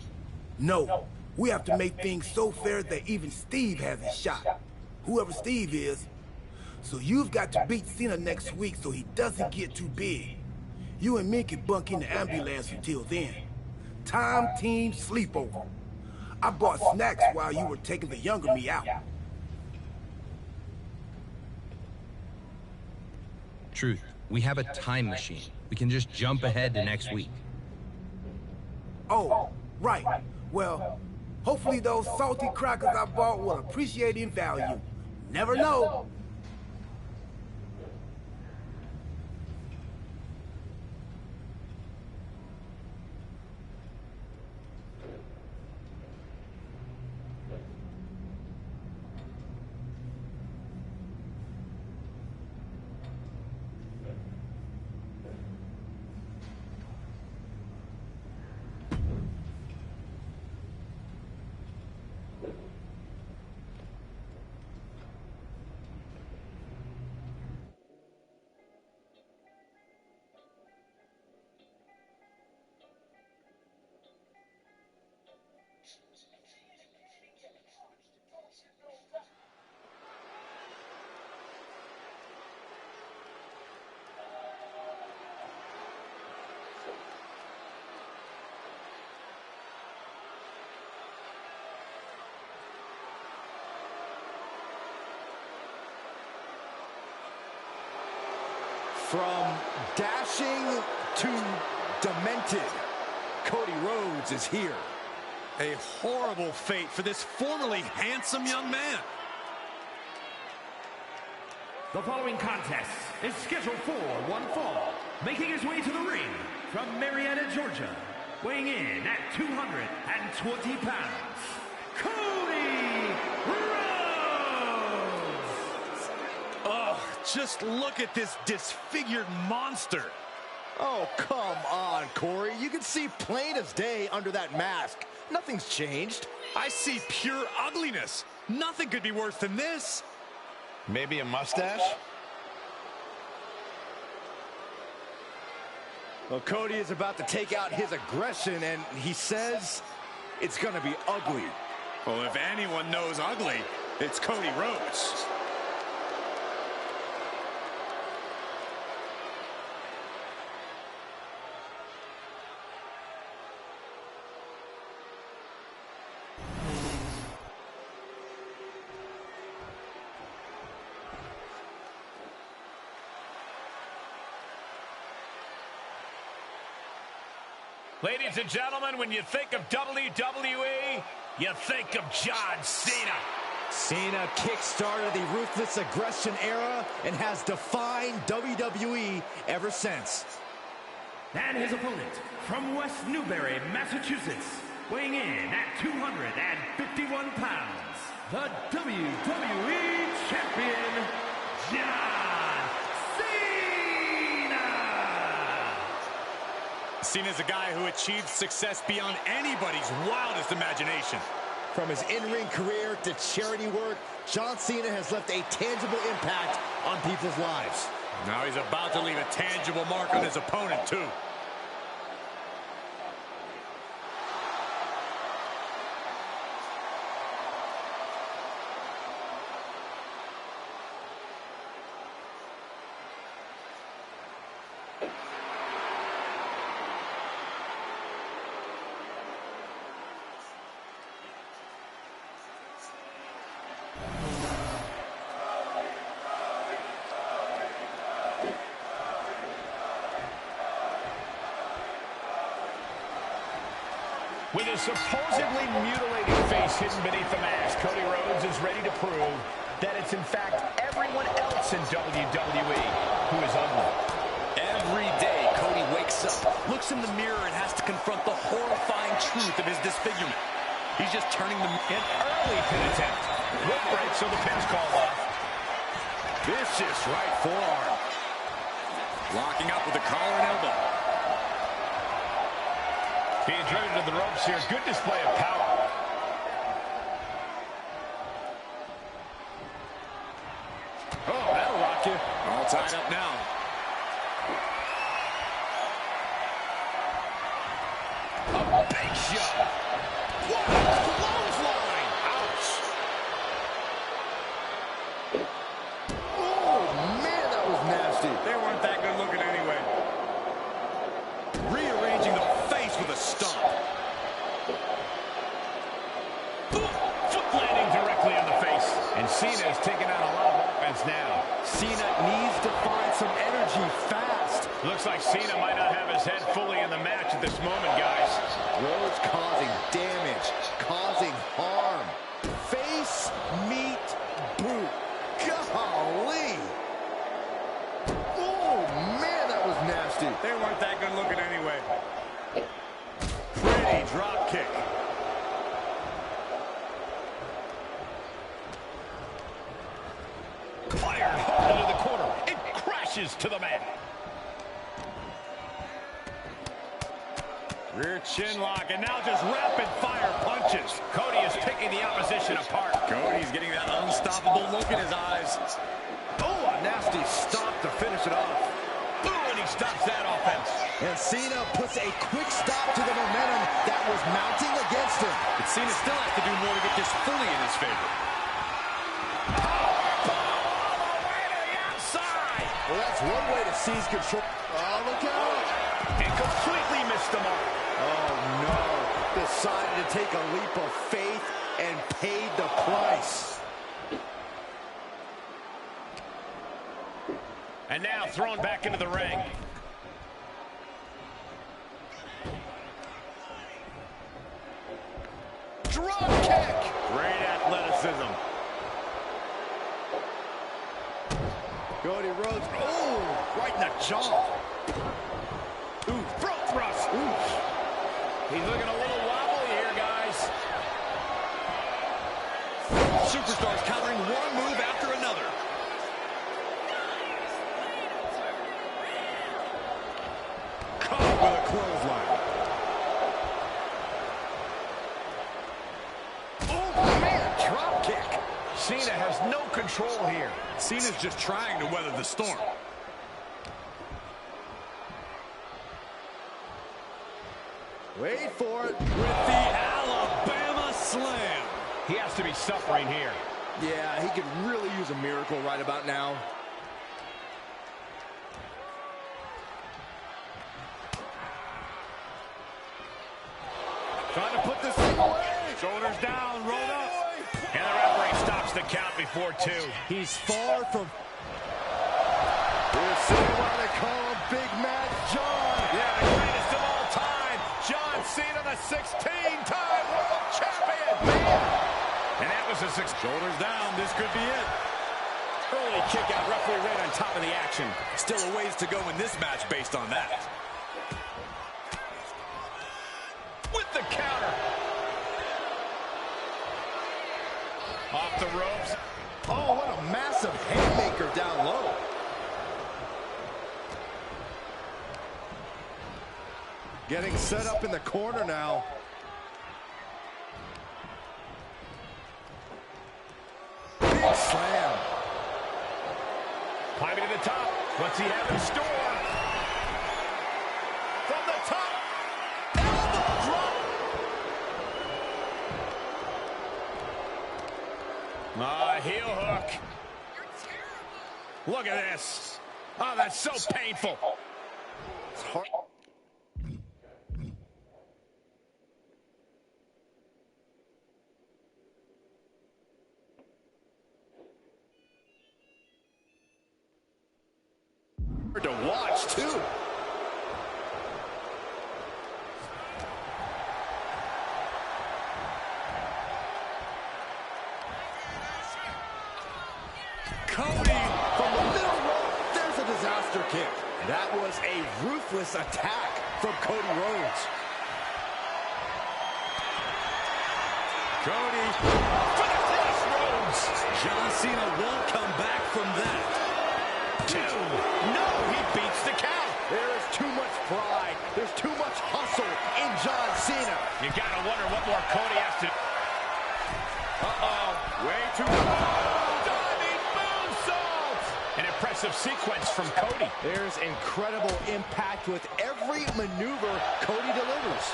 No. We have to make things so fair that even Steve has a shot. Whoever Steve is. So you've got to beat Cena next week so he doesn't get too big. You and me can bunk in the ambulance until then. Time team sleepover. I bought snacks while you were taking the younger me out. Truth, we have a time machine. We can just jump ahead to next week. Oh, right. Well, hopefully those salty crackers I bought will appreciate in value. Never know. From dashing to demented, Cody Rhodes is here. A horrible fate for this formerly handsome young man. The following contest is scheduled for one fall. Making his way to the ring from Marietta, Georgia, weighing in at 220 pounds, Cody Rhodes! Oh, just look at this disfigured monster. Oh, come on, Corey. You can see plain as day under that mask. Nothing's changed. I see pure ugliness. Nothing could be worse than this. Maybe a mustache? Well, Cody is about to take out his aggression, and he says it's going to be ugly. Well, if anyone knows ugly, it's Cody Rhodes. Ladies and gentlemen, when you think of WWE, you think of John Cena. Cena kick-started the Ruthless Aggression era and has defined WWE ever since. And his opponent from West Newbury, Massachusetts, weighing in at 251 pounds, the WWE Champion, John Cena! Cena's a guy who achieved success beyond anybody's wildest imagination. From his in-ring career to charity work, John Cena has left a tangible impact on people's lives. Now he's about to leave a tangible mark on his opponent, too. With his supposedly mutilated face hidden beneath the mask, Cody Rhodes is ready to prove that it's in fact everyone else in WWE who is ugly. Every day, Cody wakes up, looks in the mirror, and has to confront the horrifying truth of his disfigurement. He's just turning the... An early pin attempt. Rope break, so the pin's called off. Vicious right forearm. Locking up with the collar and elbow. Being driven to the ropes here. Good display of power. Oh, that'll rock you. All tied up now. A big shot. What? Clothesline. Ouch. Oh, man, that was nasty. They weren't that good looking anyway. Rearranging the face with a stomp. Foot landing directly on the face. And Cena is taking out a lot of offense now. Cena needs to find some energy fast. Looks like Cena might not have his head fully in the match at this moment, guys. Rhodes causing damage, causing harm. Face, meet, boot. Golly. Oh, man, that was nasty. They weren't that good looking anyway. Pretty drop kick. Fired hard into the corner. It crashes to the mat. Rear chin lock, and now just rapid-fire punches. Cody is picking the opposition apart. Cody's getting that unstoppable look in his eyes. Oh, a nasty stop to finish it off. Ooh, and he stops that offense. And Cena puts a quick stop to the momentum that was mounting against him. But Cena still has to do more to get this fully in his favor. Well, that's one way to seize control. Oh, look out. And completely missed the mark. Oh, no. Decided to take a leap of faith and paid the price. And now thrown back into the ring. Drop kick. Great athleticism. Cody Rhodes. Oh, right in the jaw. Ooh, throat thrust. Ooh. He's looking a little wobbly here, guys. Superstars countering one move after another. Caught with a clothesline. Oh, man, drop kick. Cena has no control here. Cena's just trying to weather the storm. Wait for it. With the Alabama Slam. He has to be suffering here. Yeah, he could really use a miracle right about now. Trying to put this thing away. Shoulders down, rolled up. And the referee stops the count before two. He's far from... We're seeing why they call him Big Mac John. Yeah, the greatest of all time. John Cena, the 16-time world champion. Man. And that was a six. Shoulders down, this could be it. Early kick out, referee right on top of the action. Still a ways to go in this match based on that. With the counter. Off the ropes. Oh, what a massive haymaker down low. Getting set up in the corner now. Big slam. Climbing to the top. What's What's he have in store? From the top. Elbow drop. Heel hook. Look at this. Oh, that's so painful. It's hard. To watch, too. Cody from the middle rope. There's a disaster kick. That was a ruthless attack from Cody Rhodes. Cody for the cross Rhodes. John Cena won't come back from that. 2. No, he beats the count. There is too much pride. There's too much hustle in John Cena. You gotta wonder what more Cody has to do. Way too long. Diving moonsault. An impressive sequence from Cody. There's incredible impact with every maneuver Cody delivers.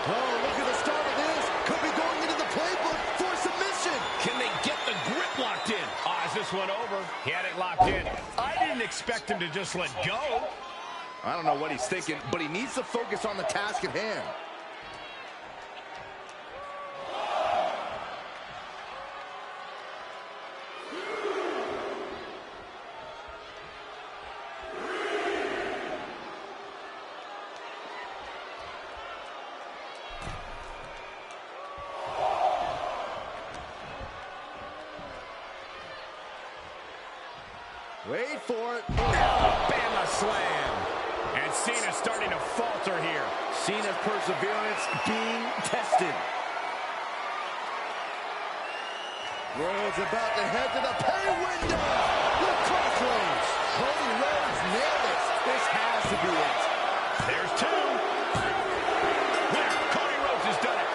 Oh, look at the start of this. Could be going into the playbook for submission. Can they get the grip locked in? Is this one over? He had it locked in. I didn't expect him to just let go. I don't know what he's thinking, but he needs to focus on the task at hand. Wait for it. Alabama slam. And Cena's starting to falter here. Cena's perseverance being tested. Rhodes about to head to the pay window with crossroads. Cody Rhodes nailed it. This has to be it. There's 2. Winner, Cody Rhodes has done it.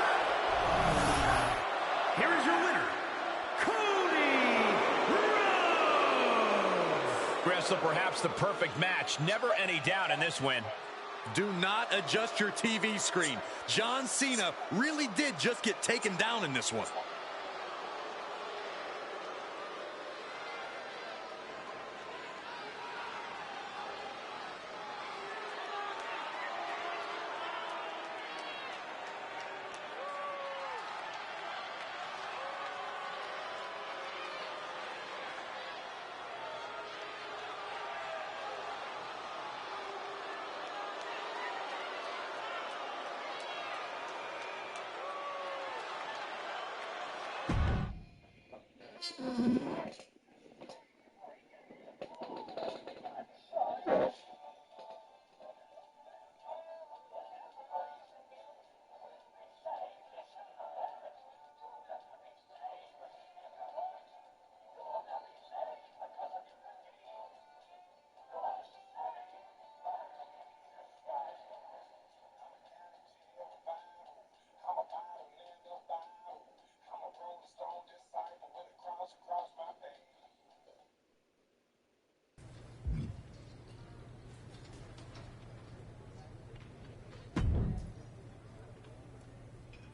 Here is your winner, Wrestle perhaps the perfect match. Never any doubt in this win. Do not adjust your TV screen. John Cena really did just get taken down in this one.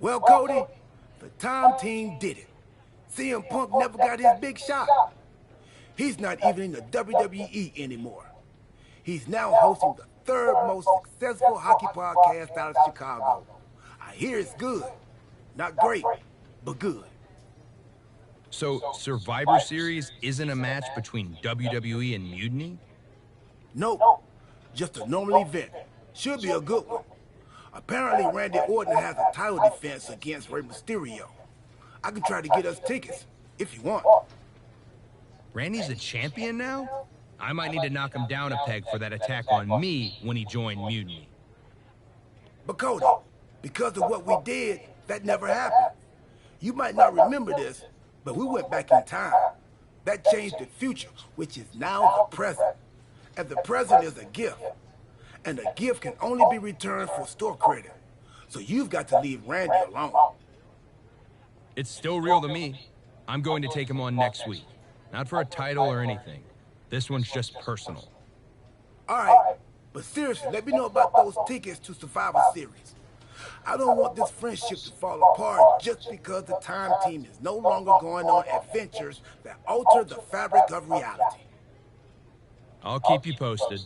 Well, Cody, the Time Team did it. CM Punk never got his big shot. He's not even in the WWE anymore. He's now hosting the third most successful hockey podcast out of Chicago. I hear it's good. Not great, but good. So, Survivor Series isn't a match between WWE and Mutiny? Nope. Just a normal event. Should be a good one. Apparently, Randy Orton has a title defense against Rey Mysterio. I can try to get us tickets, if you want. Randy's a champion now? I might need to knock him down a peg for that attack on me when he joined Mutiny. But Cody, because of what we did, that never happened. You might not remember this, but we went back in time. That changed the future, which is now the present. And the present is a gift. And a gift can only be returned for store credit. So you've got to leave Randy alone. It's still real to me. I'm going to take him on next week. Not for a title or anything. This one's just personal. All right, but seriously, let me know about those tickets to Survivor Series. I don't want this friendship to fall apart just because the time team is no longer going on adventures that alter the fabric of reality. I'll keep you posted.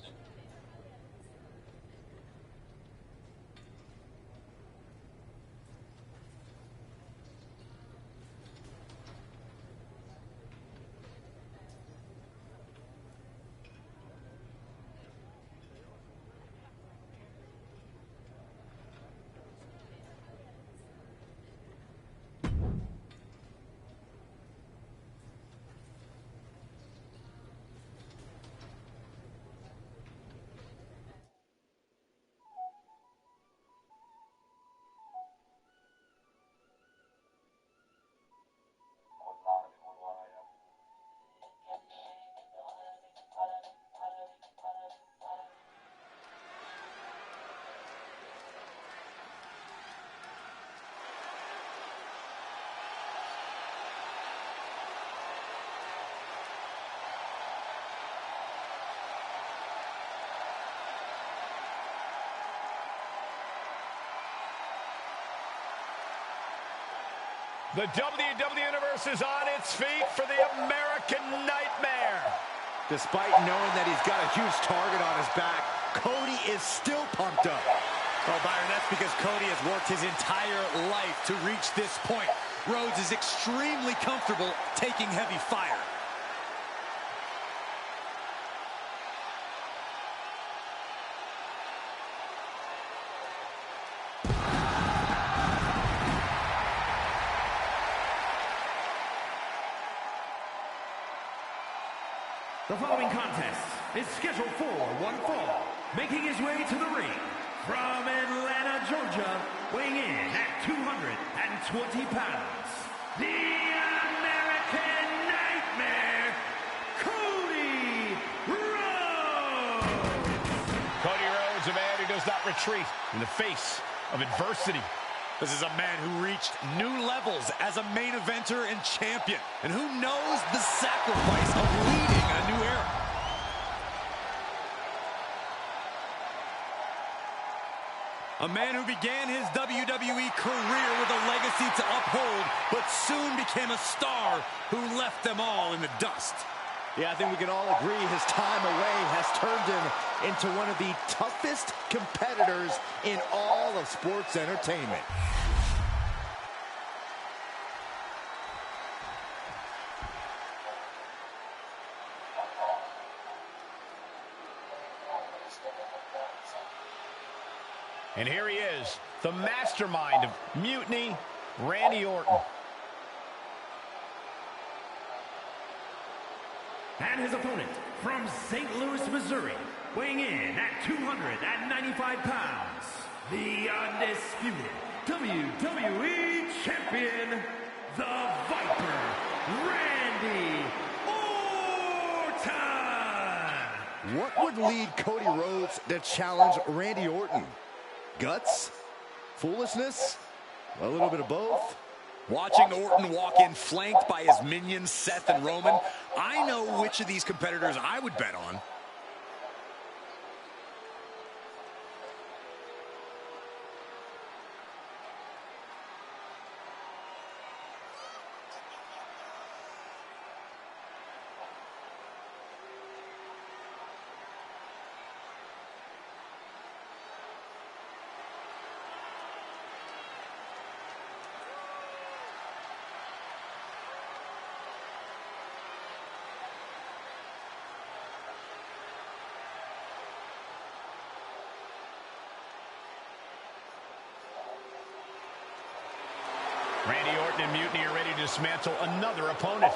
The WWE Universe is on its feet for the American Nightmare. Despite knowing that he's got a huge target on his back, Cody is still pumped up. Oh, Byron, that's because Cody has worked his entire life to reach this point. Rhodes is extremely comfortable taking heavy fire. The following contest is scheduled for one fall. Making his way to the ring from Atlanta, Georgia, weighing in at 220 pounds, the American Nightmare, Cody Rhodes. Cody Rhodes, a man who does not retreat in the face of adversity. This is a man who reached new levels as a main eventer and champion, and who knows the sacrifice of leading a new era. A man who began his WWE career with a legacy to uphold, but soon became a star who left them all in the dust. Yeah, I think we can all agree his time away has turned him into one of the toughest competitors in all of sports entertainment. And here he is, the mastermind of Mutiny, Randy Orton. And his opponent from St. Louis, Missouri, weighing in at 295 pounds, the undisputed WWE Champion, the Viper, Randy Orton! What would lead Cody Rhodes to challenge Randy Orton? Guts? Foolishness? A little bit of both? Watching Orton walk in flanked by his minions, Seth and Roman, I know which of these competitors I would bet on. Randy Orton and Mutiny are ready to dismantle another opponent.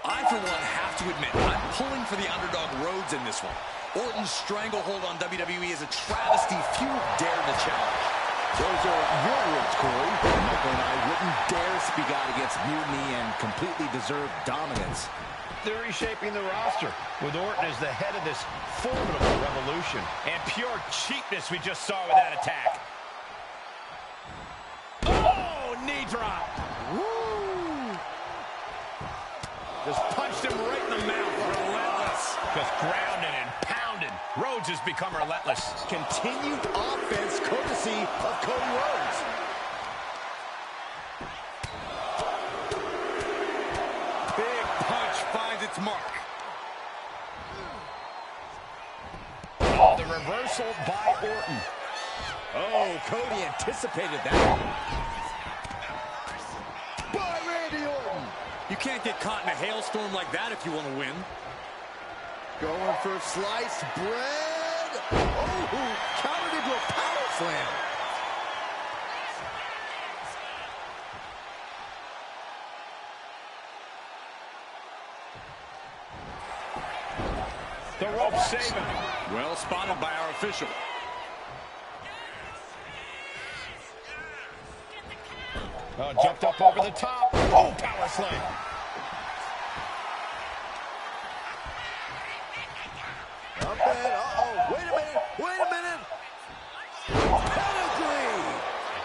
I, for one, have to admit, I'm pulling for the underdog Rhodes in this one. Orton's stranglehold on WWE is a travesty few dare to challenge. Those are your words, Corey. Michael and I wouldn't dare speak out against Mutiny and completely deserved dominance. they're reshaping the roster with Orton as the head of this formidable revolution. And pure cheapness we just saw with that attack. Oh, knee drop. Woo! Just punched him right in the mouth. Relentless. Just grounded and pounded. Rhodes has become relentless. Continued offense courtesy of Cody Rhodes. Big punch finds its mark. Oh, the reversal by Orton. Oh, Cody anticipated that. By Randy Orton. You can't get caught in a hailstorm like that if you want to win. Going for sliced bread. Oh, countered into a power slam. The rope saving. Well spotted by our official. Oh, jumped up over the top. Oh, power slam. Up and, uh-oh, wait a minute. Pedigree.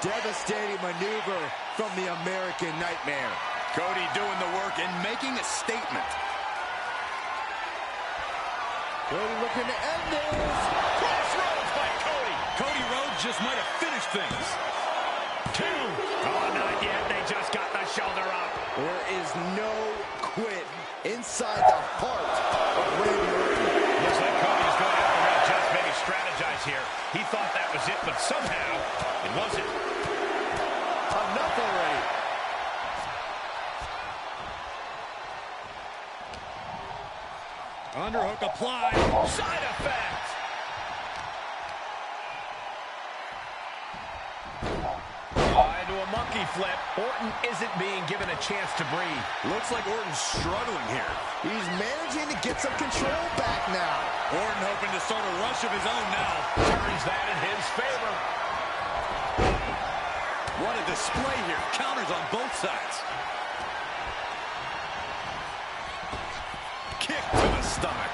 Devastating maneuver from the American Nightmare. Cody doing the work and making a statement. Cody looking to end this. Crossroads by Cody. Cody Rhodes just might have finished things. 2. Oh, not yet. They just got the shoulder up. There is no quit inside the heart of Randy Orton. Looks like Cody's going out the red, just maybe strategize here. He thought that was it, but somehow it wasn't. Enough already. Underhook applied. Side effect. Into a monkey flip. Orton isn't being given a chance to breathe. Looks like Orton's struggling here. He's managing to get some control back now. Orton hoping to start a rush of his own now. Turns that in his favor. What a display here. Counters on both sides. Kick to the stomach.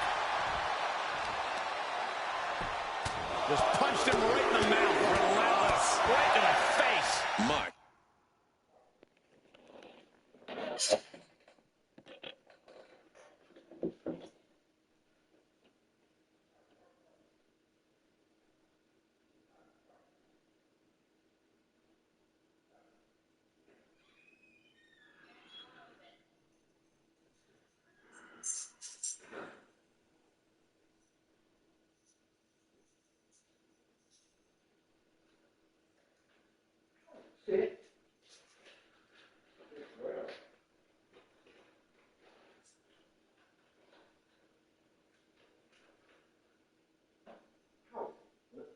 Just punched him right in the mouth. Relentless. Right in the face. Mike.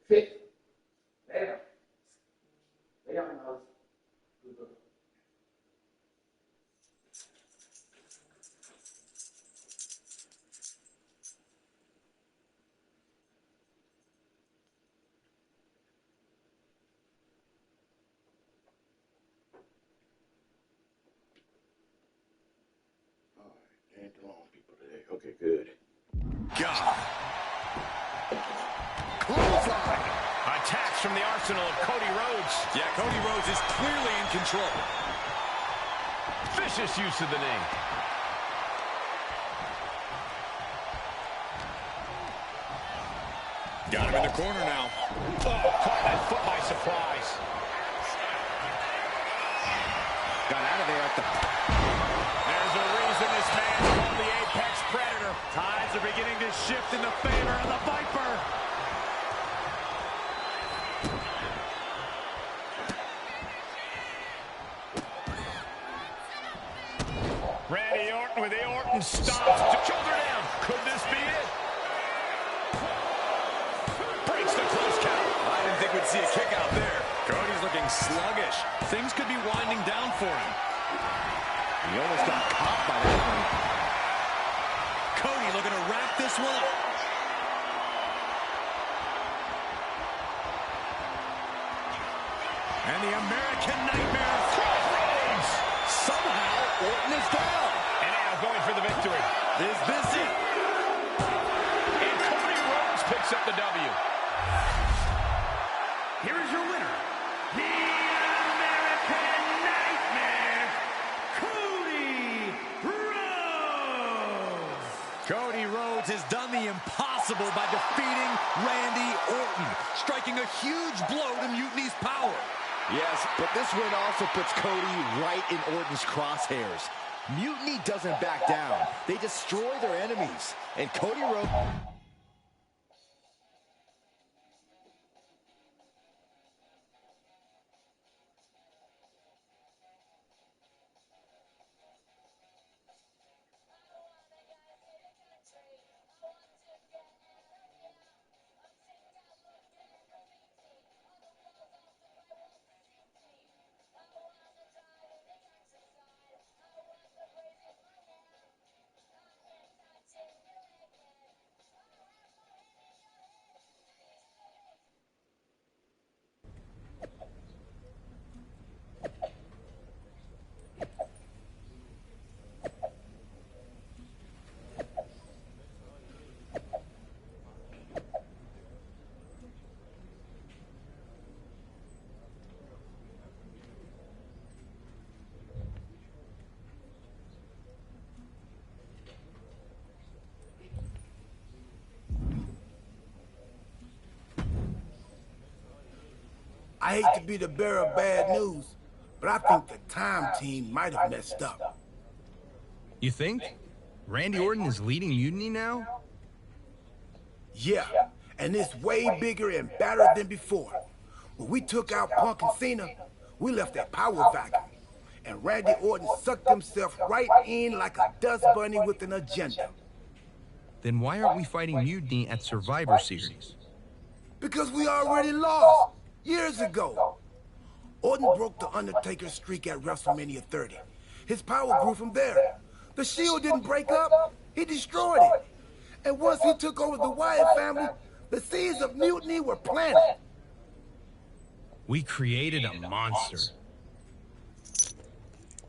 Sit. Lay down. Lay down, Miles. Good girl. Ain't the long people today. Okay, good. God. Clothesline. Attacks from the arsenal of Cody Rhodes. Yeah, Cody Rhodes is clearly in control. Vicious use of the knee. Got him in the corner now. Oh, caught that foot by surprise. Got out of there at the... There's a reason this man's called the Apex Predator. Tides are beginning to shift in the favor of the Viper. Randy Orton with the Orton stomps. Shoulder down. Could this be it? Breaks the close count. I didn't think we'd see a kick out there. Cody's looking sluggish. Things could be winding down for him. He almost got caught by that one. Cody looking to wrap this one up. And the American Nightmare crossroads. Somehow, Orton is down. And now going for the victory. Is this it? And Cody Rhodes picks up the W. Here is your winner, the American Nightmare, Cody Rhodes. Cody Rhodes has done the impossible by defeating Randy Orton, striking a huge blow to Mutiny's power. Yes, but this win also puts Cody right in Orton's crosshairs. Mutiny doesn't back down. They destroy their enemies. And Cody Rhodes... I hate to be the bearer of bad news, but I think the Time Team might have messed up. You think? Randy Orton is leading Mutiny now? Yeah, and it's way bigger and badder than before. When we took out Punk and Cena, we left a power vacuum. And Randy Orton sucked himself right in like a dust bunny with an agenda. Then why aren't we fighting Mutiny at Survivor Series? Because we already lost years ago. Orton broke the Undertaker's streak at WrestleMania 30. His power grew from there. The Shield didn't break up, he destroyed it. And once he took over the Wyatt family, the seeds of mutiny were planted. We created a monster.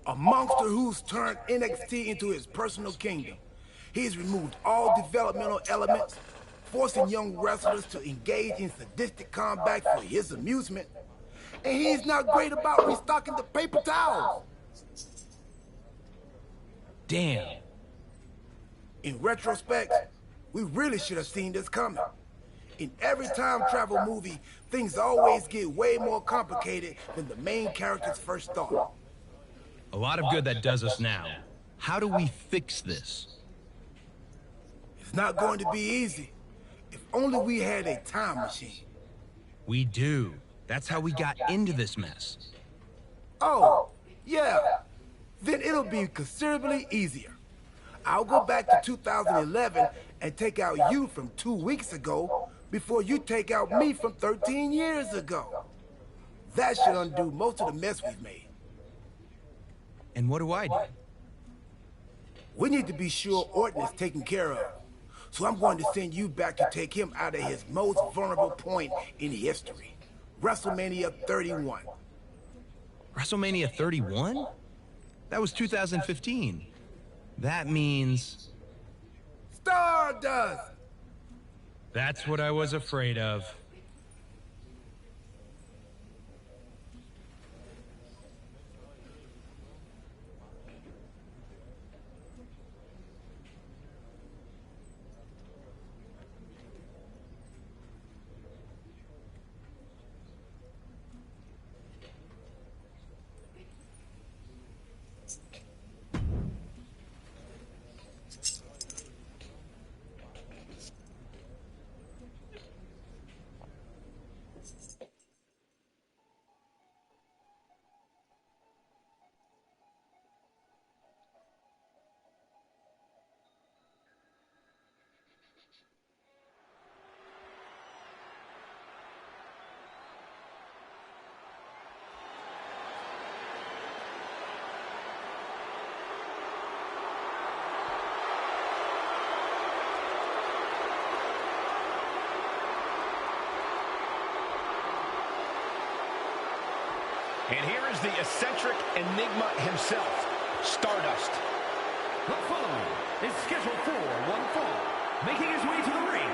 A monster who's turned NXT into his personal kingdom. He's removed all developmental elements, forcing young wrestlers to engage in sadistic combat for his amusement. And he's not great about restocking the paper towels. Damn. In retrospect, we really should have seen this coming. In every time travel movie, things always get way more complicated than the main characters first thought. A lot of good that does us now. How do we fix this? It's not going to be easy. If only we had a time machine. We do. That's how we got into this mess. Oh, yeah. Then it'll be considerably easier. I'll go back to 2011 and take out you from 2 weeks ago before you take out me from 13 years ago. That should undo most of the mess we've made. And what do I do? We need to be sure Orton is taken care of. So I'm going to send you back to take him out of his most vulnerable point in history. WrestleMania 31. WrestleMania 31? That was 2015. That means... Stardust! That's what I was afraid of. And here is the eccentric enigma himself, Stardust. The following is scheduled for one fall, making his way to the ring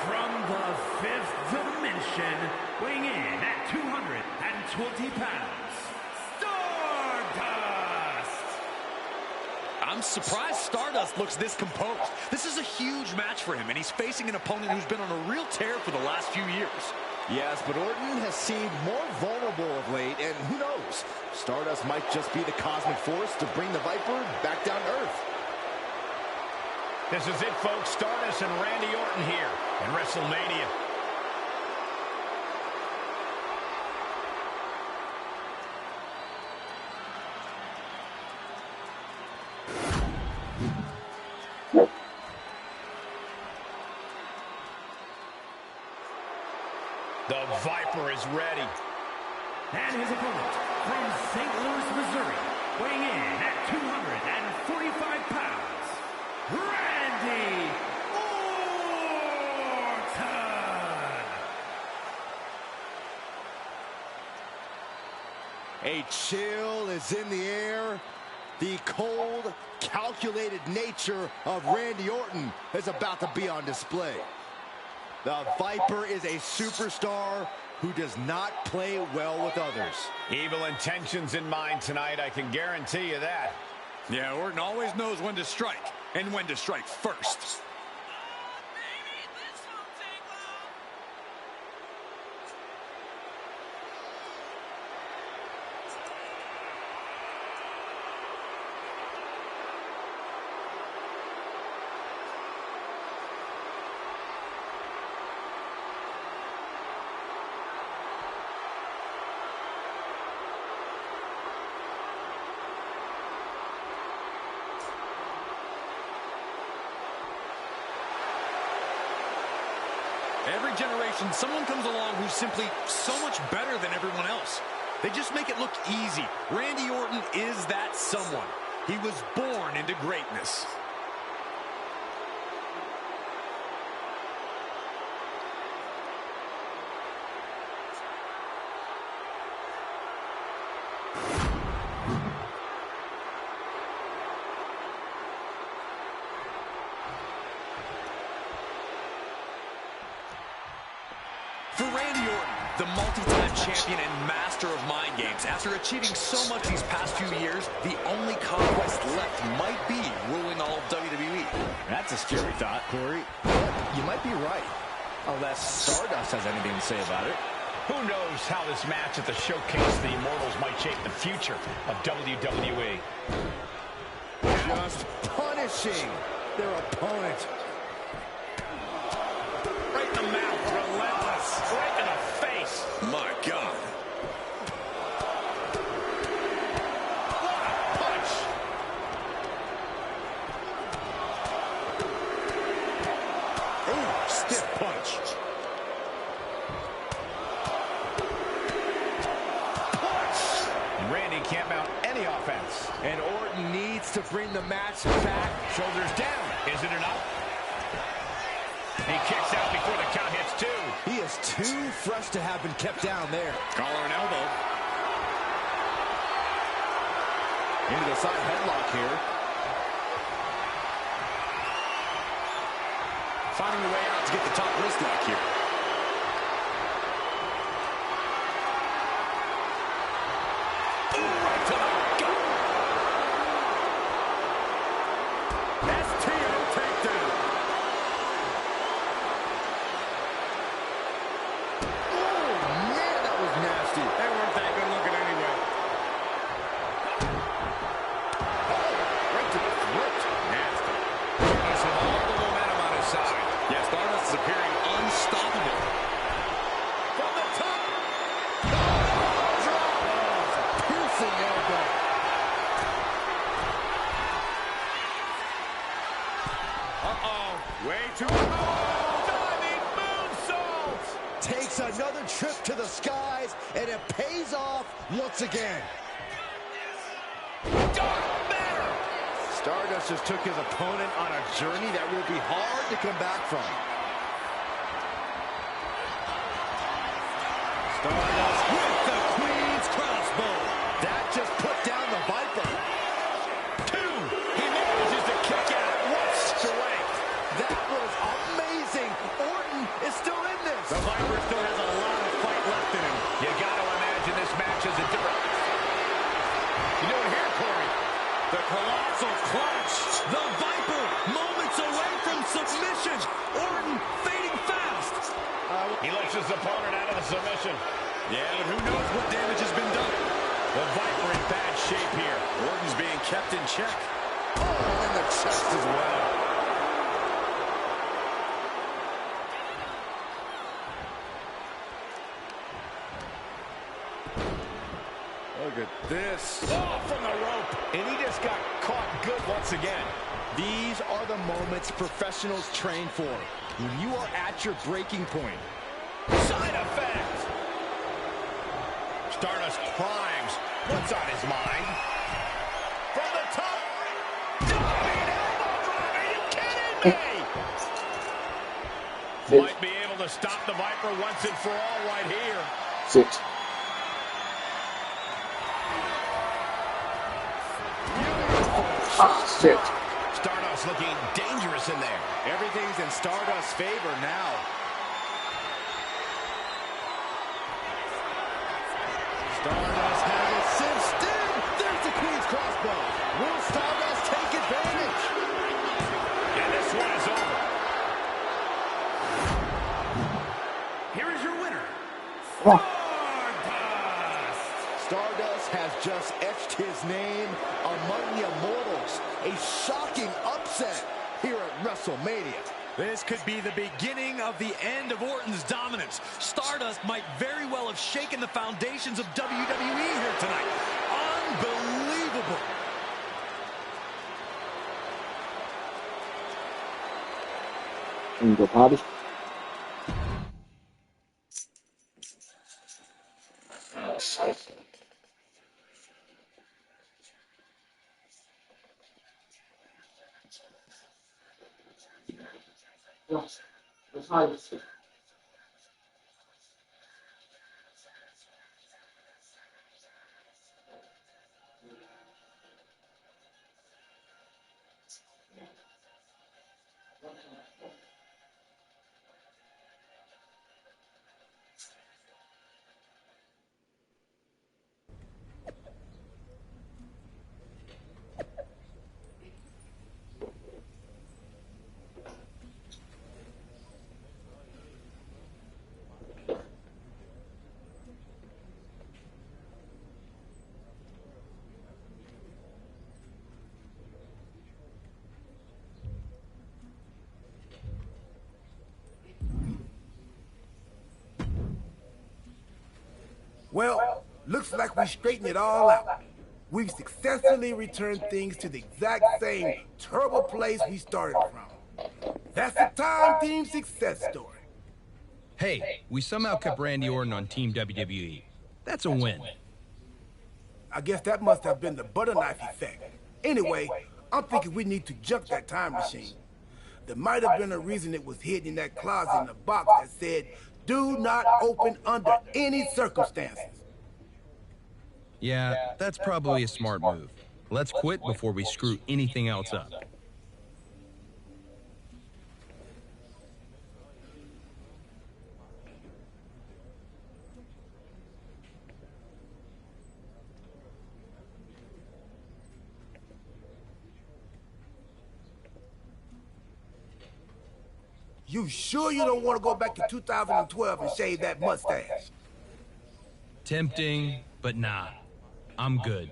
from the fifth dimension, weighing in at 220 pounds, Stardust! I'm surprised Stardust looks this composed. This is a huge match for him, and he's facing an opponent who's been on a real tear for the last few years. Yes, but Orton has seemed more vulnerable of late, and who knows? Stardust might just be the cosmic force to bring the Viper back down to earth. This is it, folks. Stardust and Randy Orton here in WrestleMania. The Viper is ready. And his opponent from St. Louis, Missouri, weighing in at 245 pounds, Randy Orton! A chill is in the air. The cold, calculated nature of Randy Orton is about to be on display. The Viper is a superstar who does not play well with others. Evil intentions in mind tonight, I can guarantee you that. Yeah, Orton always knows when to strike, and when to strike first. Every generation, someone comes along who's simply so much better than everyone else. They just make it look easy. Randy Orton is that someone. He was born into greatness. For Randy Orton, the multi-time champion and master of mind games, after achieving so much these past few years, the only conquest left might be ruling all of WWE. That's a scary thought, Corey. But you might be right. Unless Stardust has anything to say about it. Who knows how this match at the Showcase the Immortals might shape the future of WWE. Just punishing their opponent. Right in the mouth, relentless, right in the face. My God. What a punch. Ooh, stiff punch. Randy can't mount any offense. And Orton needs to bring the match back. Shoulders down. Is it enough? He kicks out before the count hits two. He is too fresh to have been kept down there. Collar and elbow. Into the side headlock here. Finding a way out to get the top wrist lock here. Right to the gut. STO takedown. Man, that was nasty. They weren't that good looking anyway. Right to the throat. Nasty. Stardust with all the momentum on his side. Yeah, Stardust is appearing unstoppable. From the top. Piercing elbow. Uh-oh. Way too diving moonsault. Takes another trip to the skies, and it pays off once again. Stardust just took his opponent on a journey that will be hard to come back from. Stardust with the Queen's crossbow. That just put down the Viper. Two. He manages to match has a different... You know it here, Corey. The colossal clutch. The Viper moments away from submission. Orton fading fast. He lets his opponent out of the submission. Yeah, but who knows what damage has been done. The Viper in bad shape here. Orton's being kept in check. Oh, in the chest as well. Look at this. Oh, from the rope. And he just got caught good once again. These are the moments professionals train for. When you are at your breaking point. Side effect. Stardust primes. What's on his mind? From the top. Diving elbow drop. Are you kidding me? Might be able to stop the Viper once and for all right here. 6. Ah, shit. Stardust looking dangerous in there. Everything's in Stardust's favor now. Stardust has it cinched in. There's the Queen's crossbow. Will Stardust take advantage? And this one is over. Here is your winner. Stardust has just etched his name among the immortals. A shocking upset here at WrestleMania. This could be the beginning of the end of Orton's dominance. Stardust might very well have shaken the foundations of WWE here tonight. Unbelievable. Can you go party? Well, looks like we straightened it all out. We've successfully returned things to the exact same terrible place we started from. That's the Time Team success story. Hey, we somehow kept Randy Orton on Team WWE. That's a win. I guess that must have been the butter knife effect. Anyway, I'm thinking we need to junk that time machine. There might have been a reason it was hidden in that closet in the box that said, "Do not open under any circumstances." Yeah, that's probably a smart move. Let's quit before we screw anything else up. You sure you don't want to go back to 2012 and shave that mustache? Tempting, but nah. I'm good.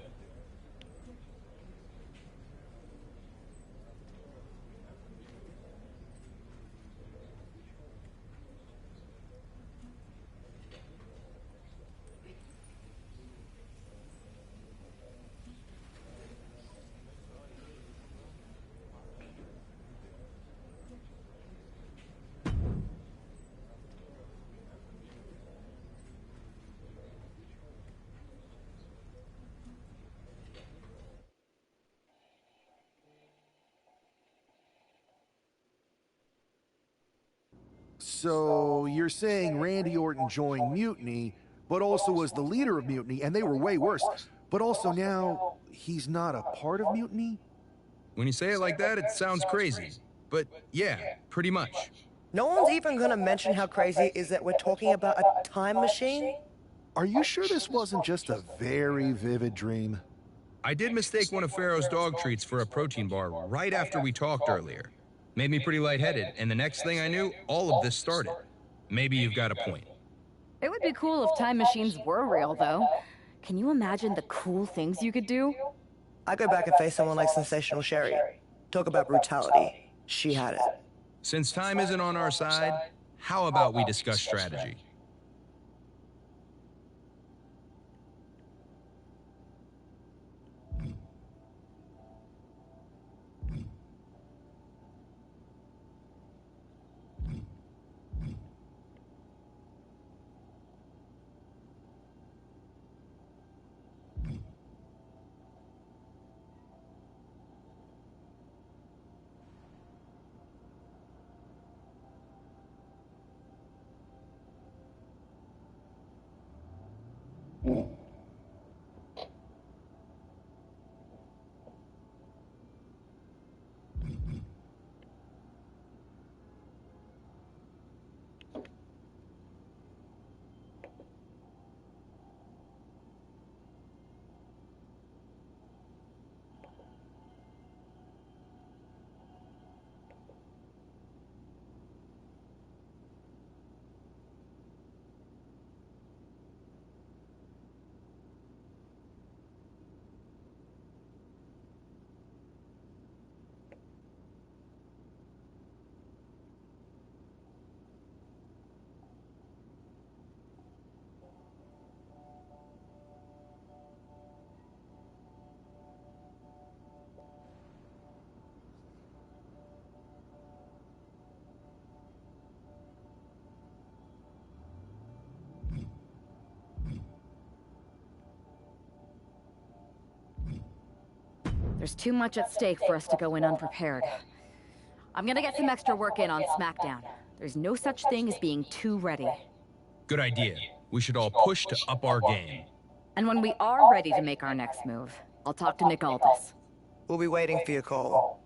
So you're saying Randy Orton joined Mutiny, but also was the leader of Mutiny, and they were way worse. But also now he's not a part of Mutiny? When you say it like that, it sounds crazy. But yeah, pretty much. No one's even gonna mention how crazy it is that we're talking about a time machine? Are you sure this wasn't just a very vivid dream? I did mistake one of Pharaoh's dog treats for a protein bar right after we talked earlier. Made me pretty lightheaded, and the next thing I knew, all of this started. Maybe you've got a point. It would be cool if time machines were real, though. Can you imagine the cool things you could do? I go back and face someone like Sensational Sherry. Talk about brutality. She had it. Since time isn't on our side, how about we discuss strategy? There's too much at stake for us to go in unprepared. I'm gonna get some extra work in on SmackDown. There's no such thing as being too ready. Good idea. We should all push to up our game. And when we are ready to make our next move, I'll talk to Nick Aldis. We'll be waiting for your call.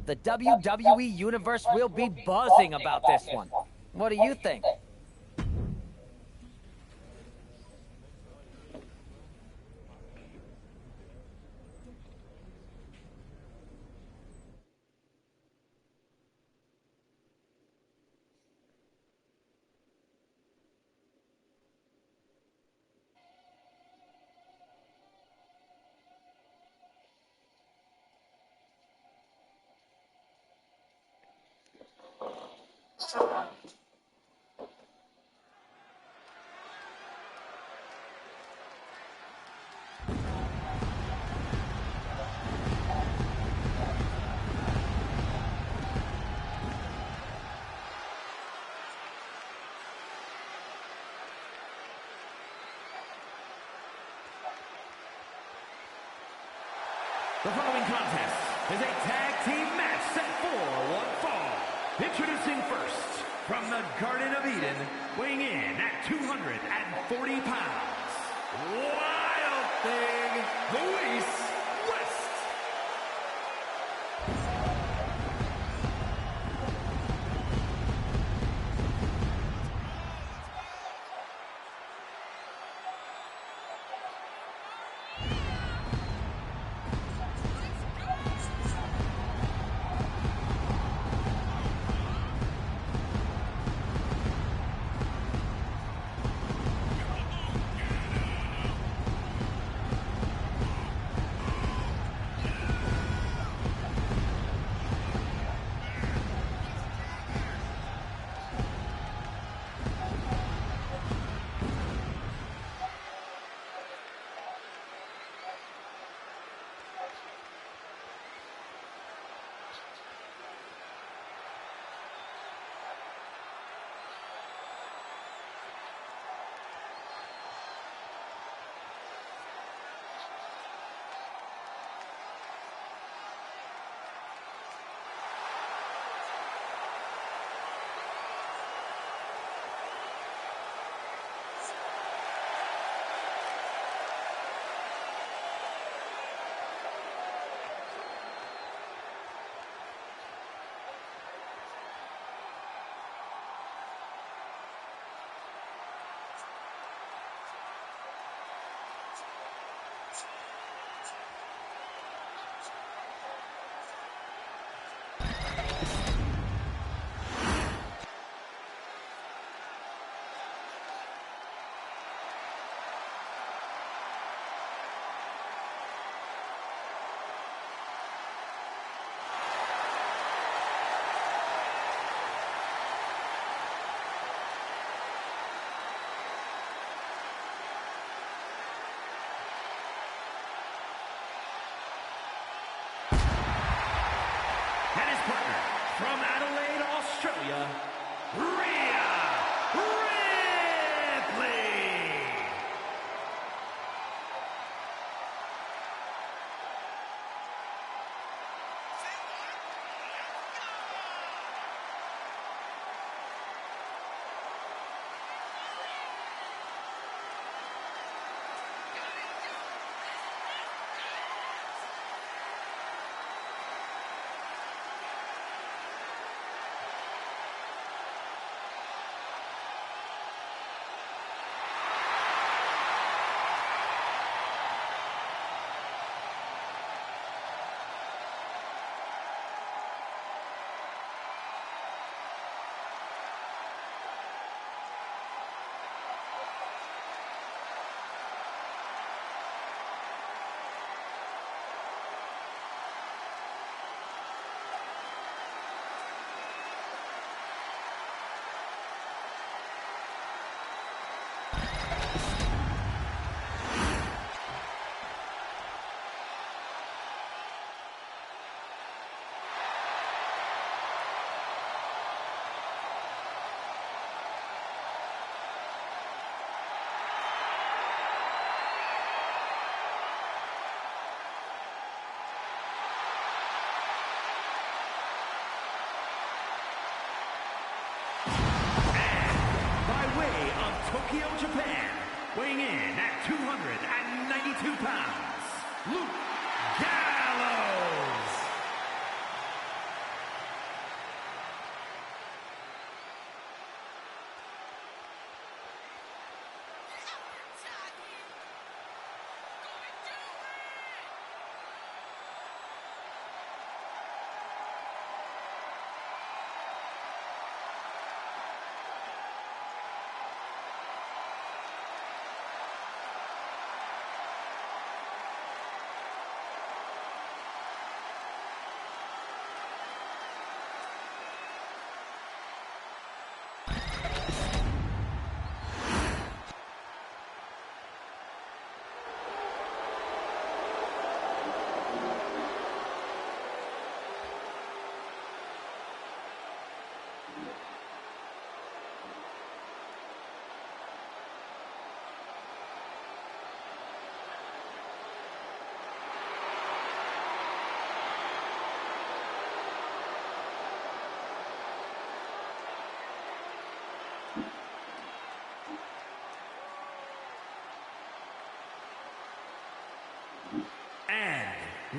The WWE Universe will be buzzing about this one. What do you think? The following contest is a tag team match set for one fall. Introducing first, from the Garden of Eden, weighing in at 240 pounds, Wild Thing, Luis West. And his partner, from Adelaide, Australia, Rhea Ripley. Tokyo, Japan, weighing in at 292 pounds, Luke Gallows.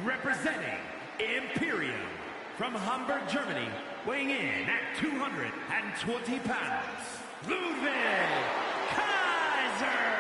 representing Imperium from Hamburg, Germany, weighing in at 220 pounds, Ludwig Kaiser.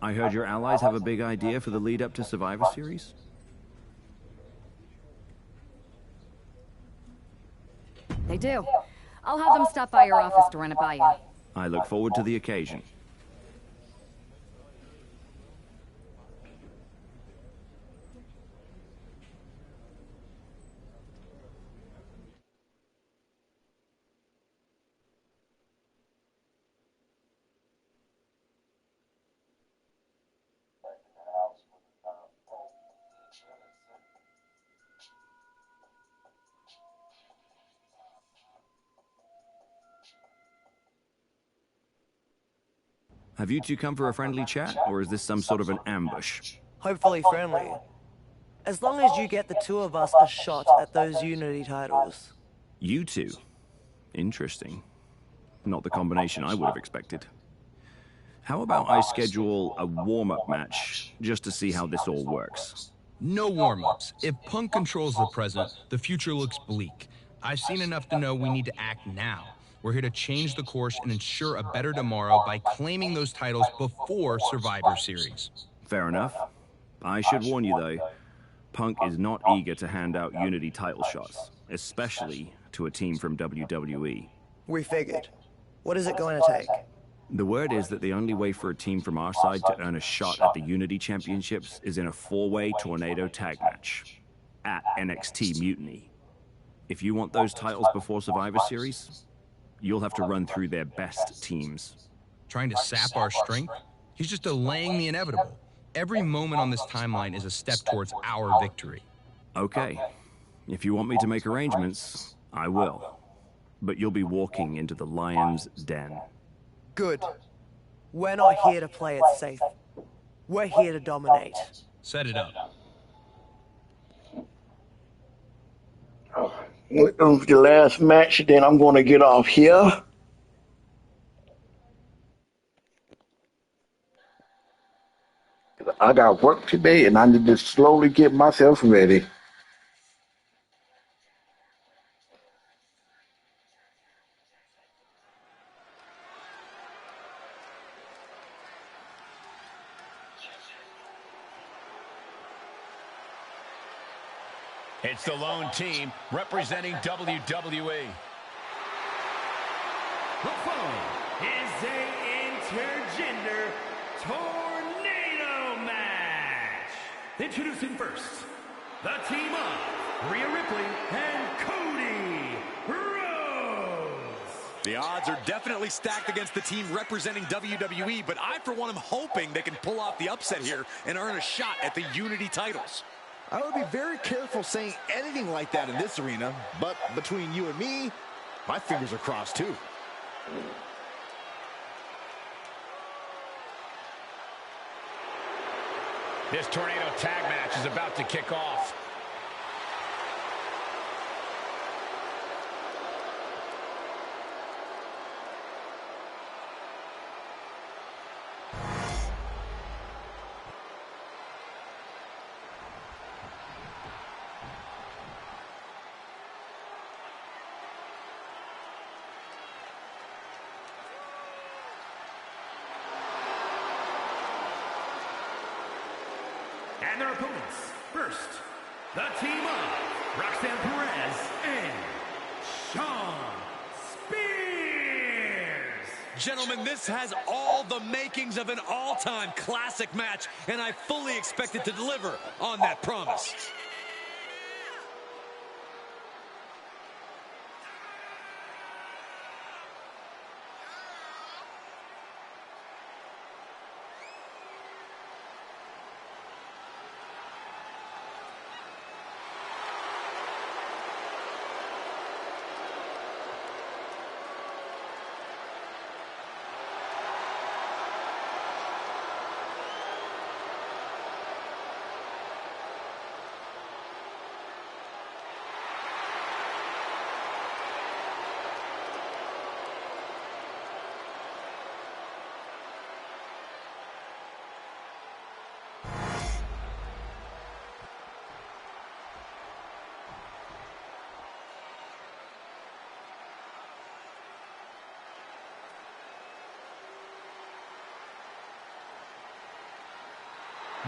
I heard your allies have a big idea for the lead up to Survivor Series? They do. I'll have them stop by your office to run it by you. I look forward to the occasion. Have you two come for a friendly chat, or is this some sort of an ambush? Hopefully friendly. As long as you get the two of us a shot at those Unity titles. You two? Interesting. Not the combination I would have expected. How about I schedule a warm-up match, just to see how this all works? No warm-ups. If Punk controls the present, the future looks bleak. I've seen enough to know we need to act now. We're here to change the course and ensure a better tomorrow by claiming those titles before Survivor Series. Fair enough. I should warn you, though, Punk is not eager to hand out Unity title shots, especially to a team from WWE. We figured. What is it going to take? The word is that the only way for a team from our side to earn a shot at the Unity Championships is in a four-way tornado tag match at NXT Mutiny. If you want those titles before Survivor Series, you'll have to run through their best teams. Trying to sap our strength? He's just delaying the inevitable. Every moment on this timeline is a step towards our victory. Okay. If you want me to make arrangements, I will. But you'll be walking into the lion's den. Good. We're not here to play it safe. We're here to dominate. Set it up. With the last match, then I'm going to get off here. I got work today, and I need to slowly get myself ready. It's the lone team representing WWE. The following is a intergender tornado match. Introducing first, the team of Rhea Ripley and Cody Rhodes. The odds are definitely stacked against the team representing WWE, but I, for one, am hoping they can pull off the upset here and earn a shot at the Unity titles. I would be very careful saying anything like that in this arena, but between you and me, my fingers are crossed too. This tornado tag match is about to kick off. And their opponents, first, the team of Roxanne Perez and Shawn Spears. Gentlemen, this has all the makings of an all-time classic match, and I fully expect it to deliver on that promise.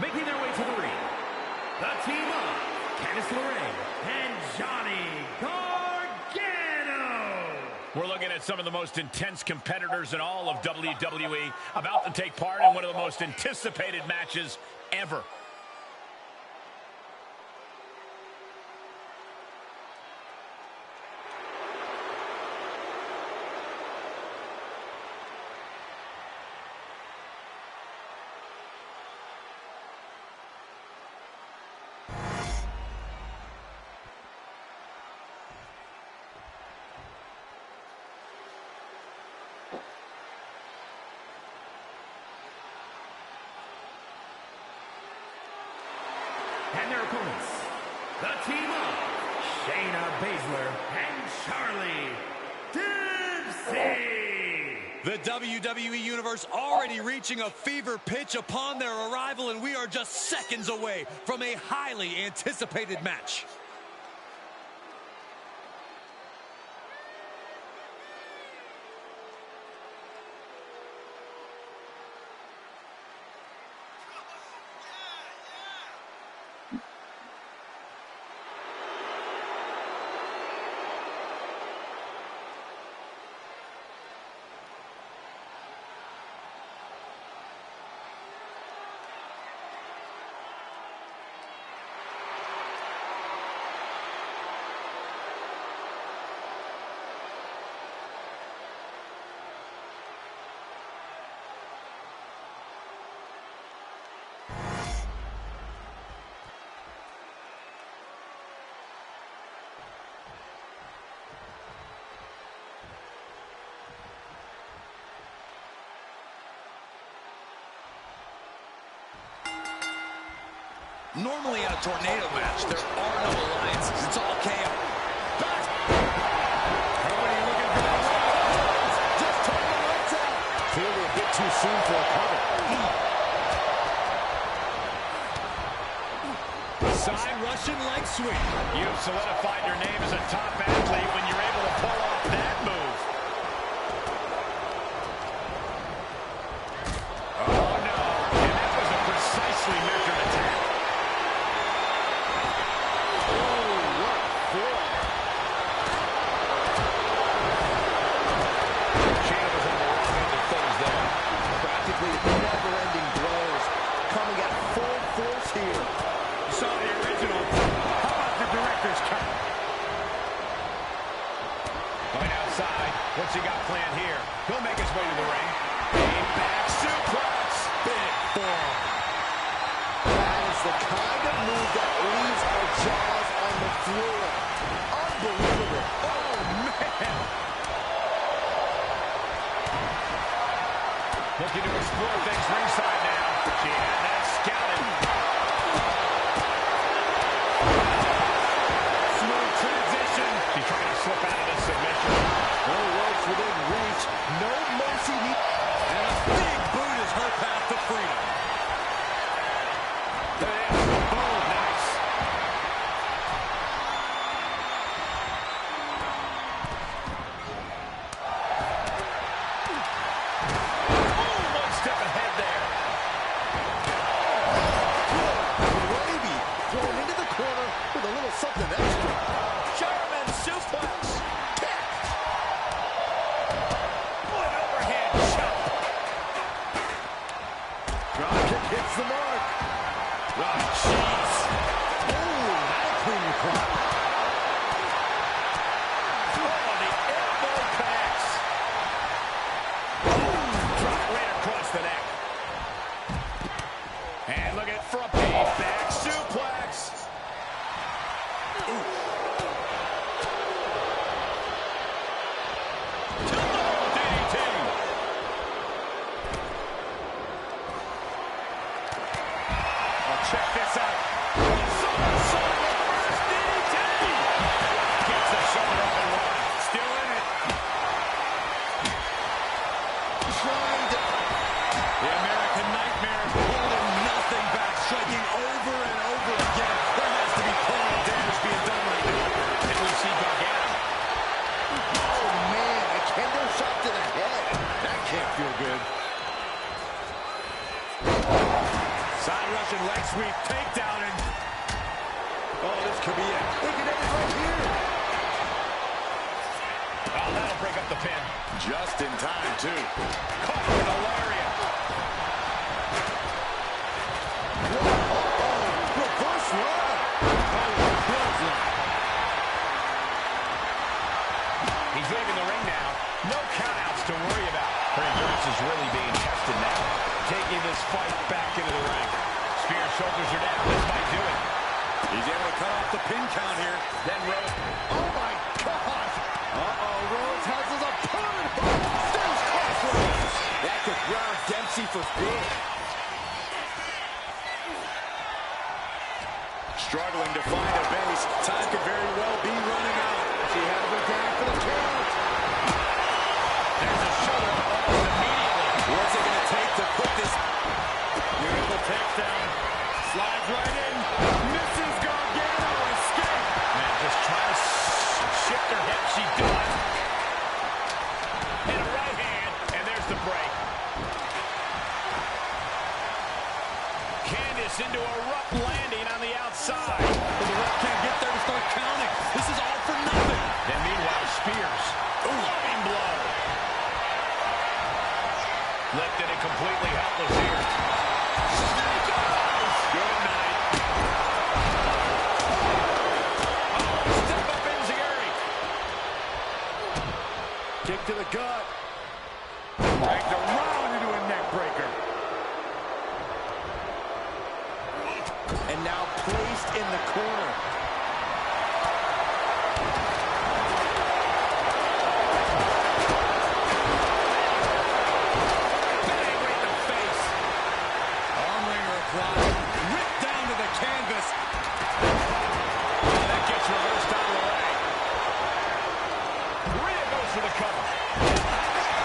Making their way to the ring, the team of Candice LeRae and Johnny Gargano. We're looking at some of the most intense competitors in all of WWE about to take part in one of the most anticipated matches ever. And their opponents, the team of Shayna Baszler and Charlie Dempsey. The WWE Universe already reaching a fever pitch upon their arrival, and we are just seconds away from a highly anticipated match. Normally in a tornado match, there are no alliances. It's all KO. Cody looking for the right. Just turn the lights out. Clearly a bit too soon for a cover. Side Russian leg sweep. You've solidified your name as a top athlete when you're able to pull off that move. Oh, no. And that was a precisely measured attack. Never-ending blows coming at full force here. You saw the original. How about the director's cut? Going outside. What's he got planned here? He'll make his way to the ring. A back suplex. Big form. That is the kind of move that leaves our jaws on the floor. Unbelievable. Oh, man. Looking to explore things ringside now. She had that scouted. Smooth transition. She's trying to slip out of this submission. No ropes within reach. No mercy. And a big boot is her path to freedom. There it is. Boom. Nice. Step ahead there. Gravy thrown into the corner with a little something extra. German suplex. Kick. What an overhand chop. Drop kick hits the mark. Oh, jeez. Oh, that'll clean your clock. Oh, the elbow pass. Boom. Drop right across the neck. And look at for a big back suplex. DDT. Oh, check this out. Submission leg sweep, takedown, and... oh, this could be it. Look at it right here. Oh, that'll break up the pin. Just in time, too. Caught with a lariat. Reverse run. He's leaving the ring now. No countouts to worry about. Her endurance is really being tested now. Taking this fight back into the ring. Spear shoulders her down. This might do it. He's able to cut off the pin count here. Then Rose. Oh, my God. Uh-oh, Rose has his opponent. There's crossroads. That could ground Dempsey for good. Struggling to find a base. Time could very well be running out. She has her down for the count. There's a shoulder almost immediately. What's it going to take to put this? Beautiful takedown. Slides right in. Misses Gargano. Escape. Man, just trying to shift her hip. She does. And a right hand. And there's the break. Candice into a rough landing on the outside. But the ref can't get there to start counting. This is all for nothing. Then meanwhile, Spears. Loving blow. Lifted and completely helpless here. Snake eyes. Good night. Oh, step up Enziguri. Kick to the gut. Dragged around into a neck breaker. And now placed in the corner. Bang right in the face. Arm wringer applied. Ripped down to the canvas. That gets reversed out of the way. Rhea goes for the cover.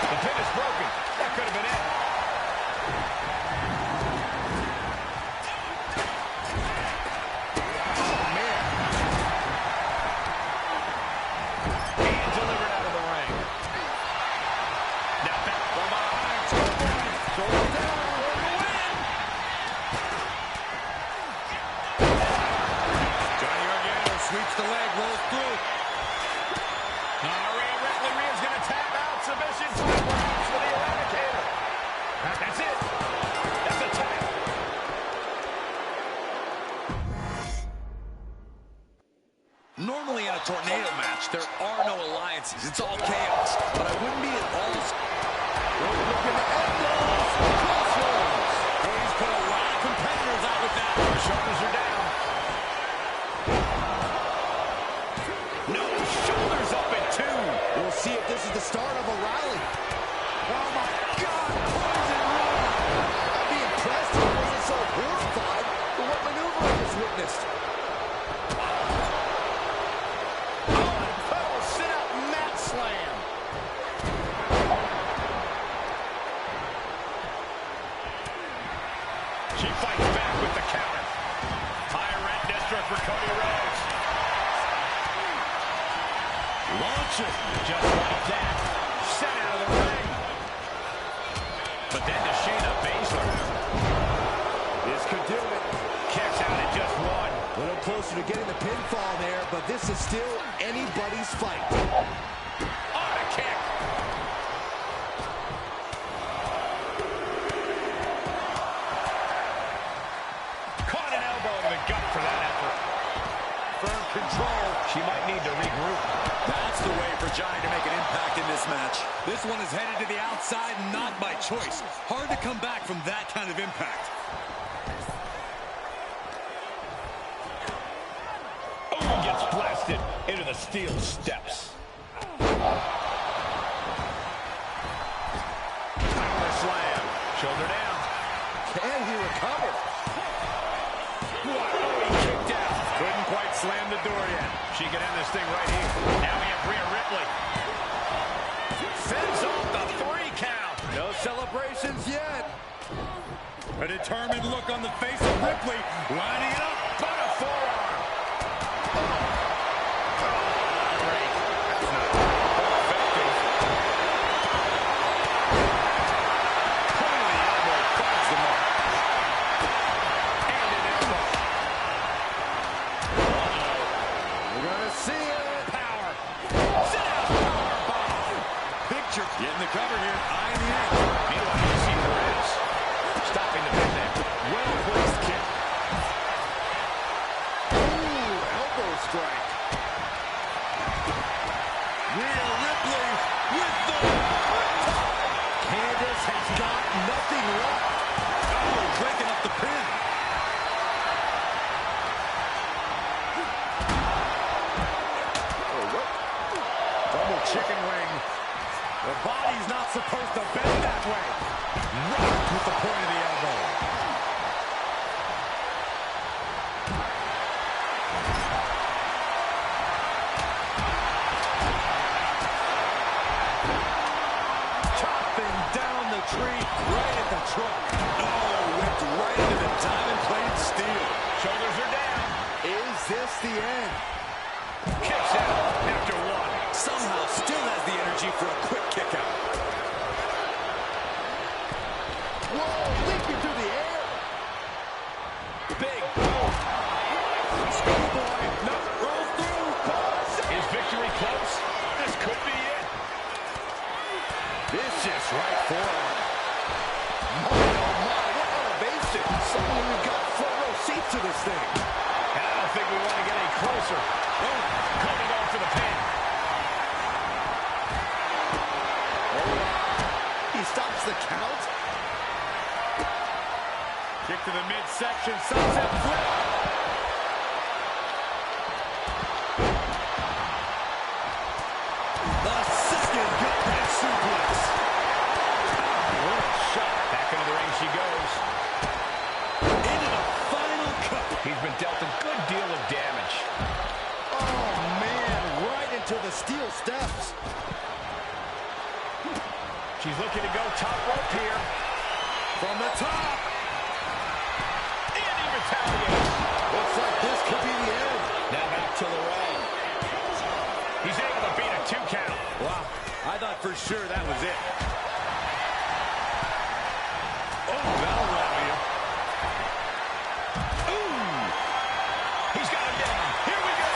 The pin is broken. That could have been it. Sweeps the leg, rolls through. Rhea's going to tap out. Submission time perhaps for the Eradicator. That's it. That's the tap. Normally in a tornado match, there are no alliances. It's all chaos. But I wouldn't be at all... Rose looking to end those. Crossroads. He's put a lot of competitors out with that. Her shoulders are down. No, shoulders up at 2. We'll see if this is the start of a rally. Oh, my God. Poison run. I'd be impressed if he wasn't so horrified for what maneuver I just witnessed. Oh, sit-out mat slam. She fights back with the counter. High rent district for Cody Rhodes. Launches. Just like that. Sent out of the ring. But then to Shayna Baszler. This could do it. Kicks out at just 1. A little closer to getting the pinfall there, but this is still anybody's fight. On a kick. Caught an elbow to the gut for that effort. Firm control. She might need to regroup. That's the way for Johnny to make an impact in this match. This one is headed to the outside, not by choice. Hard to come back from that kind of impact. Oh, gets blasted into the steel steps. Power slam. Shoulder down. Can he recover? What? Oh, he kicked out. Couldn't quite slam the door yet. She can end this thing right here. Now we have Rhea Ripley. Fends off the 3 count. No celebrations yet. A determined look on the face of Ripley, lining it up. But a forearm. And picture. Getting the cover here. Eyeing the edge. Meanwhile, you see Perez stopping the pin there. Well-placed kick. Ooh, elbow strike. Rhea Ripley with the... Candice has got nothing left. Oh, breaking up the pin. Double chicken wing. The body's not supposed to bend that way. Right with the point of the elbow. Chopping down the tree right at the trunk. Oh, whipped right into the diamond-plated steel. Shoulders are down. Is this the end? Kicks out after one. Somehow still has the energy for a quick kick out. Whoa, leaping through the air. Big boom. Schoolboy. No, roll through. Is victory close? This could be it. Vicious right forearm. Oh my, what elevation. Suddenly we've got front row seats to this thing. And I don't think we want to get any closer. Oh, Cody going for the pin. He stops the count. Kick to the midsection. Sunset flip. The second gut suplex. What a shot. Back into the ring she goes. Into the final cut. He's been dealt a good deal of damage. Oh man, right into the steel steps. She's looking to go top rope here. From the top. And he retaliates. Looks like this could be the end. Now back to Lorraine. He's able to beat a 2 count. Wow. I thought for sure that was it. Oh, that'll rattle you. Ooh. He's got him down. Here we go.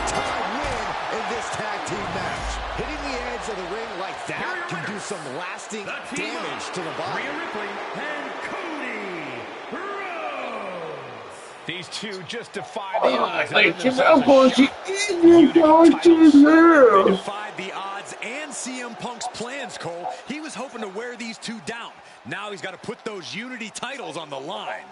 Time win in this tag team match. Hitting the edge of the ring like that can do some lasting damage to the body. Rhea Ripley and Cody Rhodes. These two just defy the odds. Like, They defied the odds and CM Punk's plans, Cole. He was hoping to wear these two down. Now he's got to put those Unity titles on the line.